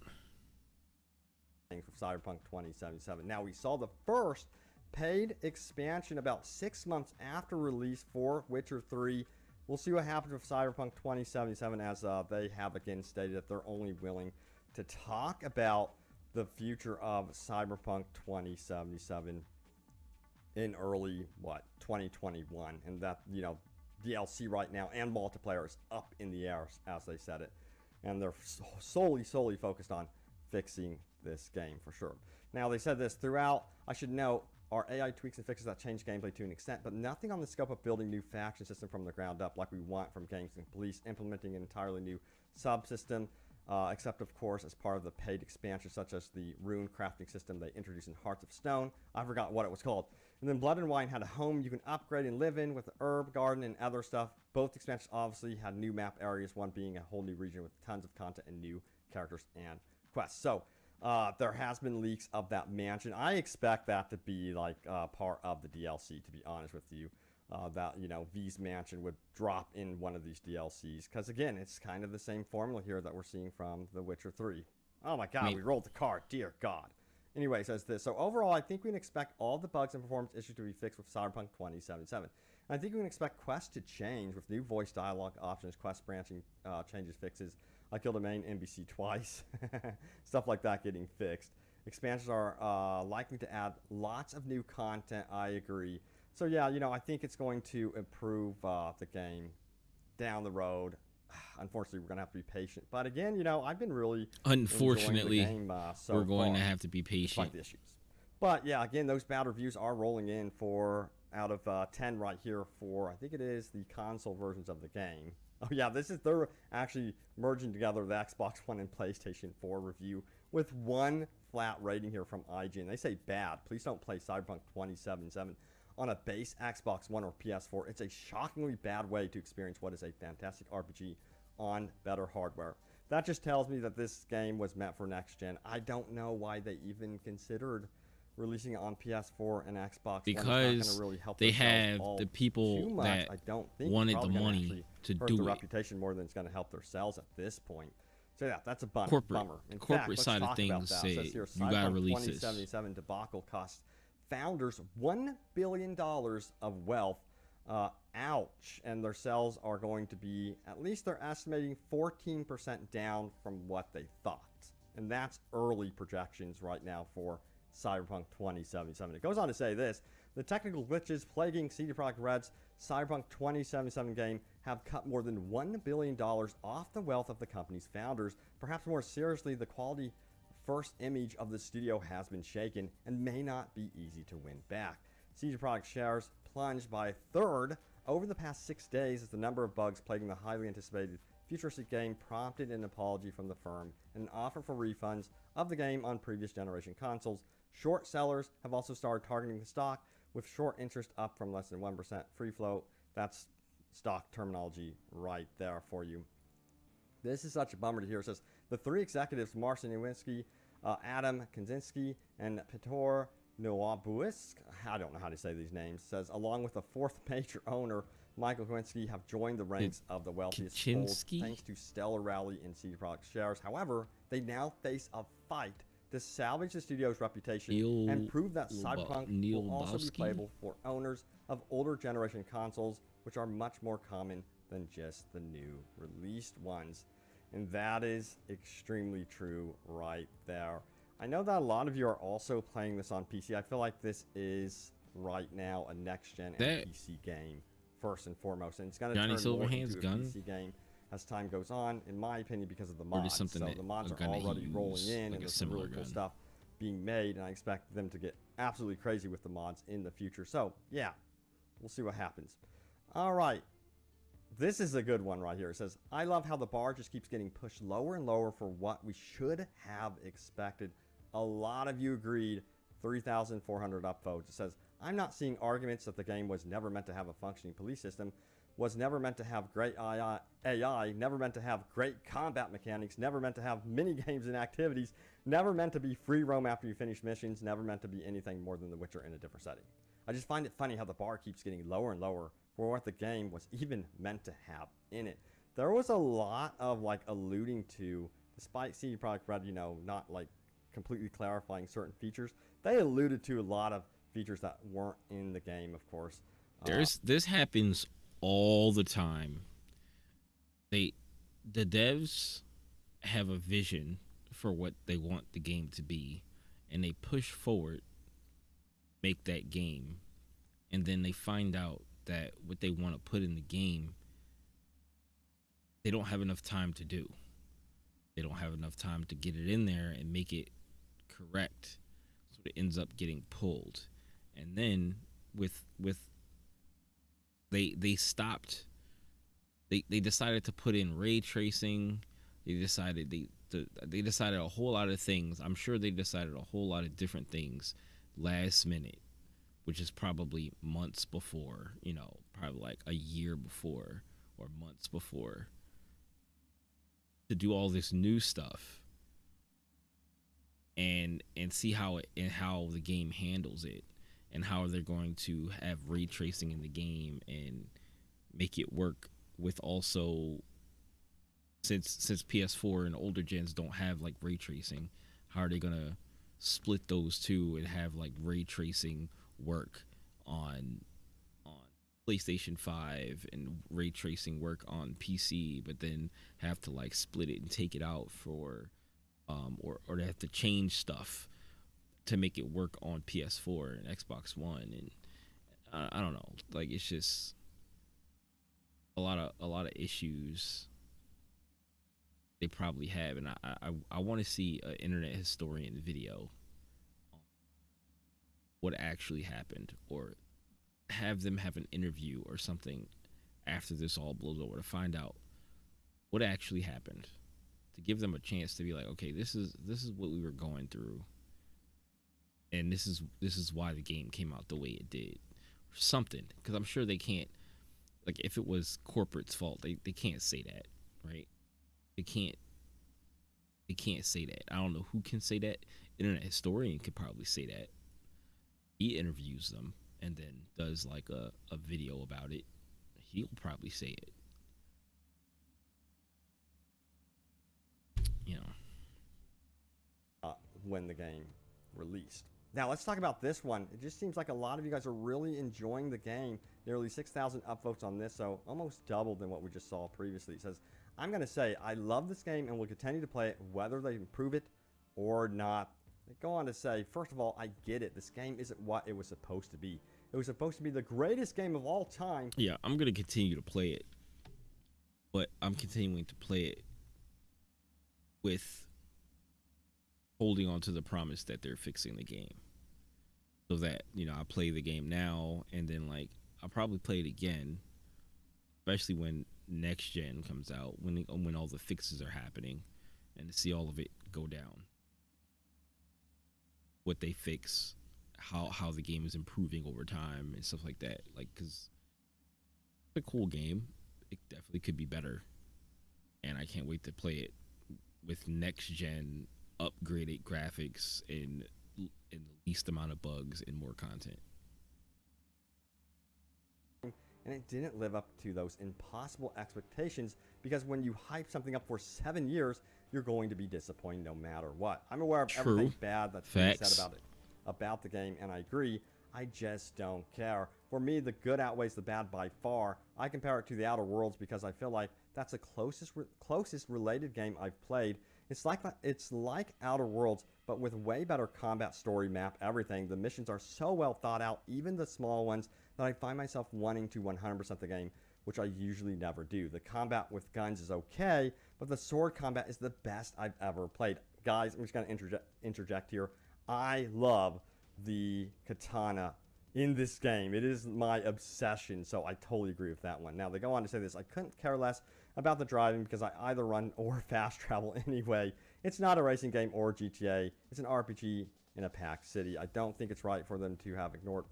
Speaker 3: For Cyberpunk 2077. Now, we saw the first paid expansion about 6 months after release for Witcher 3. We'll see what happens with Cyberpunk 2077, as they have again stated that they're only willing to talk about the future of Cyberpunk 2077 in early 2021, and that DLC right now and multiplayer is up in the air, as they said it, and they're solely focused on fixing this game for sure. Now, they said this throughout. I should note, are AI tweaks and fixes that change gameplay to an extent, but nothing on the scope of building new faction system from the ground up like we want from games and police, implementing an entirely new subsystem, except of course as part of the paid expansion, such as the rune crafting system they introduced in Hearts of Stone. I forgot what it was called. And then Blood and Wine had a home you can upgrade and live in with the herb garden and other stuff. Both expansions obviously had new map areas, one being a whole new region with tons of content and new characters and quests. So there has been leaks of that mansion. I expect that to be like part of the DLC, to be honest with you. That V's mansion would drop in one of these DLCs, because again, it's kind of the same formula here that we're seeing from The Witcher 3. Oh my god, we rolled the card, dear god. Anyway, it says this. So overall, I think we can expect all the bugs and performance issues to be fixed with Cyberpunk 2077. And I think we can expect quests to change with new voice dialogue options, quest branching changes, fixes. I killed a main NPC twice. Stuff like that getting fixed. Expansions are likely to add lots of new content, I agree. So yeah, I think it's going to improve the game down the road. Unfortunately, we're going to have to be patient. But again, I've been really
Speaker 1: unfortunately
Speaker 3: enjoying the game, so
Speaker 1: we're going
Speaker 3: far,
Speaker 1: to have to be patient.
Speaker 3: Despite the issues. But yeah, again, those bad reviews are rolling in for out of 10 right here for, I think it is the console versions of the game. Oh yeah, they're actually merging together the Xbox One and PlayStation 4 review with one flat rating here from IGN. They say bad. Please don't play Cyberpunk 2077 on a base Xbox One or PS4. It's a shockingly bad way to experience what is a fantastic RPG on better hardware. That just tells me that this game was meant for next gen. I don't know why they even considered releasing it on PS4 and Xbox
Speaker 1: because
Speaker 3: One. Really help
Speaker 1: they have the people that
Speaker 3: I don't think
Speaker 1: wanted the money to do
Speaker 3: the
Speaker 1: it.
Speaker 3: Reputation more than it's going to help their sales at this point. So yeah, that's a bummer.
Speaker 1: Corporate side of things say you gotta release this.
Speaker 3: 2077 debacle cost founders $1 billion of wealth. Ouch. And their sales are going to be, at least they're estimating 14% down from what they thought. And that's early projections right now for Cyberpunk 2077. It goes on to say this: the technical glitches plaguing CD Projekt Red's Cyberpunk 2077 game have cut more than $1 billion off the wealth of the company's founders. Perhaps more seriously, the quality first image of the studio has been shaken and may not be easy to win back. CD Projekt shares plunged by a third over the past 6 days as the number of bugs plaguing the highly anticipated futuristic game prompted an apology from the firm and an offer for refunds of the game on previous generation consoles. Short sellers have also started targeting the stock, with short interest up from less than 1% free float. That's stock terminology right there for you. This is such a bummer to hear. It says the three executives, Marcin Nowinski, Adam Kaczynski, and Petr Nowabuisk, I don't know how to say these names, says along with the fourth major owner, Michael Kowinski, have joined the ranks of the wealthiest polls thanks to stellar rally in CD Projekt shares. However, they now face a fight to salvage the studio's reputation and prove that Cyberpunk will also be playable for owners of older generation consoles, which are much more common than just the new released ones. And that is extremely true right there. I know that a lot of you are also playing this on PC. I feel like this is right now a next-gen PC game, first and foremost. And it's going to turn more into a PC game as time goes on, in my opinion, because of the mods. So the mods are already rolling in, and there's some really cool stuff being made, and I expect them to get absolutely crazy with the mods in the future. So, yeah, we'll see what happens. All right. This is a good one right here. It says, I love how the bar just keeps getting pushed lower and lower for what we should have expected. A lot of you agreed. 3,400 upvotes. It says, I'm not seeing arguments that the game was never meant to have a functioning police system, was never meant to have great AI, never meant to have great combat mechanics, never meant to have mini games and activities, never meant to be free roam after you finish missions, never meant to be anything more than The Witcher in a different setting. I just find it funny how the bar keeps getting lower and lower for what the game was even meant to have in it. There was a lot of alluding to, despite CD Projekt Red, not completely clarifying certain features, they alluded to a lot of features that weren't in the game, of course.
Speaker 1: This happens all the time. The devs have a vision for what they want the game to be, and they push forward, make that game, and then they find out that what they want to put in the game, they don't have enough time to do. They don't have enough time to get it in there and make it correct, so it ends up getting pulled. And then they stopped. They decided to put in ray tracing. They decided a whole lot of things. I'm sure they decided a whole lot of different things last minute, which is probably months before, probably like a year before or months before, to do all this new stuff and see how the game handles it, and how they're going to have ray tracing in the game and make it work with also, since PS4 and older gens don't have ray tracing, how are they gonna split those two and have ray tracing work on PlayStation 5 and ray tracing work on PC, but then have to like split it and take it out for or they have to change stuff to make it work on PS4 and Xbox One, and I don't know, like it's just a lot of issues they probably have, and I want to see an internet historian video on what actually happened, or have them have an interview or something after this all blows over to find out what actually happened, to give them a chance to be like, okay, this is what we were going through, and this is why the game came out the way it did, or something, because I'm sure they can't, like, if it was corporate's fault, they can't say that, right? They can't say that. I don't know who can say that. Internet historian could probably say that. He interviews them and then does like a video about it. He'll probably say it. You know.
Speaker 3: When the game released. Now let's talk about this one. It just seems like a lot of you guys are really enjoying the game. Nearly 6,000 upvotes on this, so almost double than what we just saw previously. It says, I'm going to say I love this game and will continue to play it whether they improve it or not. They go on to say, first of all, I get it. This game isn't what it was supposed to be. It was supposed to be the greatest game of all time.
Speaker 1: Yeah, I'm going to continue to play it. But I'm continuing to play it with holding on to the promise that they're fixing the game. So that, you know, I play the game now, and then, like, I'll probably play it again, especially when next gen comes out, when all the fixes are happening, and to see all of it go down. What they fix, how the game is improving over time and stuff like that. Like, because it's a cool game. It definitely could be better. And I can't wait to play it with next gen upgraded graphics and the least amount of bugs and more content.
Speaker 3: And it didn't live up to those impossible expectations, because when you hype something up for 7 years, you're going to be disappointed no matter what. I'm aware of everything bad that's being said about the game, and I agree. I just don't care. For me, the good outweighs the bad by far. I compare it to The Outer Worlds because I feel like that's the closest related game I've played. It's like Outer Worlds, but with way better combat, story, map, everything. The missions are so well thought out, even the small ones, that I find myself wanting to 100% the game, which I usually never do. The combat with guns is okay, but the sword combat is the best I've ever played. Guys, I'm just going to interject here. I love the katana in this game. It is my obsession, so I totally agree with that one. Now, they go on to say this: I couldn't care less about the driving because I either run or fast travel anyway. It's not a racing game or GTA. It's an RPG in a packed city. I don't think it's right for them to have ignored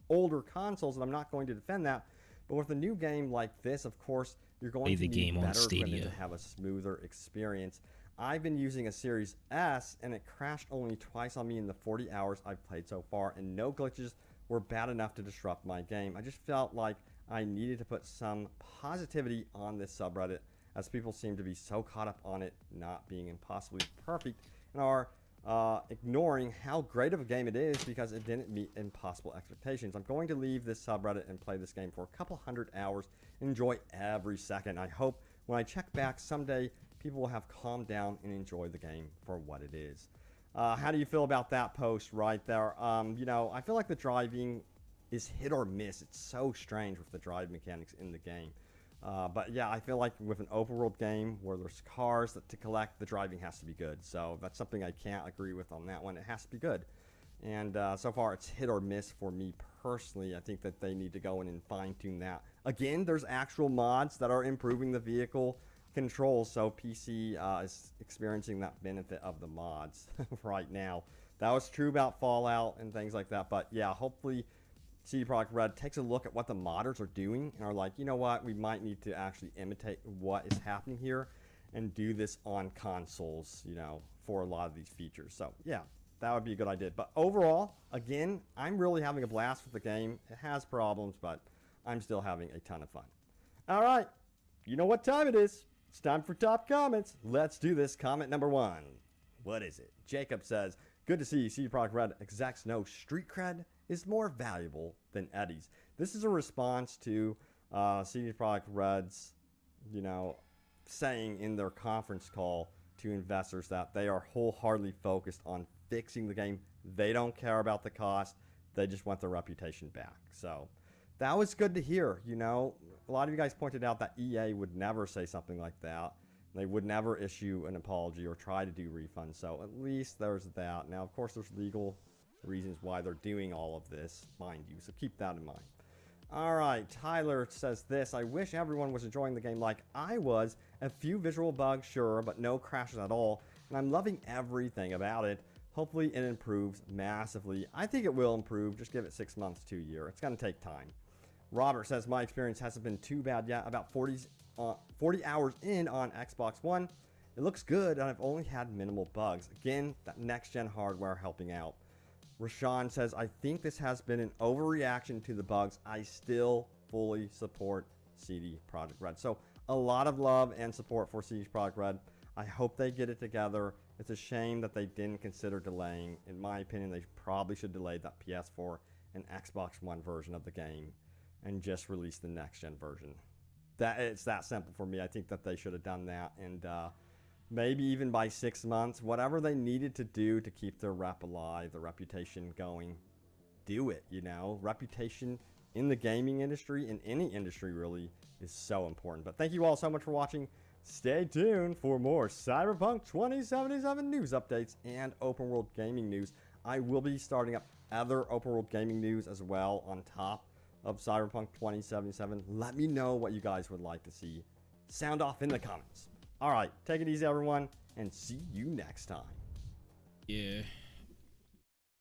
Speaker 3: older consoles, and I'm not going to defend that. But with a new game like this, of course, you're going to need better equipment to have a smoother experience. I've been using a Series S, and it crashed only twice on me in the 40 hours I've played so far, and no glitches were bad enough to disrupt my game. I just felt like I needed to put some positivity on this subreddit, as people seem to be so caught up on it not being impossibly perfect and are ignoring how great of a game it is because it didn't meet impossible expectations. I'm going to leave this subreddit and play this game for a couple hundred hours and enjoy every second. I hope when I check back someday, people will have calmed down and enjoy the game for what it is. How do you feel about that post right there? You know, I feel like the driving is hit or miss. It's so strange with the drive mechanics in the game. But yeah, I feel like with an open world game where there's cars to collect, the driving has to be good. So that's something I can't agree with on that one. It has to be good. And so far it's hit or miss for me personally. I think that they need to go in and fine tune that. Again, there's actual mods that are improving the vehicle controls, so PC is experiencing that benefit of the mods right now. That was true about Fallout and things like that, but yeah, hopefully CD Projekt Red takes a look at what the modders are doing and are like, you know what, we might need to actually imitate what is happening here and do this on consoles, you know, for a lot of these features. So yeah, that would be a good idea. But overall, again, I'm really having a blast with the game. It has problems, but I'm still having a ton of fun. All right, you know what time it is. It's time for top comments. Let's do this. Comment number 1. What is it? Jacob says, good to see CD Projekt Red execs know street cred is more valuable than Eddie's. This is a response to CD Projekt Red's, saying in their conference call to investors that they are wholeheartedly focused on fixing the game. They don't care about the cost. They just want their reputation back. So that was good to hear. A lot of you guys pointed out that EA would never say something like that. They would never issue an apology or try to do refunds. So at least there's that. Now, of course, there's legal reasons why they're doing all of this, mind you. So keep that in mind. All right, Tyler says this. I wish everyone was enjoying the game like I was. A few visual bugs, sure, but no crashes at all. And I'm loving everything about it. Hopefully it improves massively. I think it will improve. Just give it 6 months to a year. It's going to take time. Robert says, my experience hasn't been too bad yet. About 40 hours in on Xbox One. It looks good, and I've only had minimal bugs. Again, that next-gen hardware helping out. Rashawn says, I think this has been an overreaction to the bugs. I still fully support CD Projekt Red. So a lot of love and support for CD Projekt Red. I hope they get it together. It's a shame that they didn't consider delaying. In my opinion, they probably should delay that PS4 and Xbox One version of the game and just release the next-gen version. It's that simple for me. I think that they should have done that, and maybe even by 6 months, whatever they needed to do to keep their rep alive, their reputation going, do it, Reputation in the gaming industry, in any industry really, is so important. But thank you all so much for watching. Stay tuned for more Cyberpunk 2077 news updates and open world gaming news. I will be starting up other open world gaming news as well on top of Cyberpunk 2077. Let me know what you guys would like to see. Sound off in the comments. All right, take it easy, everyone, and see you next time.
Speaker 1: Yeah,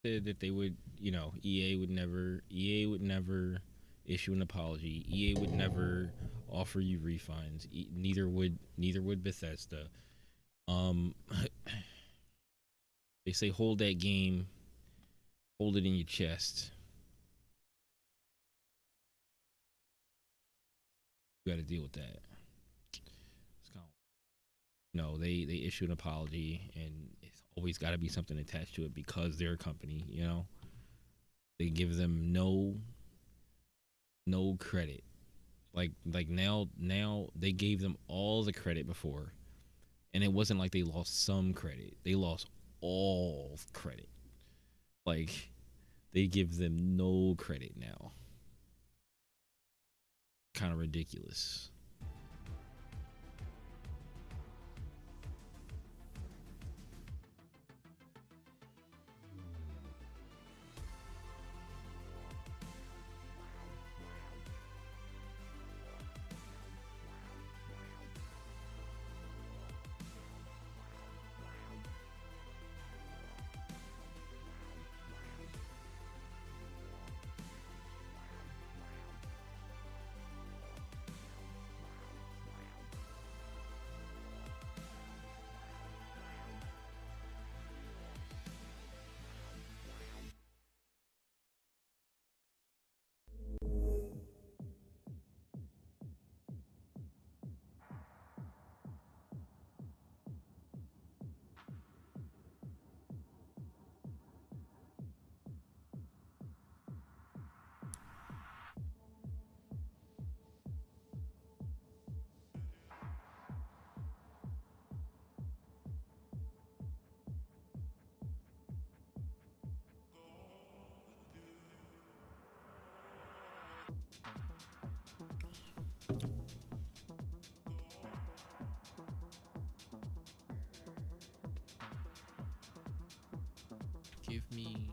Speaker 1: said that they would, EA would never issue an apology. EA would never offer you refunds. Neither would Bethesda. They say hold that game, hold it in your chest. You got to deal with that. It's kind of, no, they issue an apology, and it's always got to be something attached to it because they're a company. They give them no credit. Like now they gave them all the credit before, and it wasn't like they lost some credit. They lost all credit. Like they give them no credit now. Kind of ridiculous. Give me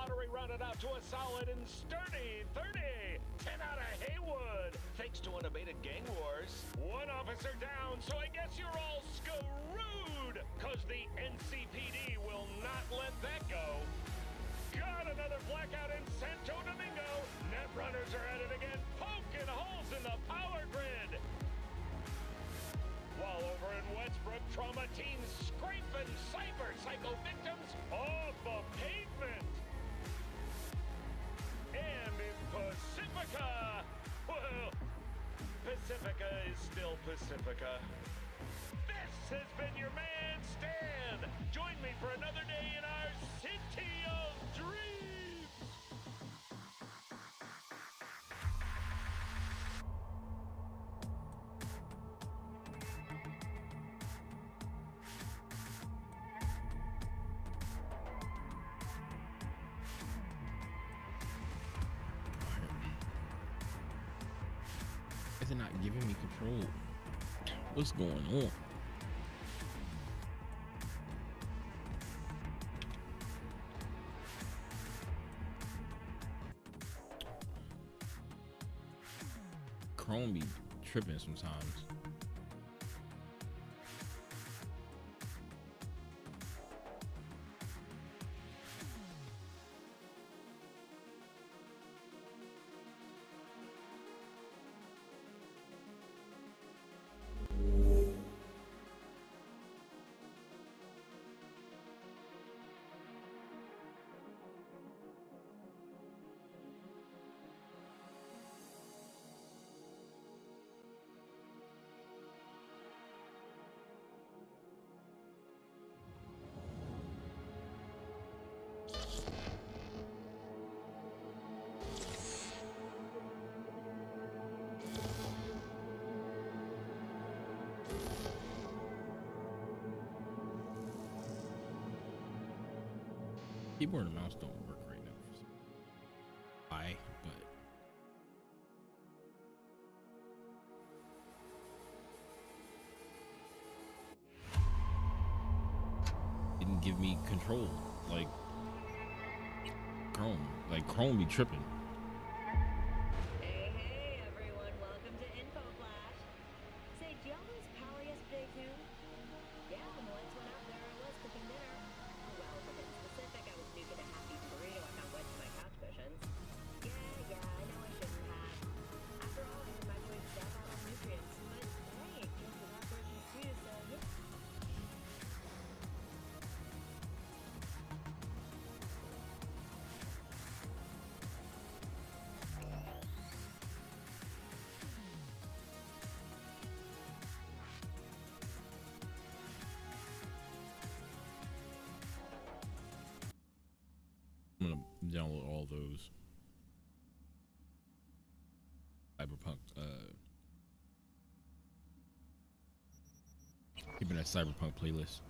Speaker 7: lottery rounded out to a solid and sturdy 30. 10 out of Haywood, thanks to unabated gang wars. One officer down, so I guess you're all screwed, cause the NCPD will not let that go. Got another blackout in Santo Domingo. Net runners are at it again, poking holes in the power grid. While over in Westbrook, trauma teens scraping cyber psycho victims off the pavement. And in Pacifica, well, Pacifica is still Pacifica. This has been your man, Stan. Join me for another day in our city of dreams.
Speaker 1: They're not giving me control. What's going on? Chrome be tripping sometimes. Keyboard and mouse don't work right now. Why? But didn't give me control. Like Chrome be tripping.
Speaker 12: Hey everyone, welcome to Info Flash. Say, did y'all lose power yesterday too? Yeah, when the lights went out, there I was cooking dinner. Well, to be specific, I was nuking a half-eaten burrito I found wedged in my couch cushions. Yeah, I know I shouldn't have. After all, I had microwave stuff out on nutrients. But hey, it kills the cockroaches too, so yeah.
Speaker 1: I'm gonna download all those. Cyberpunk, keeping that Cyberpunk playlist.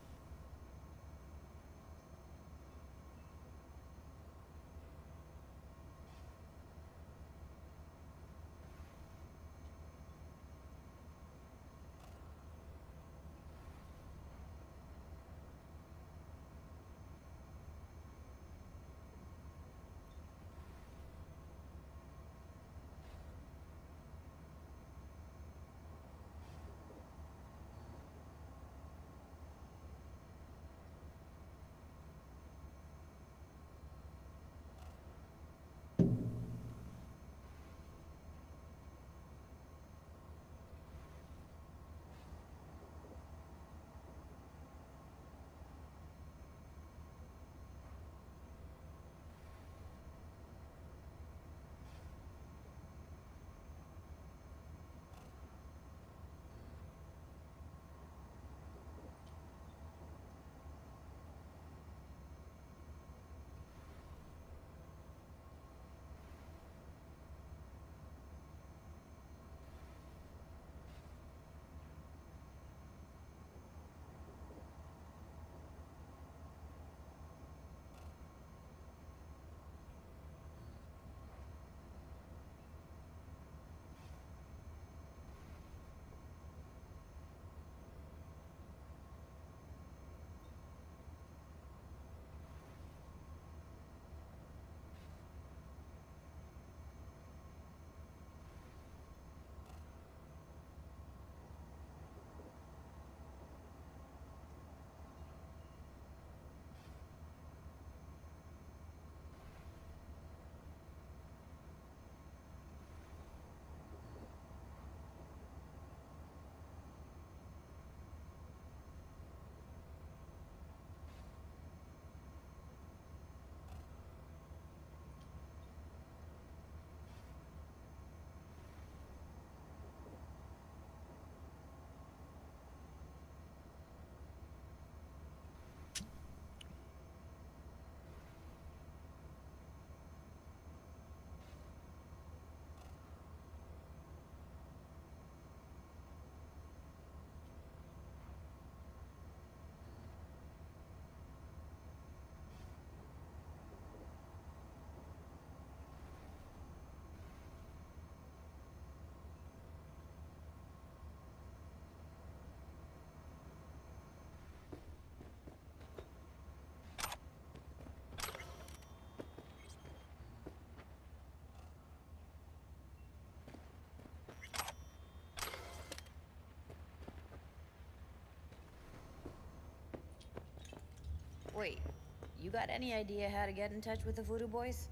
Speaker 18: You got any idea how to get in touch with the Voodoo Boys?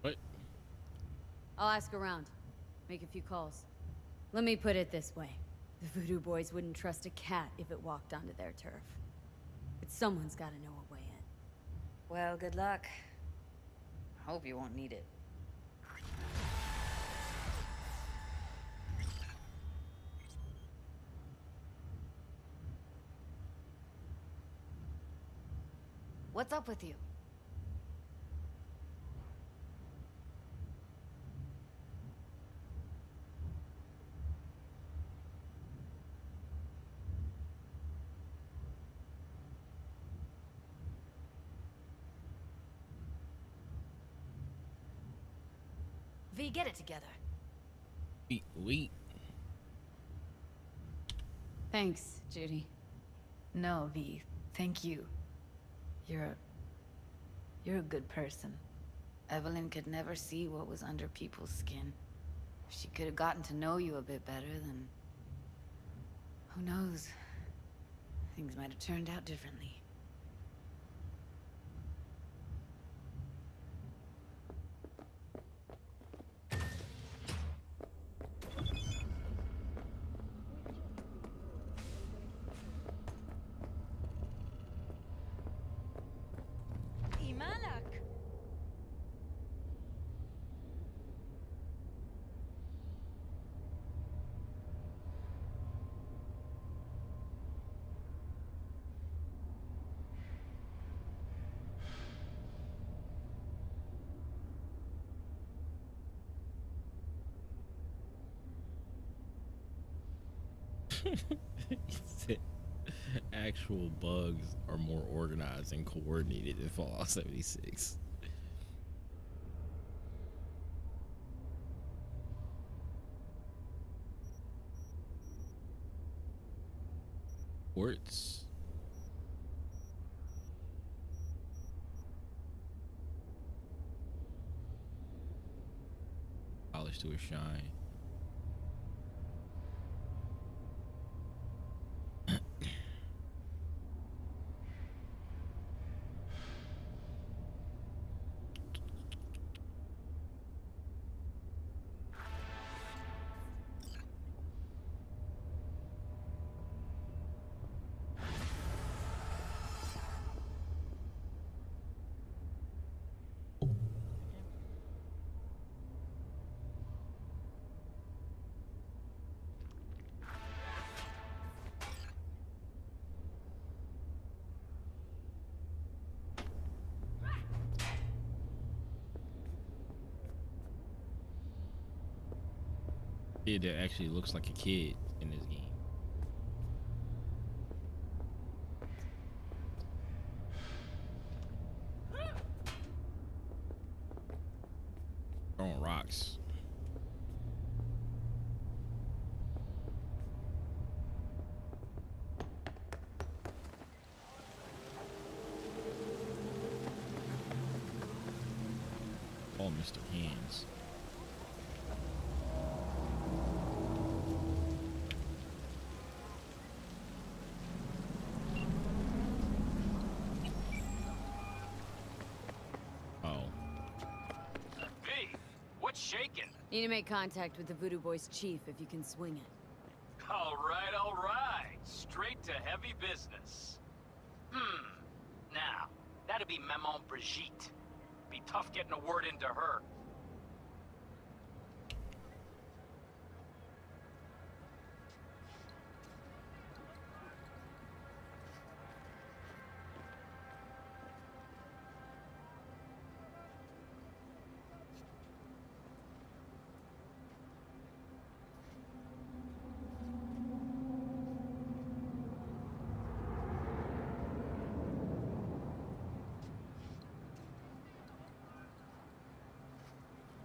Speaker 1: What?
Speaker 6: I'll ask around. Make a few calls. Let me put it this way. The Voodoo Boys wouldn't trust a cat if it walked onto their turf. But someone's gotta know a way in.
Speaker 18: Well, good luck. Hope you won't need it.
Speaker 21: What's up with you? V, get it together.
Speaker 1: Wait.
Speaker 6: Thanks, Judy.
Speaker 21: No, V, thank you. You're a good person. Evelyn could never see what was under people's skin. If she could have gotten to know you a bit better, then... who knows? Things might have turned out differently.
Speaker 18: Imalak!
Speaker 1: Actual bugs are more organized and coordinated than Fallout 76. Quartz. Polish to a shine. Kid that actually looks like a kid in this game. Throwing rocks. Oh, Mr. Hands.
Speaker 13: Shaking.
Speaker 6: Need to make contact with the Voodoo Boys chief if you can swing it.
Speaker 13: All right. Straight to heavy business. Now, that'd be Maman Brigitte. Be tough getting a word into her.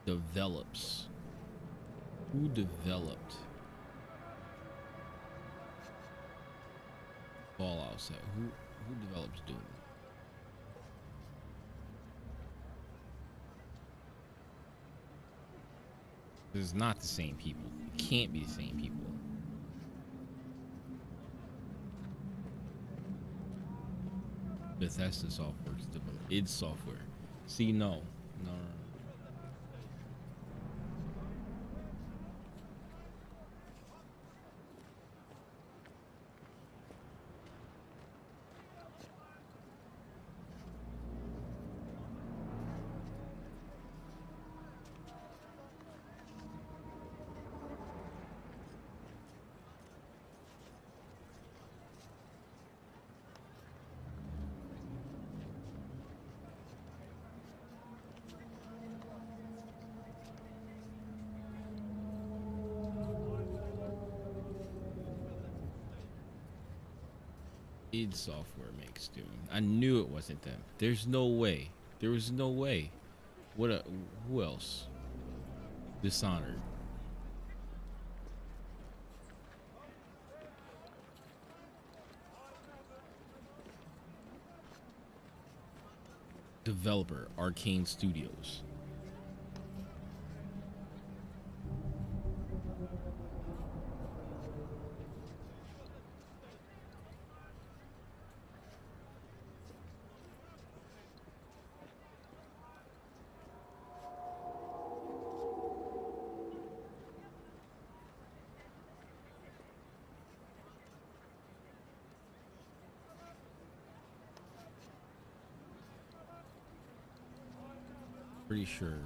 Speaker 1: Develops. Who developed Fallout set? Who develops Doom? It's not the same people. It can't be the same people. Bethesda software is developed. Id Software. See, no. No. Id Software makes Doom. I knew it wasn't them. There's no way. There was no way. Who else? Dishonored. Developer, Arcane Studios. Pretty sure.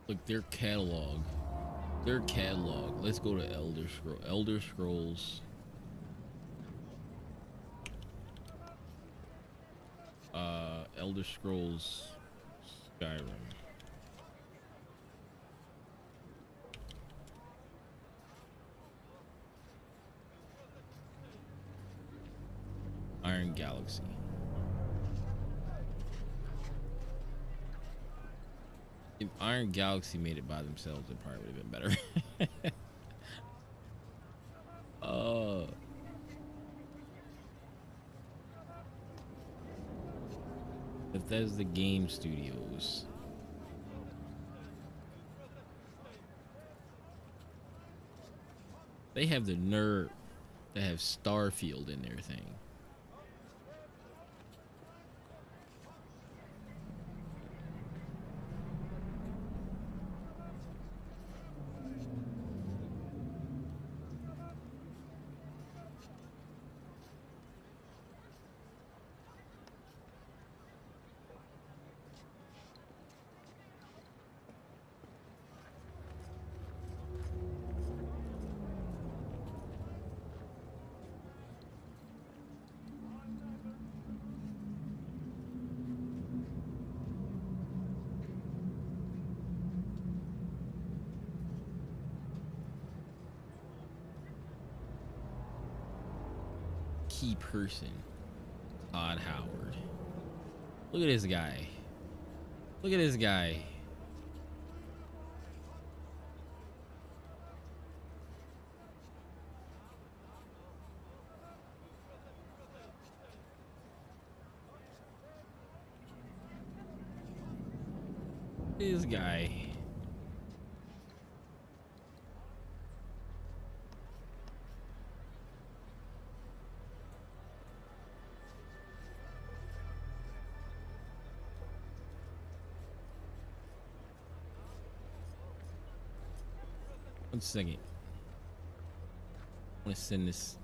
Speaker 1: Look, their catalog. Their catalog. Let's go to Elder Scrolls. Elder Scrolls. Elder Scrolls Skyrim. Iron Galaxy. If Iron Galaxy made it by themselves, it probably would have been better. Bethesda Game Studios. They have the nerve to have Starfield in their thing. Key person, Todd Howard. Look at this guy. Look at this guy. This guy. One second. I want to send this.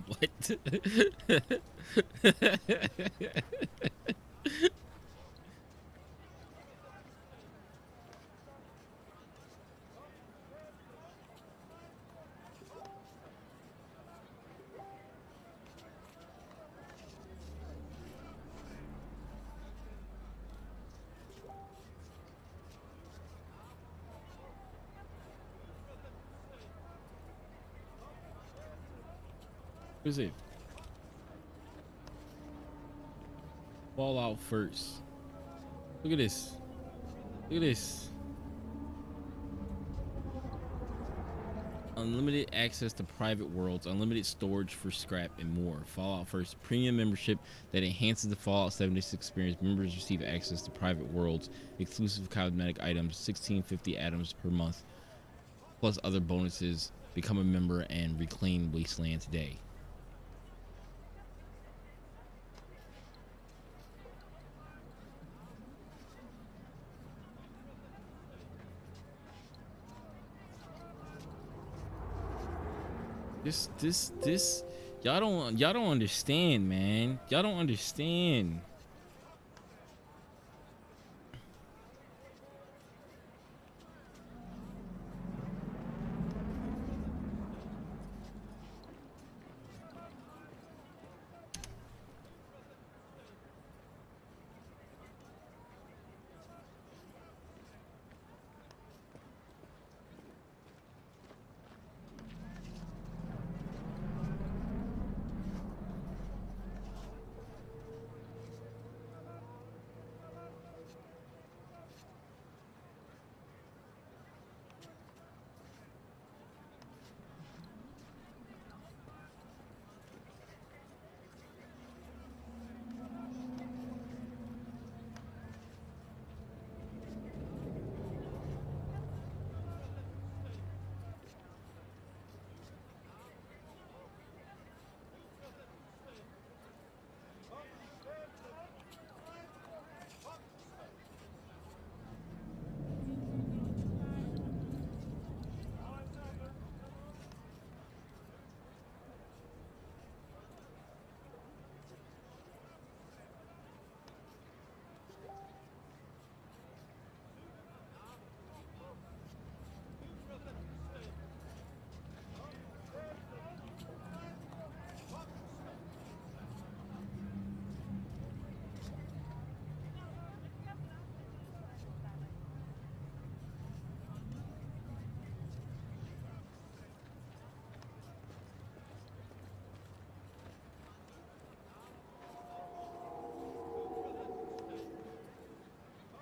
Speaker 1: What? Who's it? Fallout first. Look at this. Look at this. Unlimited access to private worlds, unlimited storage for scrap, and more. Fallout First premium membership that enhances the Fallout 76 experience. Members receive access to private worlds, exclusive cosmetic items, 1650 atoms per month, plus other bonuses. Become a member and reclaim Wasteland today. This y'all don't understand, man. Y'all don't understand.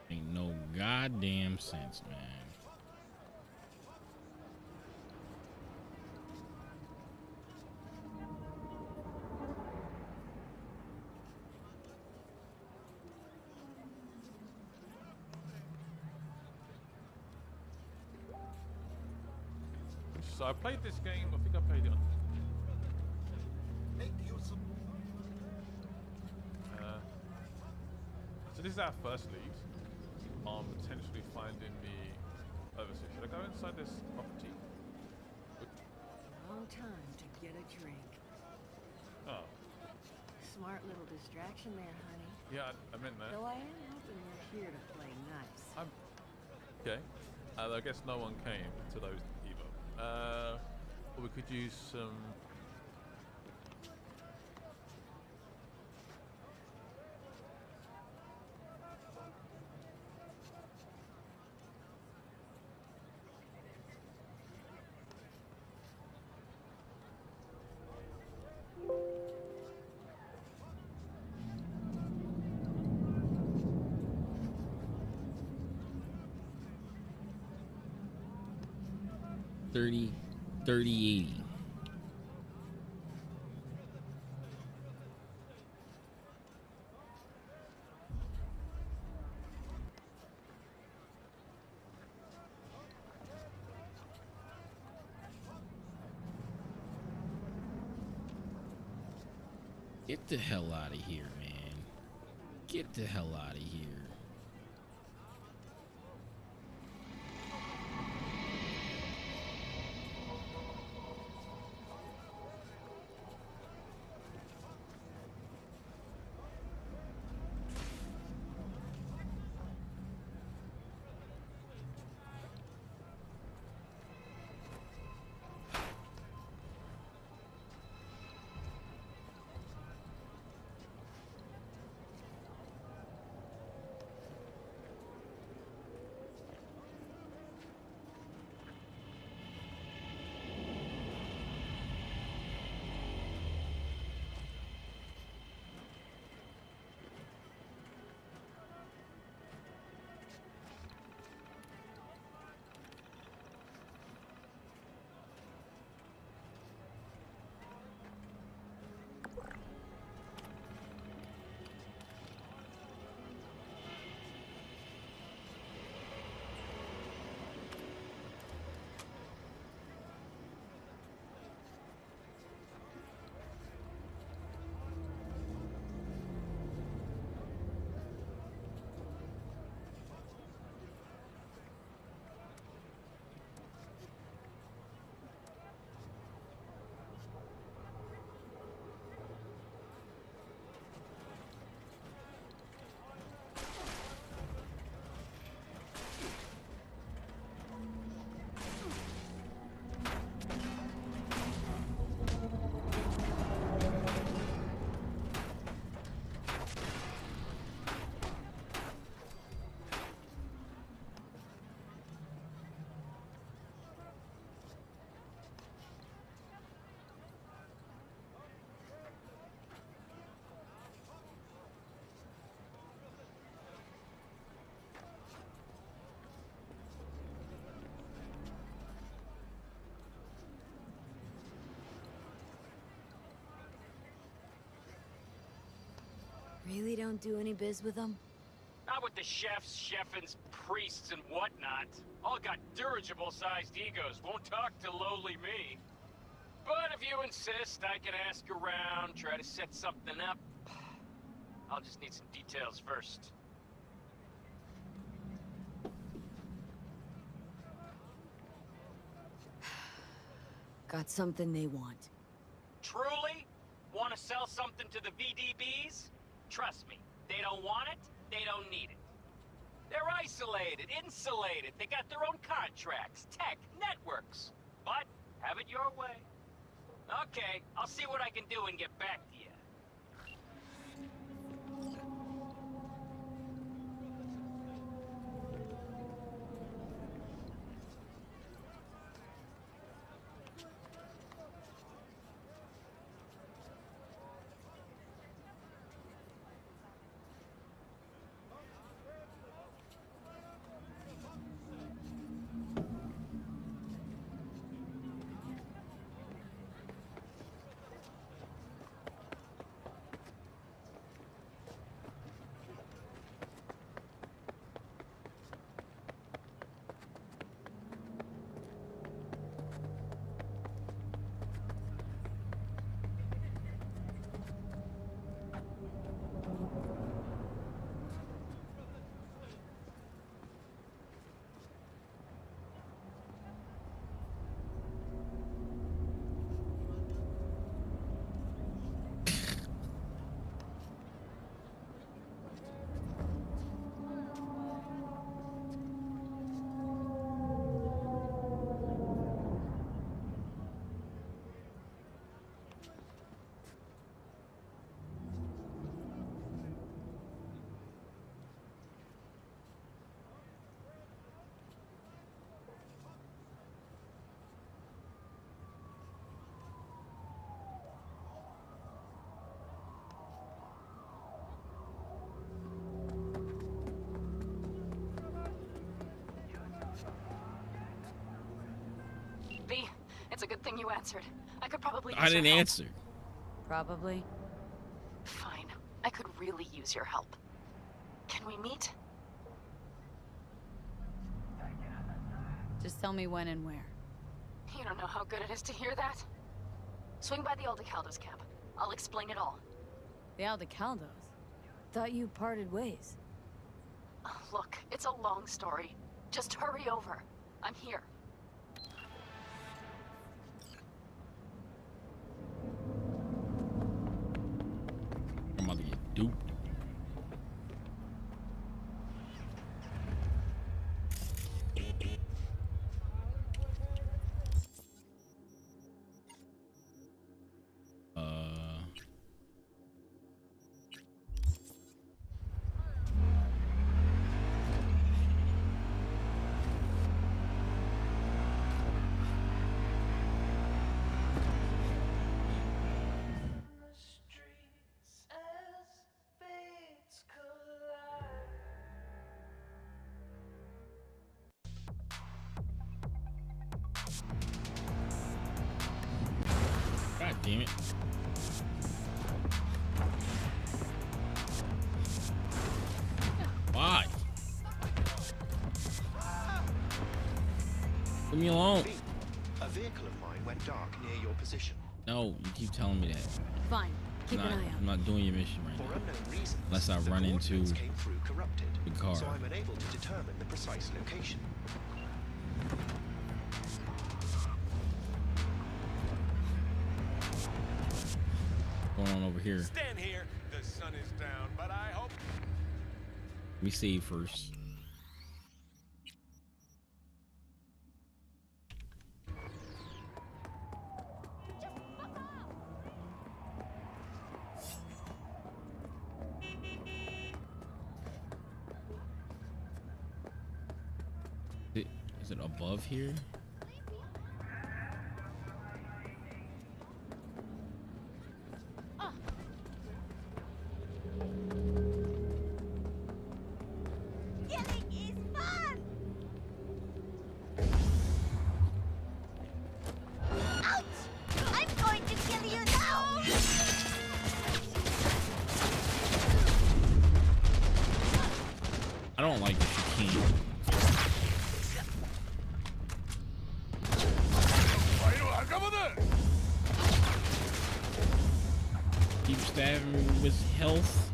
Speaker 1: Ain't no goddamn sense, man.
Speaker 14: So I played this game, I think I played it on... So this is our first lead on potentially finding the Overseer, should I go inside this property?
Speaker 15: Long time to get a drink.
Speaker 14: Oh.
Speaker 15: Smart little distraction there, honey.
Speaker 14: Yeah, I meant that.
Speaker 15: Though I am hoping you're here to play nice.
Speaker 14: Okay. I guess no one came to those either. Well, we could use some...
Speaker 1: $30, $80. Get the hell out of here, man. Get the hell out of here.
Speaker 6: Really don't do any biz with them?
Speaker 13: Not with the chefs, cheffins, priests, and whatnot. All got dirigible-sized egos, won't talk to lowly me. But if you insist, I can ask around, try to set something up. I'll just need some details first.
Speaker 6: Got something they want.
Speaker 13: Truly? Want to sell something to the VDBs? Trust me, they don't want it, they don't need it. They're isolated, insulated, they got their own contracts, tech, networks. But, have it your way. Okay, I'll see what I can do and get back to you.
Speaker 9: thing you answered. I could probably use
Speaker 1: I didn't
Speaker 9: your help.
Speaker 1: answer.
Speaker 6: Probably.
Speaker 9: Fine. I could really use your help. Can we meet?
Speaker 6: Just tell me when and where.
Speaker 9: You don't know how good it is to hear that. Swing by the Aldecaldos camp. I'll explain it all.
Speaker 6: The Aldecaldos? Thought you parted ways.
Speaker 9: Look, it's a long story. Just hurry over. I'm here.
Speaker 1: I'm about to get duped. God damn it. Why? Leave me alone.
Speaker 17: A vehicle of mine went dark near your position.
Speaker 1: No, you keep telling me that.
Speaker 6: Fine. Keep an eye out.
Speaker 1: I'm not doing your mission right
Speaker 17: For
Speaker 1: now.
Speaker 17: unknown reasons,
Speaker 1: Unless I
Speaker 17: the
Speaker 1: run into
Speaker 17: coordinates came through corrupted,
Speaker 1: the car.
Speaker 17: so I'm unable to determine the precise location.
Speaker 1: What's going on over here?
Speaker 7: Stand here. The sun is down, but I hope.
Speaker 1: Let me save first. Is it above here?
Speaker 16: Killing is fun! Ouch! I'm going to kill you now!
Speaker 1: I don't like that you can't. Keep stabbing me with health.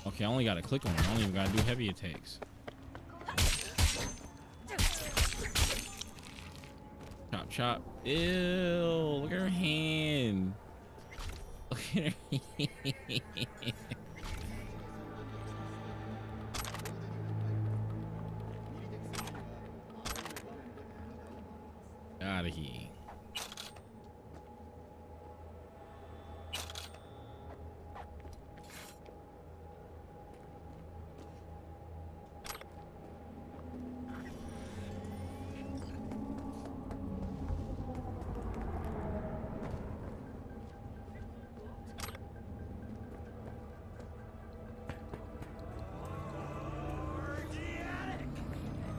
Speaker 1: Okay, I only gotta click on it. I don't even gotta do heavy attacks. Chop, chop. Ew, look at her hand. Look at her hand. Out of here.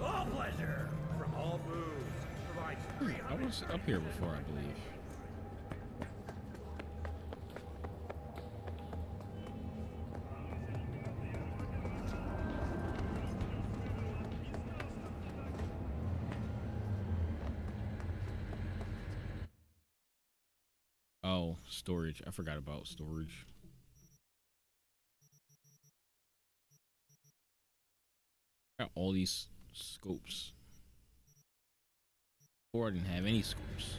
Speaker 19: All pleasure from all foods. Provides
Speaker 1: I was up here before, I believe. Oh, storage. I forgot about storage. Got all these scopes. Before I didn't have any scopes.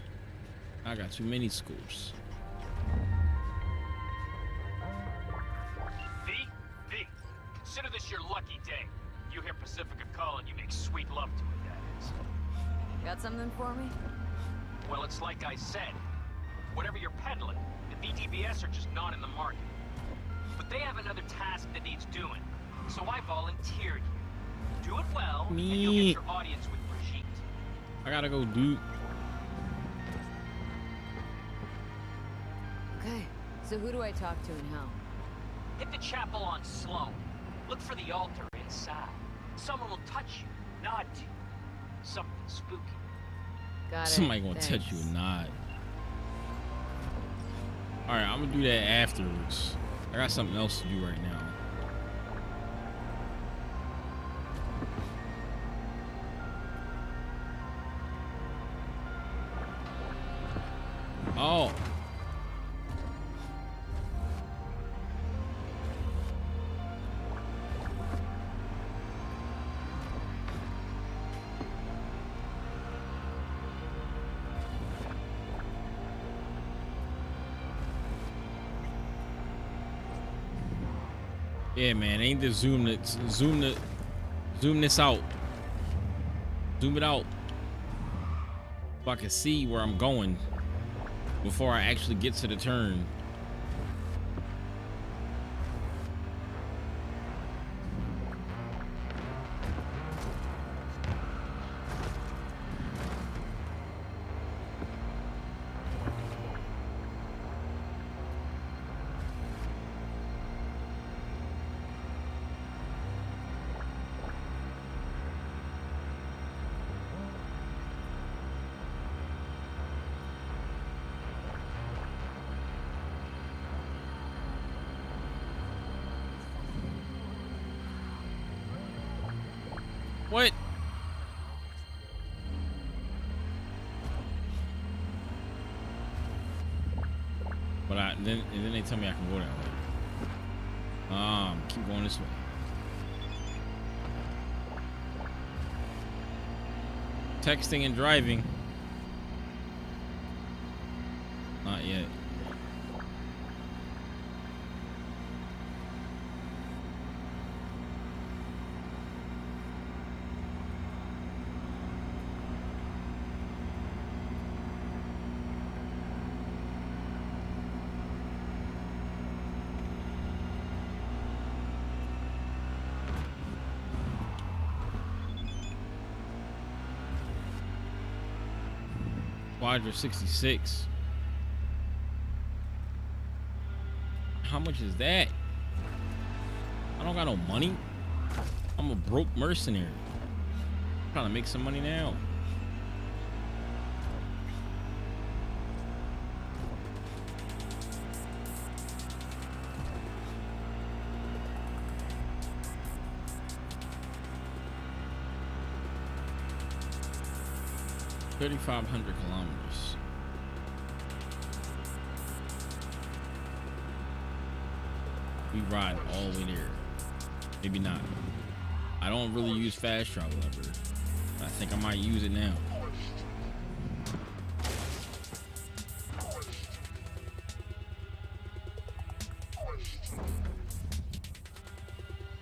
Speaker 1: I got too many scopes.
Speaker 13: V, consider this your lucky day. You hear Pacifica calling, you make sweet love to it, that is.
Speaker 6: Got something for me?
Speaker 13: Well, it's like I said. Whatever you're peddling, the VDBS are just not in the market. But they have another task that needs doing, so I volunteered you. Do it well, and you'll get your audience with Brigitte.
Speaker 1: I gotta go, dude.
Speaker 6: Okay, so who do I talk to and how?
Speaker 13: Hit the chapel on Sloan. Look for the altar inside. Someone will touch you, nod to you. Something spooky.
Speaker 6: Got it.
Speaker 1: Somebody gonna
Speaker 6: Thanks.
Speaker 1: touch you or not. Alright, I'm gonna do that afterwards. I got something else to do right now. Oh. Yeah, man, ain't the zoom this out. Zoom it out. So I can see where I'm going before I actually get to the turn. What? But then they tell me I can go that way. Keep going this way. Texting and driving. Not yet. Quadra 66. How much is that? I don't got no money. I'm a broke mercenary. I'm trying to make some money now. $3,500 kilometers. We ride all the way there. Maybe not. I don't really use fast travel ever. I think I might use it now.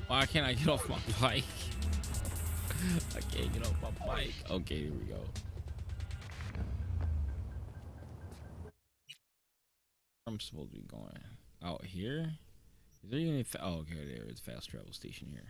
Speaker 1: Why can't I get off my bike? I can't get off my bike. Okay, here we go. I'm supposed to be going out here. Is there even oh, okay, there is a fast travel station here.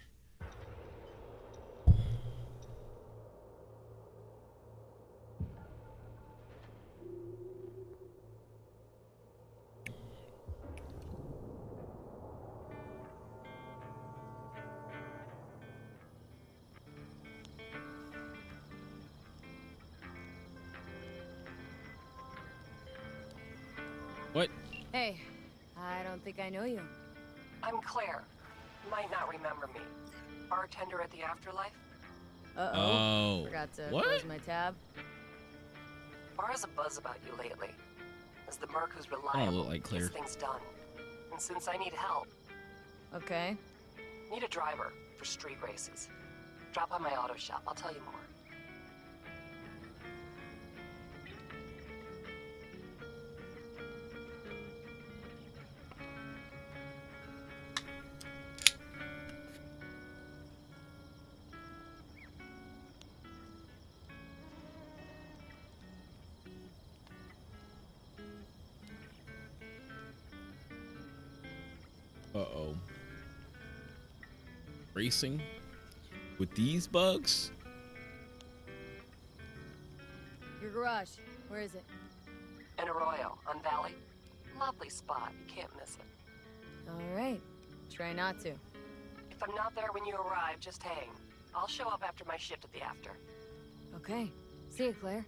Speaker 1: What?
Speaker 6: Hey, I don't think I know you.
Speaker 5: I'm Claire. You might not remember me. Bartender at the Afterlife?
Speaker 6: Uh-oh.
Speaker 1: Oh.
Speaker 6: Forgot to
Speaker 1: What?
Speaker 6: close my tab.
Speaker 5: Bar has a buzz about you lately. As the merc who's
Speaker 1: I don't
Speaker 5: reliable,
Speaker 1: look like Claire.
Speaker 5: gets things done. And since I need help,
Speaker 6: Okay.
Speaker 5: need a driver for street races. Drop by my auto shop. I'll tell you more.
Speaker 1: Uh-oh. Racing? With these bugs?
Speaker 6: Your garage. Where is it?
Speaker 5: In Arroyo, on Valley. Lovely spot. You can't miss it.
Speaker 6: All right. Try not to.
Speaker 5: If I'm not there when you arrive, just hang. I'll show up after my shift at the after.
Speaker 6: Okay. See you, Claire.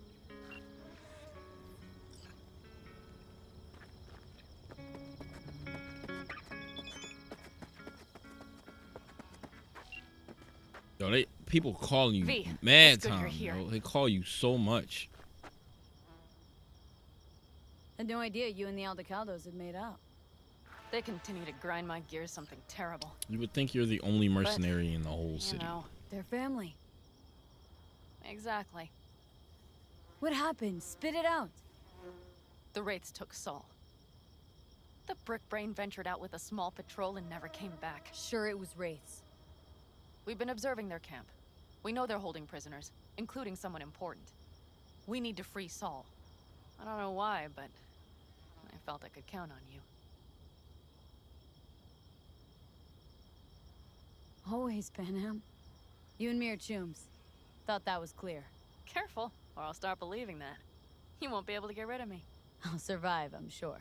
Speaker 1: Yo, people calling you
Speaker 6: V,
Speaker 1: mad
Speaker 6: it's good you're
Speaker 1: time,
Speaker 6: here.
Speaker 1: yo. They call you so much.
Speaker 6: Had no idea you and the Aldecaldos had made up.
Speaker 11: They continue to grind my gears something terrible.
Speaker 1: You would think you're the only mercenary in the whole city.
Speaker 11: You know,
Speaker 6: Their family.
Speaker 11: exactly.
Speaker 6: What happened? Spit it out.
Speaker 11: The Wraiths took Saul. The brick brain ventured out with a small patrol and never came back.
Speaker 6: Sure, it was Wraiths.
Speaker 11: We've been observing their camp. We know they're holding prisoners, including someone important. We need to free Saul. I don't know why, but I felt I could count on you.
Speaker 6: Always, Panam. You and me are chums. Thought that was clear.
Speaker 11: Careful, or I'll start believing that. You won't be able to get rid of me.
Speaker 6: I'll survive, I'm sure.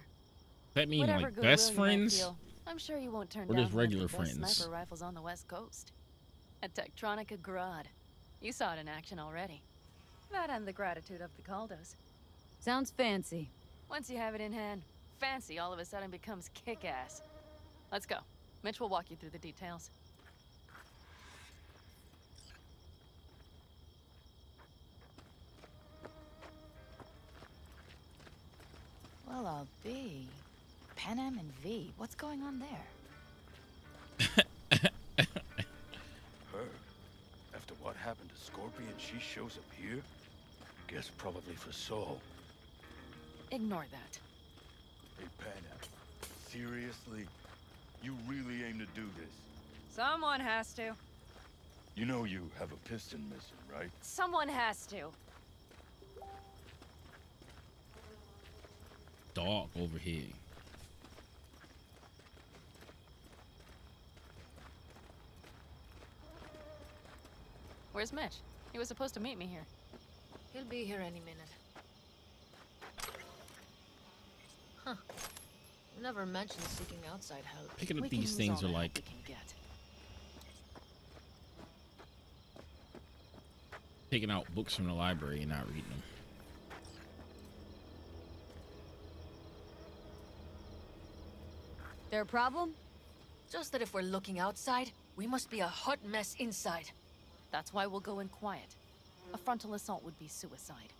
Speaker 1: That mean
Speaker 11: Whatever
Speaker 1: like
Speaker 11: goodwill
Speaker 1: best
Speaker 11: you might
Speaker 1: friends?
Speaker 11: feel, I'm sure you won't turn
Speaker 1: Or
Speaker 11: down
Speaker 1: just
Speaker 11: one of the
Speaker 1: regular
Speaker 11: best
Speaker 1: friends?
Speaker 11: sniper rifles on the West Coast. At Tektronica Grad. You saw it in action already. That and the gratitude of the Caldos.
Speaker 6: Sounds fancy.
Speaker 11: Once you have it in hand, fancy all of a sudden becomes kick-ass. Let's go. Mitch will walk you through the details.
Speaker 10: Well, I'll be. Panam and V, what's going on there?
Speaker 20: Her? After what happened to Scorpion, she shows up here? Guess probably for Saul.
Speaker 11: Ignore that.
Speaker 20: Hey, Panam. Seriously? You really aim to do this?
Speaker 11: Someone has to.
Speaker 20: You know you have a piston missing, right?
Speaker 11: Someone has to.
Speaker 1: Dog over here.
Speaker 11: Where's Mitch? He was supposed to meet me here.
Speaker 22: He'll be here any minute. Huh. You never mentioned seeking outside help.
Speaker 1: Picking up
Speaker 11: We can
Speaker 1: these
Speaker 11: use
Speaker 1: things
Speaker 11: all
Speaker 1: are
Speaker 11: the help
Speaker 1: like
Speaker 11: we can get.
Speaker 1: picking out books from the library and not reading them.
Speaker 6: Their problem?
Speaker 22: Just that if we're looking outside, we must be a hot mess inside.
Speaker 11: That's why we'll go in quiet. A frontal assault would be suicide.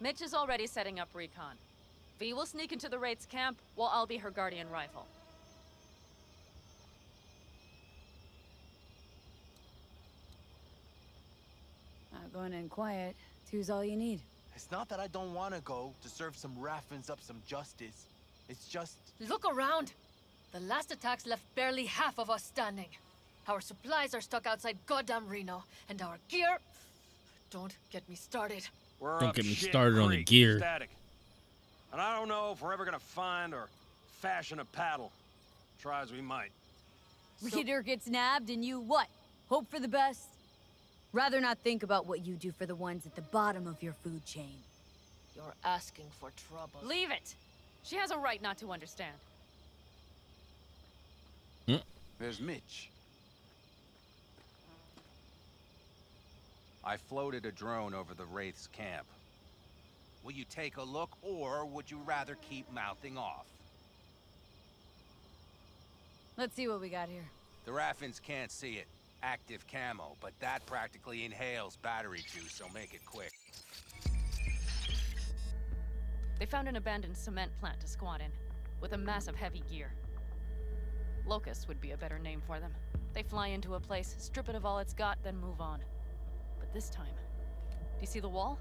Speaker 11: Mitch is already setting up recon. V will sneak into the Wraith's camp, while I'll be her guardian rifle.
Speaker 6: Going in quiet. Two's all you need.
Speaker 24: It's not that I don't want to go to serve some Raffins up some justice. It's just...
Speaker 22: Look around! The last attacks left barely half of us standing. Our supplies are stuck outside goddamn Reno, and our gear... Don't get me started.
Speaker 25: We're
Speaker 1: Don't
Speaker 25: up
Speaker 1: get me
Speaker 25: shit
Speaker 1: started on the
Speaker 25: creek,
Speaker 1: gear.
Speaker 25: Static. And I don't know if we're ever gonna find or fashion a paddle. Try as we might.
Speaker 6: Reader gets nabbed and you what? Hope for the best? Rather not think about what you do for the ones at the bottom of your food chain.
Speaker 22: You're asking for trouble.
Speaker 11: Leave it! She has a right not to understand.
Speaker 26: There's Mitch. I floated a drone over the Wraith's camp. Will you take a look, or would you rather keep mouthing off?
Speaker 6: Let's see what we got here.
Speaker 26: The Raffins can't see it. Active camo, but that practically inhales battery juice, so make it quick.
Speaker 11: They found an abandoned cement plant to squat in, with a massive heavy gear. Locusts would be a better name for them. They fly into a place, strip it of all it's got, then move on. But this time, do you see the wall?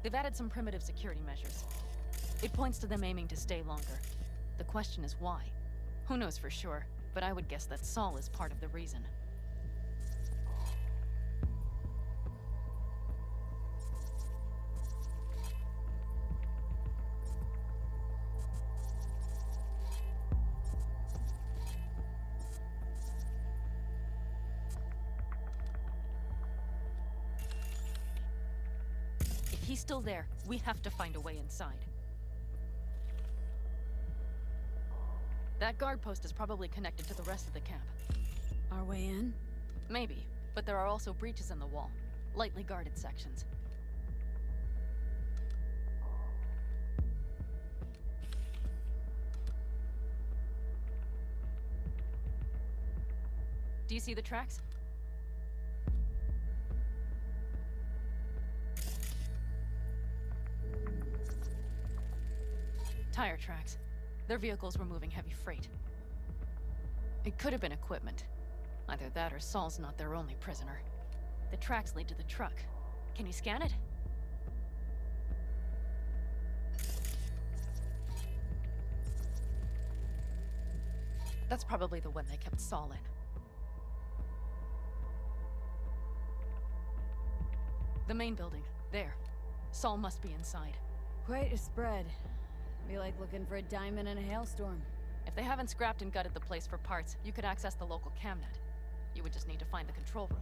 Speaker 11: They've added some primitive security measures. It points to them aiming to stay longer. The question is why? Who knows for sure, but I would guess that Saul is part of the reason. If he's still there, we have to find a way inside. That guard post is probably connected to the rest of the camp.
Speaker 6: Our way in?
Speaker 11: Maybe, but there are also breaches in the wall. Lightly guarded sections. Do you see the tracks? Tire tracks. Their vehicles were moving heavy freight. It could have been equipment. Either that or Saul's not their only prisoner. The tracks lead to the truck. Can you scan it? That's probably the one they kept Saul in. The main building. There. Saul must be inside.
Speaker 6: Quite a spread. Be like looking for a diamond in a hailstorm.
Speaker 11: If they haven't scrapped and gutted the place for parts, you could access the local camnet. You would just need to find the control room.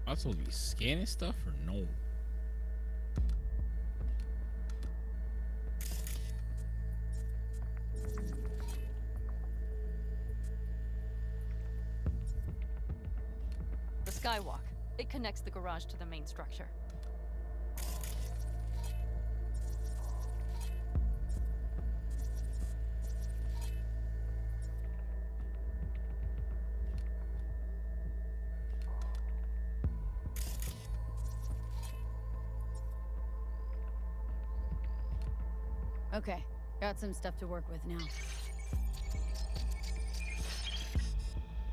Speaker 1: Am I supposed to be scanning stuff or no?
Speaker 11: The skywalk. It connects the garage to the main structure.
Speaker 6: Okay, got some stuff to work with now.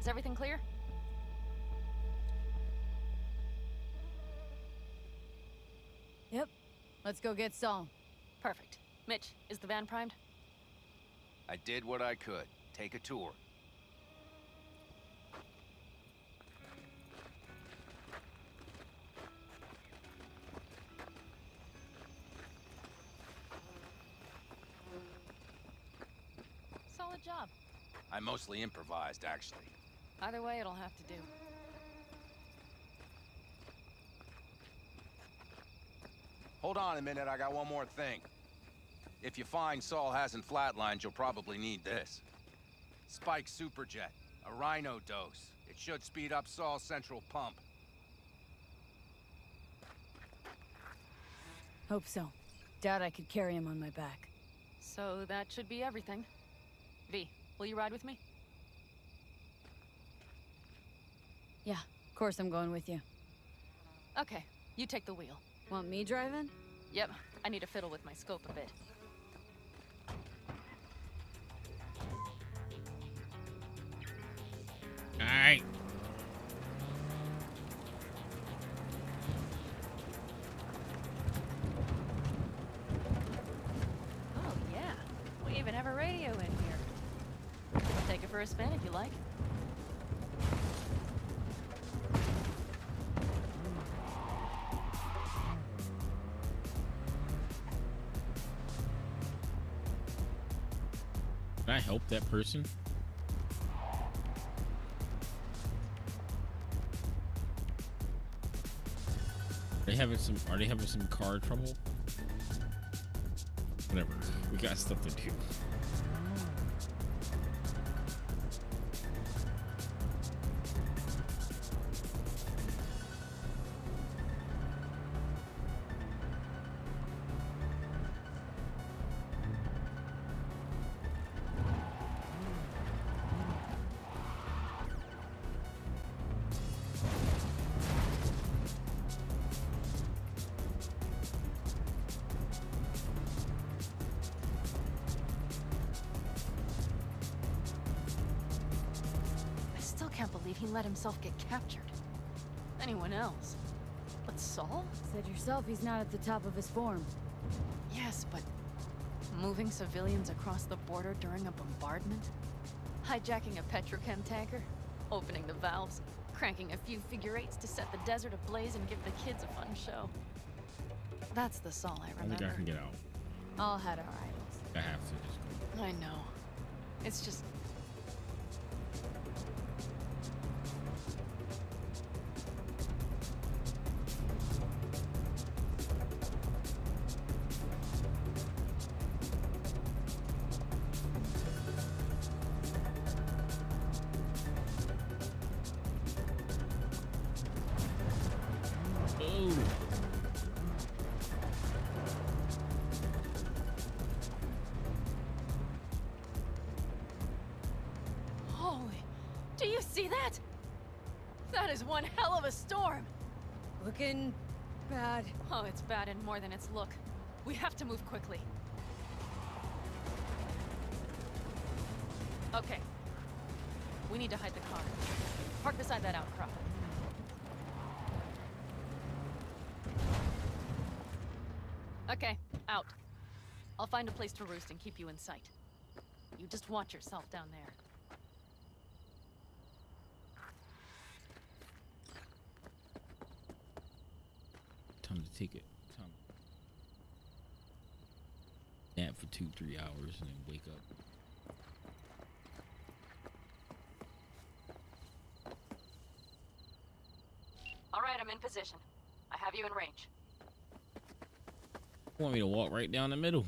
Speaker 11: Is everything clear?
Speaker 6: Yep. Let's go get Saul.
Speaker 11: Perfect. Mitch, is the van primed?
Speaker 26: I did what I could. Take a tour.
Speaker 11: Solid job.
Speaker 26: I mostly improvised, actually.
Speaker 11: Either way, it'll have to do.
Speaker 26: Hold on a minute, I got one more thing. If you find Saul hasn't flatlined, you'll probably need this. Spike Superjet, a Rhino dose. It should speed up Saul's central pump.
Speaker 6: Hope so. Doubt I could carry him on my back.
Speaker 11: So that should be everything. V, will you ride with me?
Speaker 6: Yeah, of course I'm going with you.
Speaker 11: Okay, you take the wheel.
Speaker 6: Want me driving?
Speaker 11: Yep, I need to fiddle with my scope a bit.
Speaker 1: Alright.
Speaker 11: Oh yeah, we even have a radio in here. Take it for a spin if you like.
Speaker 1: Can I help that person? Are they having some car trouble? Whatever. We got stuff to do.
Speaker 11: He let himself get captured. Anyone else? But Saul?
Speaker 6: Said yourself he's not at the top of his form.
Speaker 11: Yes, but moving civilians across the border during a bombardment? Hijacking a petrochem tanker? Opening the valves? Cranking a few figure eights to set the desert ablaze and give the kids a fun show? That's the Saul I remember.
Speaker 1: I think I can get out.
Speaker 6: All had our idols.
Speaker 1: I have to just go.
Speaker 11: I know. It's just... That is one hell of a storm!
Speaker 6: Looking bad.
Speaker 11: Oh, it's bad in more than its look. We have to move quickly. Okay. We need to hide the car. Park beside that outcrop. Okay, out. I'll find a place to roost and keep you in sight. You just watch yourself down there.
Speaker 1: Time to take it. Time. Nap for 2-3 hours and then wake up.
Speaker 11: All right, I'm in position. I have you in range.
Speaker 1: You want me to walk right down the middle?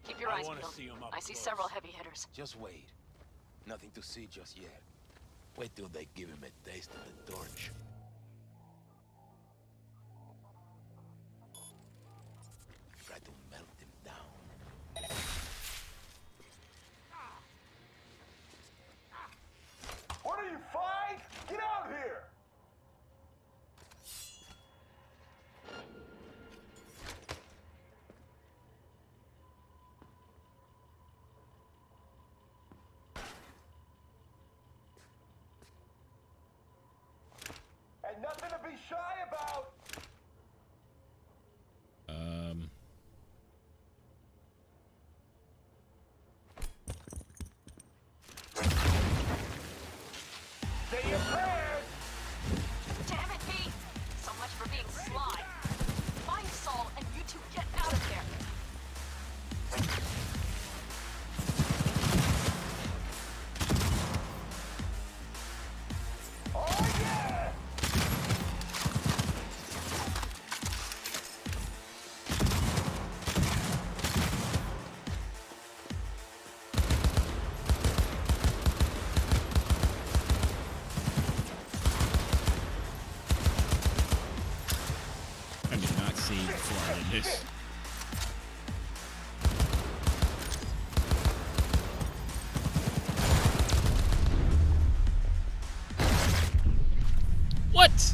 Speaker 11: Keep your eyes peeled. I see several heavy hitters.
Speaker 20: Just wait. Nothing to see just yet. Wait till they give him a taste of the torch. Try to melt him down.
Speaker 19: What are you, fine? Get out here! And nothing to be shy about! Stay your prayers!
Speaker 11: Damn it, Pete! So much for being sly. Find Saul and you two get out of there.
Speaker 19: Oh yeah!
Speaker 1: I did not see before I did this. What?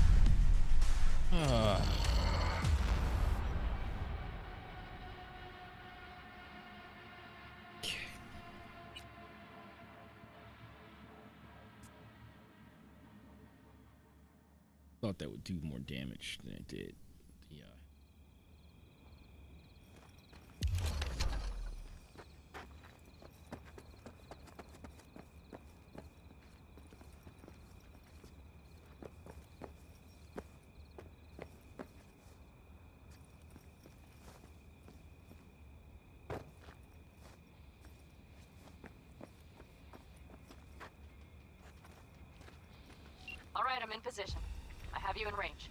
Speaker 1: thought that would do more damage than it did. Yeah.
Speaker 11: All right, I'm in position. I have you in range.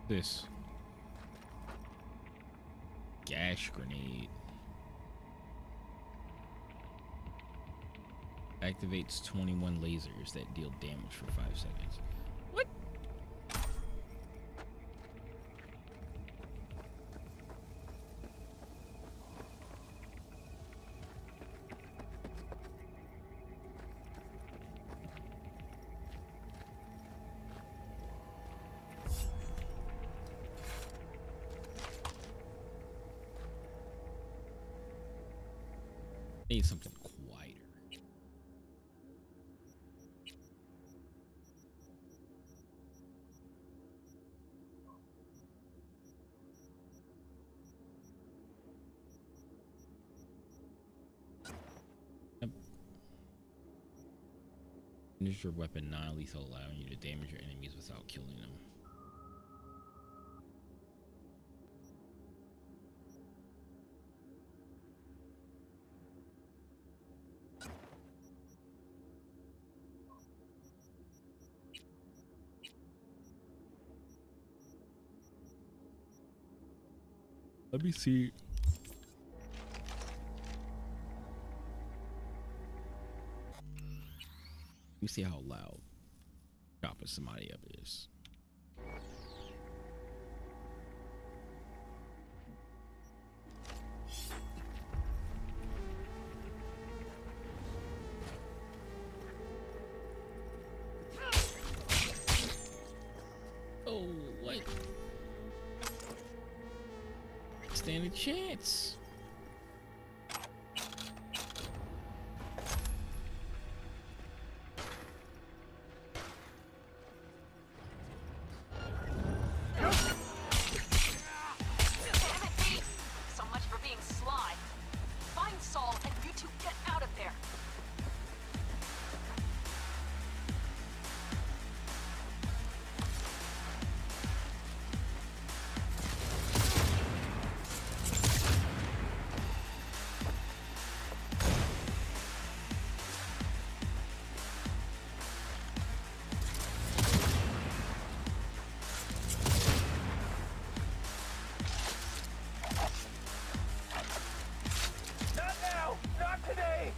Speaker 1: This gas grenade activates 21 lasers that deal damage for 5 seconds. What? Need something quieter. Yep. Use your weapon non-lethal, allowing you to damage your enemies without killing them. Let me see. Let me see how loud chopping somebody up is. Oh, what? Stand a chance.
Speaker 11: So much for being sly. Find Saul and you two get out of there.
Speaker 25: Not now! Not today!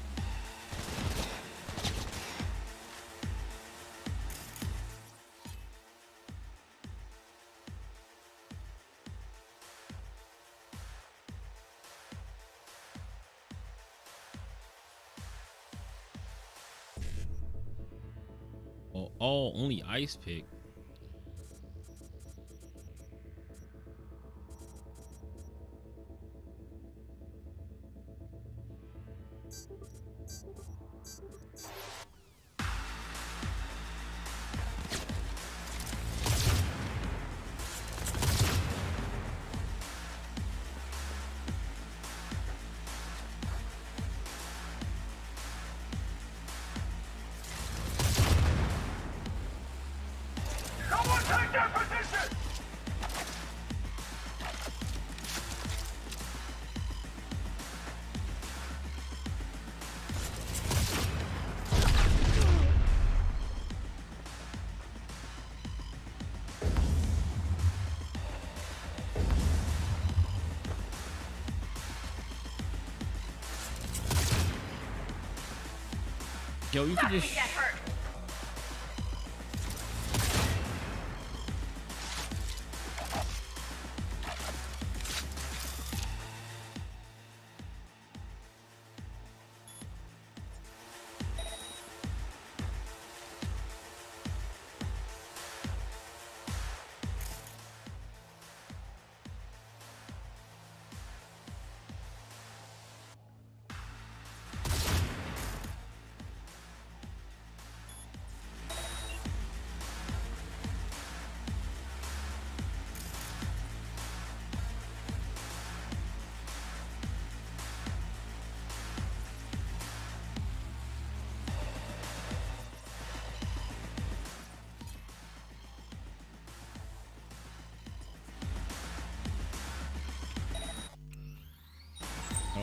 Speaker 1: Oh, only ice pick.
Speaker 25: Someone take their position!
Speaker 1: Yo, you can just.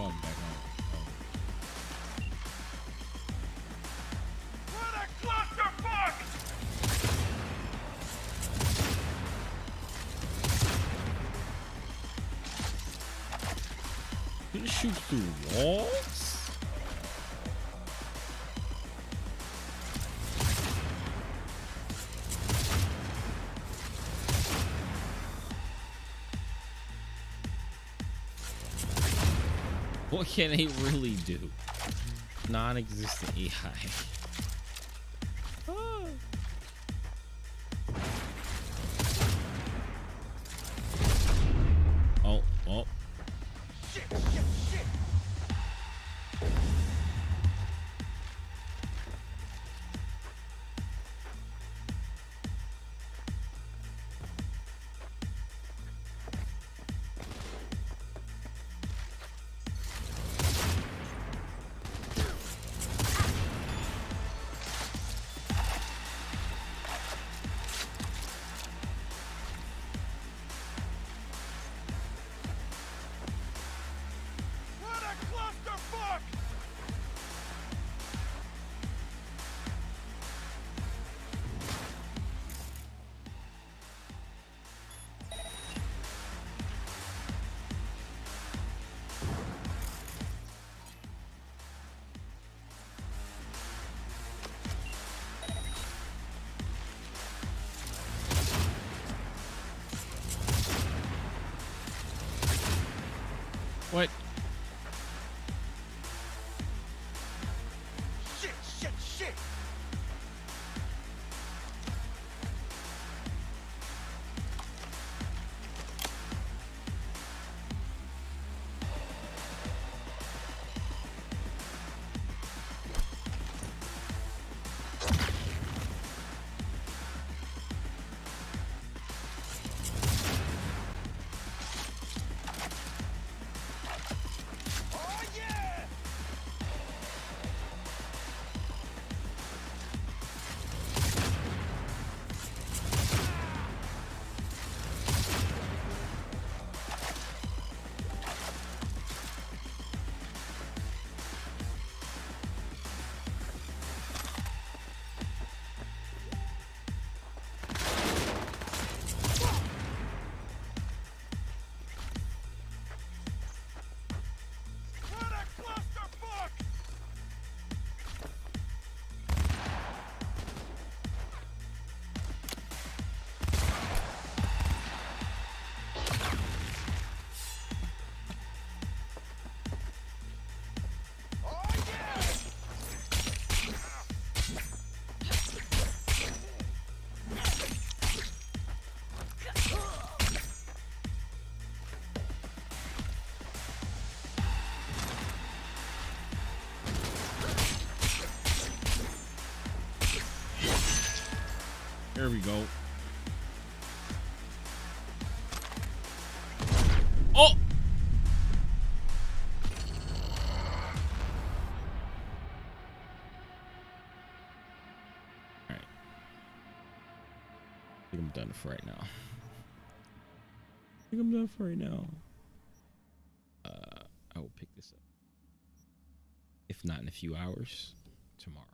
Speaker 1: I'm back home.
Speaker 7: What a clusterfuck!
Speaker 1: You shoot through walls? What can they really do? Non-existent AI. Oh, oh.
Speaker 7: Shit, shit, shit! What a clusterfuck!
Speaker 1: What?
Speaker 7: Shit, shit, shit! Oh yeah! What a clusterfuck! Oh yeah!
Speaker 1: There we go. Oh! Alright. I think I'm done for right now. I will pick this up. If not in a few hours, tomorrow.